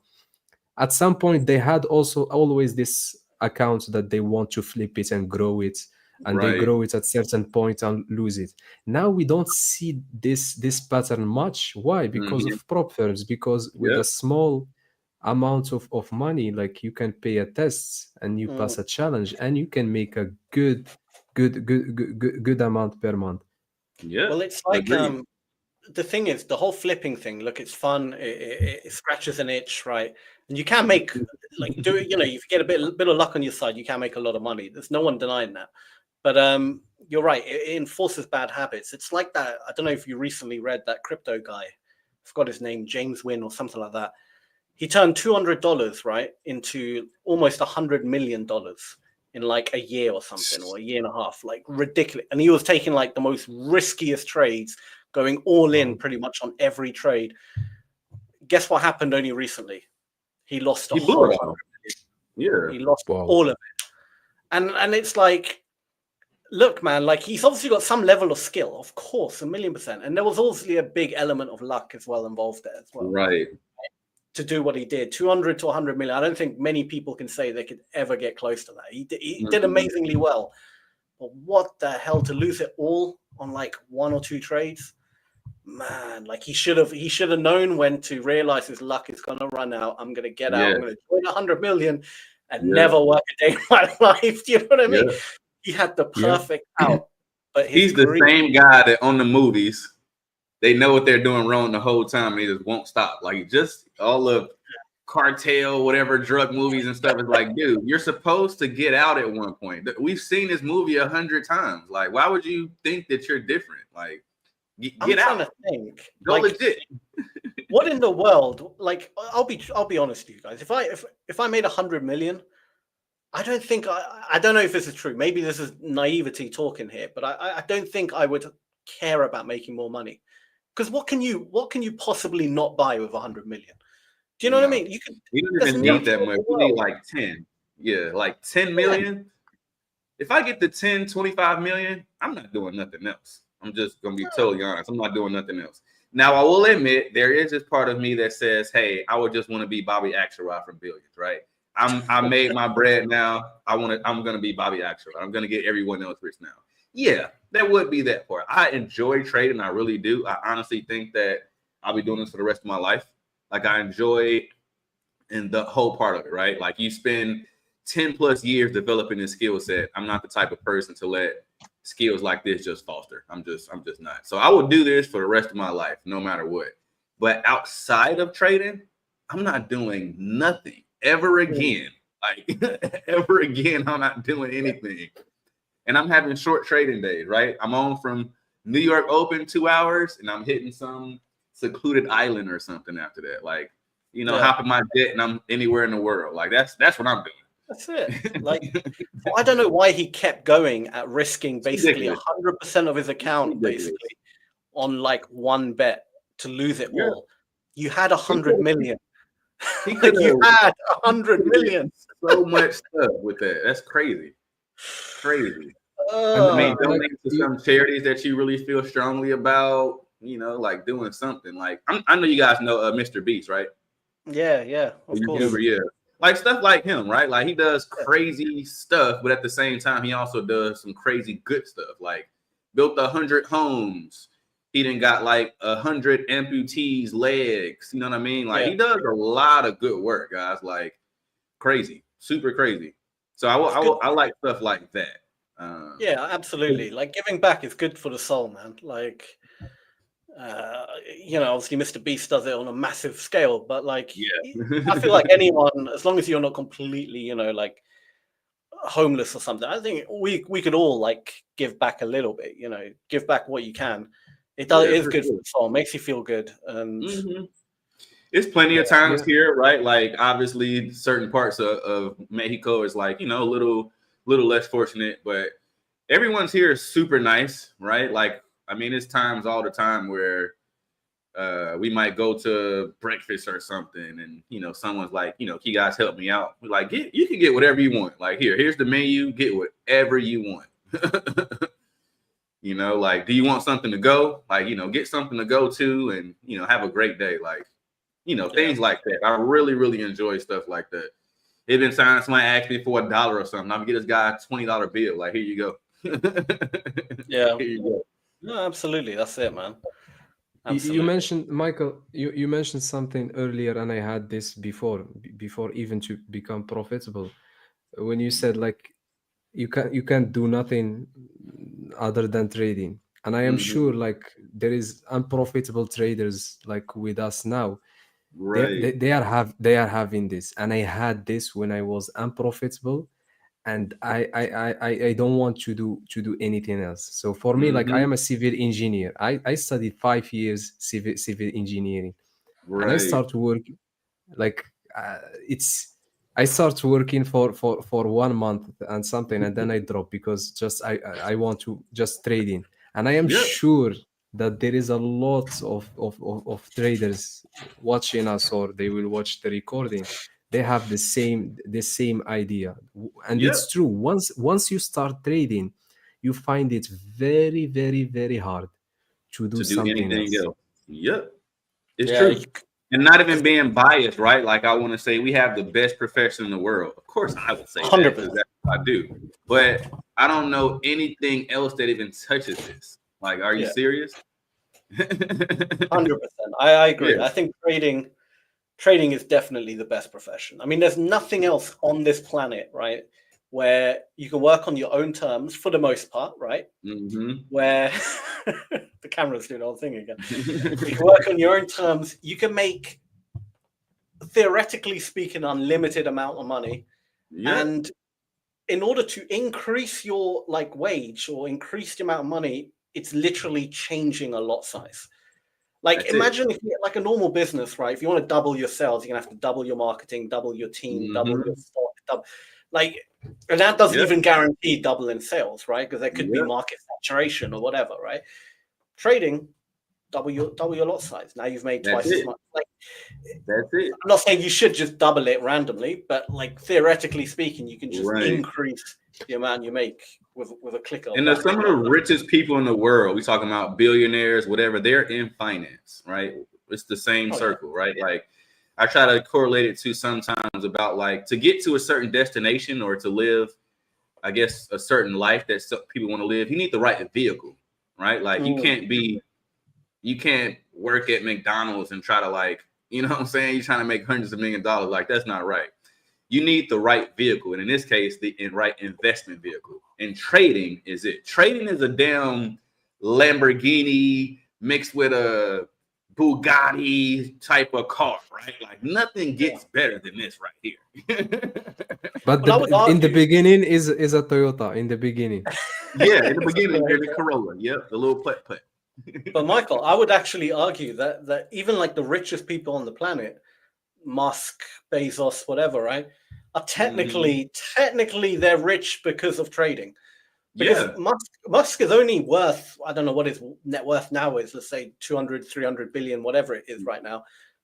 at some point they had also always this account that they want to flip it and grow it, and they grow it at certain point and lose it. Now we don't see this pattern much. Why? Because of prop firms. Because with a small amount of money, like, you can pay a test and you pass a challenge, and you can make a good amount per month.
Well, it's like the thing is, the whole flipping thing, look, it's fun. It scratches an itch, right? And you can make, like, do it, if you get a bit of luck on your side, you can make a lot of money. There's no one denying that. But you're right, it enforces bad habits. It's like that. I don't know if you recently read that crypto guy. I forgot his name, James Wynn or something like that. He turned $200, right, into almost $100 million in like a year or something, or a year and a half, like ridiculous. And he was taking like the most riskiest trades, going all in pretty much on every trade. Guess what happened only recently? He lost
He blew it all.
He lost all of it. And it's like, look, man, like, he's obviously got some level of skill, of course, 1,000,000%. And there was obviously a big element of luck as well involved there as well.
Right.
To do what he did, 200 to 100 million. I don't think many people can say they could ever get close to that. He did amazingly well. But what the hell, to lose it all on like 1 or 2 trades? Man, like, he should have known when to realize his luck is gonna run out. I'm gonna get out. I'm gonna join 100 million and never work a day in my life. Do you know what I mean? he had the
Yeah.
perfect out, but his
He's the
greed-
same guy that on the movies, they know what they're doing wrong the whole time and he just won't stop. Like just all of cartel, whatever drug movies and stuff is like, dude, you're supposed to get out at one point. We've seen this movie 100 times. Like, why would you think that you're different? Like,
I'm
get
trying
out.
to think.
Go
Like,
legit.
what in the world? Like, I'll be honest with you guys. If I made 100 million, I don't think I don't know if this is true. Maybe this is naivety talking here, but I don't think I would care about making more money. Because what can you possibly not buy with 100 million? Do you know what I mean? You could.
You don't
there's
even need
nothing
that
in
much.
the
You need
world.
like 10. Yeah, like 10 million. If I get the 10, 25 million, I'm not doing nothing else. I'm just gonna be totally honest. I'm not doing nothing else. Now I will admit there is this part of me that says, hey, I would just want to be Bobby Axelrod from Billions, right? I made my bread now. I'm gonna be Bobby Axelrod. I'm gonna get everyone else rich now. Yeah, that would be that part. I enjoy trading, I really do. I honestly think that I'll be doing this for the rest of my life. Like I enjoy and the whole part of it, right? Like you spend 10 plus years developing this skill set. I'm not the type of person to let skills like this just foster. I'm just not. So I will do this for the rest of my life, no matter what. But outside of trading, I'm not doing nothing ever again. Like ever again, I'm not doing anything. And I'm having short trading days, right? I'm on from New York Open 2 hours, and I'm hitting some secluded island or something after that. Like, you know, hopping my jet and I'm anywhere in the world. Like that's what I'm doing.
That's it. Like, I don't know why he kept going at risking basically 100% of his account, basically, on like one bet to lose it all. You had 100 million. Like you had 100 million.
So much stuff with that. That's crazy. Crazy.
Oh,
I mean, donate to some charities that you really feel strongly about. You know, like doing something. Like I know you guys know Mr. Beast, right?
Yeah, of course.
Yeah. Like stuff like him, right? Like he does crazy stuff, but at the same time, he also does some crazy good stuff. Like built 100 homes. He done got like 100 amputees' legs. You know what I mean? Like he does a lot of good work, guys. Like crazy, super crazy. So I like stuff like that.
Yeah, absolutely. Like giving back is good for the soul, man. Like, you know, obviously Mr. Beast does it on a massive scale, but like, I feel like anyone, as long as you're not completely, you know, like homeless or something, I think we could all like give back a little bit, you know, give back what you can. It is good for the soul, makes you feel good. And
it's plenty of times here, right? Like obviously certain parts of Mexico is like, you know, a little less fortunate, but everyone's here is super nice, right? Like, I mean, it's times all the time where we might go to breakfast or something, and you know, someone's like, you know, can you guys help me out? We're like, you can get whatever you want. Like, here's the menu, get whatever you want. You know, like, do you want something to go? Like, you know, get something to go to, and you know, have a great day. Like, you know, things like that. I really, really enjoy stuff like that. It's been times somebody asked me for $1 or something. I'm gonna get this guy a $20 bill. Like, here you go.
yeah,
here you go.
No, absolutely. That's it, man.
You mentioned, Michael, you mentioned something earlier, and I had this before even to become profitable. When you said like you can't do nothing other than trading, and I am sure like there is unprofitable traders like with us now.
Right.
They are having this, and I had this when I was unprofitable, and I don't want to do anything else. So for me, like I am a civil engineer. I studied 5 years civil engineering, and I start work like I start working for 1 month and something, and then I drop because just I want to just trading, and I am sure that there is a lot of traders watching us, or they will watch the recording. They have the same idea, and it's true. Once you start trading, you find it very, very, very hard to do something else.
Yep, it's true. And not even being biased, right? Like I want to say we have the best profession in the world. Of course, I would say 100%. That's what I do. But I don't know anything else that even touches this. Like, are you serious?
100%. I agree. I think trading is definitely the best profession. I mean, there's nothing else on this planet, right, where you can work on your own terms for the most part, right? Where the camera's doing the whole thing again. You can work on your own terms. You can make, theoretically speaking, unlimited amount of money. And in order to increase your like wage or increase the amount of money, it's literally changing a lot size. Like imagine if you like a normal business, right? If you want to double your sales, you're gonna have to double your marketing, double your team, double your stock, and that doesn't even guarantee doubling sales, right? Because there could be market saturation or whatever, right? Trading, double your lot size. Now you've made twice as much. Like
that's it.
I'm not saying you should just double it randomly, but like theoretically speaking, you can just increase the amount you make with a click of.
And some of the richest people in the world, we talking about billionaires, whatever, they're in finance, right? It's the same circle, right? Like I try to correlate it to sometimes about like to get to a certain destination or to live, I guess, a certain life that people want to live, you need the right vehicle, right? Like you can't work at McDonald's and try to like, you know what I'm saying? You're trying to make hundreds of $millions. Like that's not right. You need the right vehicle. And in this case, the right investment vehicle. And trading is it. Trading is a damn Lamborghini mixed with a Bugatti type of car, right? Like nothing gets better than this right here.
But in the beginning is a Toyota in the beginning.
Yeah, in the beginning, there's a Corolla. Yep, the little putt.
But Michael, I would actually argue that even like the richest people on the planet, Musk, Bezos, whatever, right, are technically they're rich because of trading. Because Musk is only worth, I don't know what his net worth now is, let's say 200, 300 billion, whatever it is right now,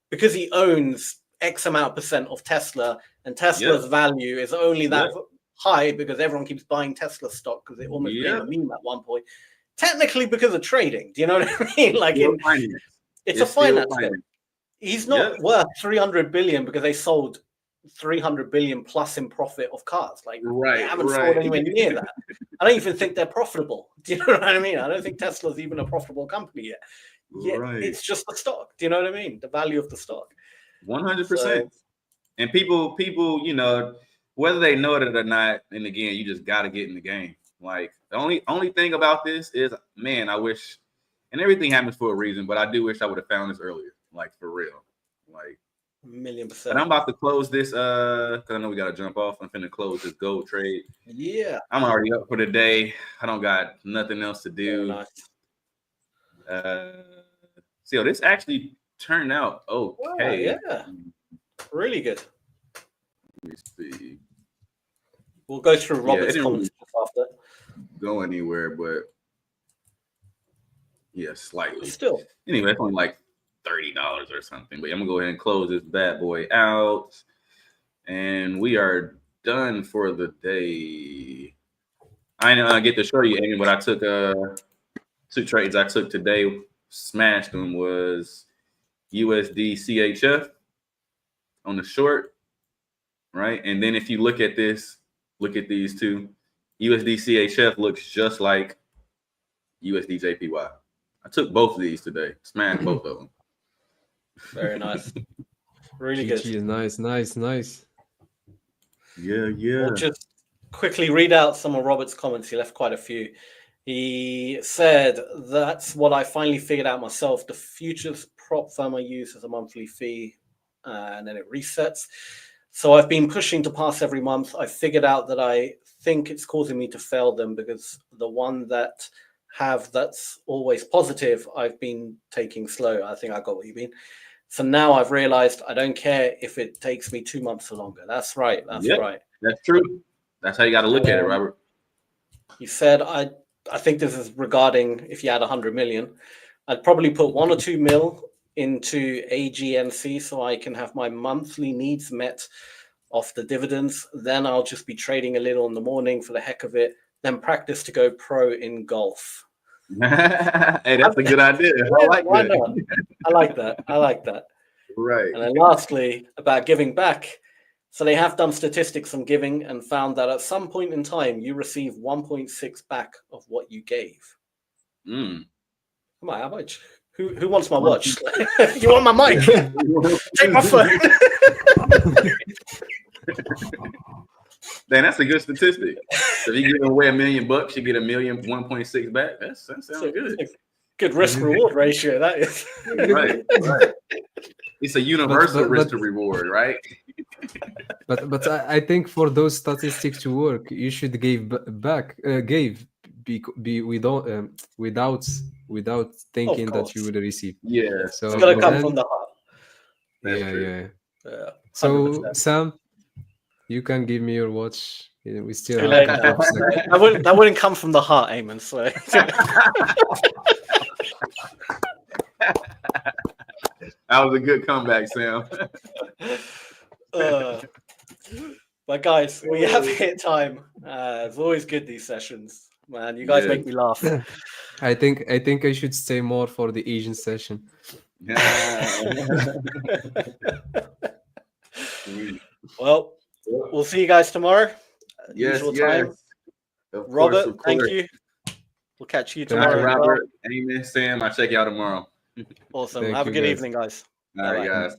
because he owns X amount percent of Tesla, and Tesla's value is only that high because everyone keeps buying Tesla stock because it almost became a meme at one point. Technically because of trading. Do you know what I mean? Like it's a finance thing. He's not worth 300 billion because they sold 300 billion plus in profit of cars. Like they haven't sold anywhere near that. I don't even think they're profitable. Do you know what I mean? I don't think Tesla's even a profitable company yet. It's just the stock. Do you know what I mean? The value of the stock.
100%. And people, you know, whether they know it or not, and again, you just got to get in the game. Like the only thing about this is, man, I wish, and everything happens for a reason, but I do wish I would have found this earlier, like for real, like
1,000,000%.
But I'm about to close this, because I know we got to jump off. I'm finna close this gold trade.
Yeah,
I'm already up for the day. I don't got nothing else to do. So this actually turned out okay.
Yeah, really good.
Let me see.
We'll go through Robert's comments after.
Go anywhere, but slightly.
Still.
Anyway, it's only like $30 or something. But I'm gonna go ahead and close this bad boy out, and we are done for the day. I didn't get to show you any, but I took two trades I took today. Smashed them was USD CHF on the short, right? And then if you look at this, look at these two. USD CHF looks just like USD JPY. I took both of these today. Smashed both of them.
Very nice. Really good.
Nice.
Yeah.
We'll just quickly read out some of Robert's comments. He left quite a few. He said, that's what I finally figured out myself. The futures prop firm I use has a monthly fee, and then it resets. So I've been pushing to pass every month. I figured out that I think it's causing me to fail them because the one that that's always positive, I've been taking slow. I think I got what you mean. So now I've realized I don't care if it takes me 2 months or longer. That's right. That's right.
That's true. That's how you got to look at it, Robert.
He said, I think this is regarding if you had 100 million, I'd probably put 1 or 2 mil into AGNC so I can have my monthly needs met off the dividends. Then I'll just be trading a little in the morning for the heck of it, then practice to go pro in golf.
Hey, that's a good idea.
Why not? I like that.
Right.
And then lastly, about giving back. So they have done statistics on giving and found that at some point in time, you receive 1.6 back of what you gave. Come on, how much? Who wants my watch? You want my mic? Take my phone.
Man, that's a good statistic. So if you give away $1 million, you get $1.6 back. That sounds good.
Good risk reward ratio, that is.
Right. It's a universal risk to reward, right?
But I think for those statistics to work, you should give without thinking that you will receive.
Yeah.
So
It's gonna come from the heart.
Yeah.
Yeah.
So
100%.
Sam, you can give me your watch. We still
Too
have
late
a
now.
couple of seconds.
That wouldn't come from the heart, Eamon. So
That was a good comeback, Sam.
But guys, we have hit time. It's always good, these sessions, man. You guys make me laugh.
I think I should stay more for the Asian session.
Well, we'll see you guys tomorrow.
Yes,
Usual
yes.
time. Robert, thank you. We'll catch you
All right,
tomorrow.
Robert, Amy, Sam, I'll check you out tomorrow.
Awesome.
Thank
Have a
you,
good
guys.
evening, guys.
All right,
Bye-bye.
guys.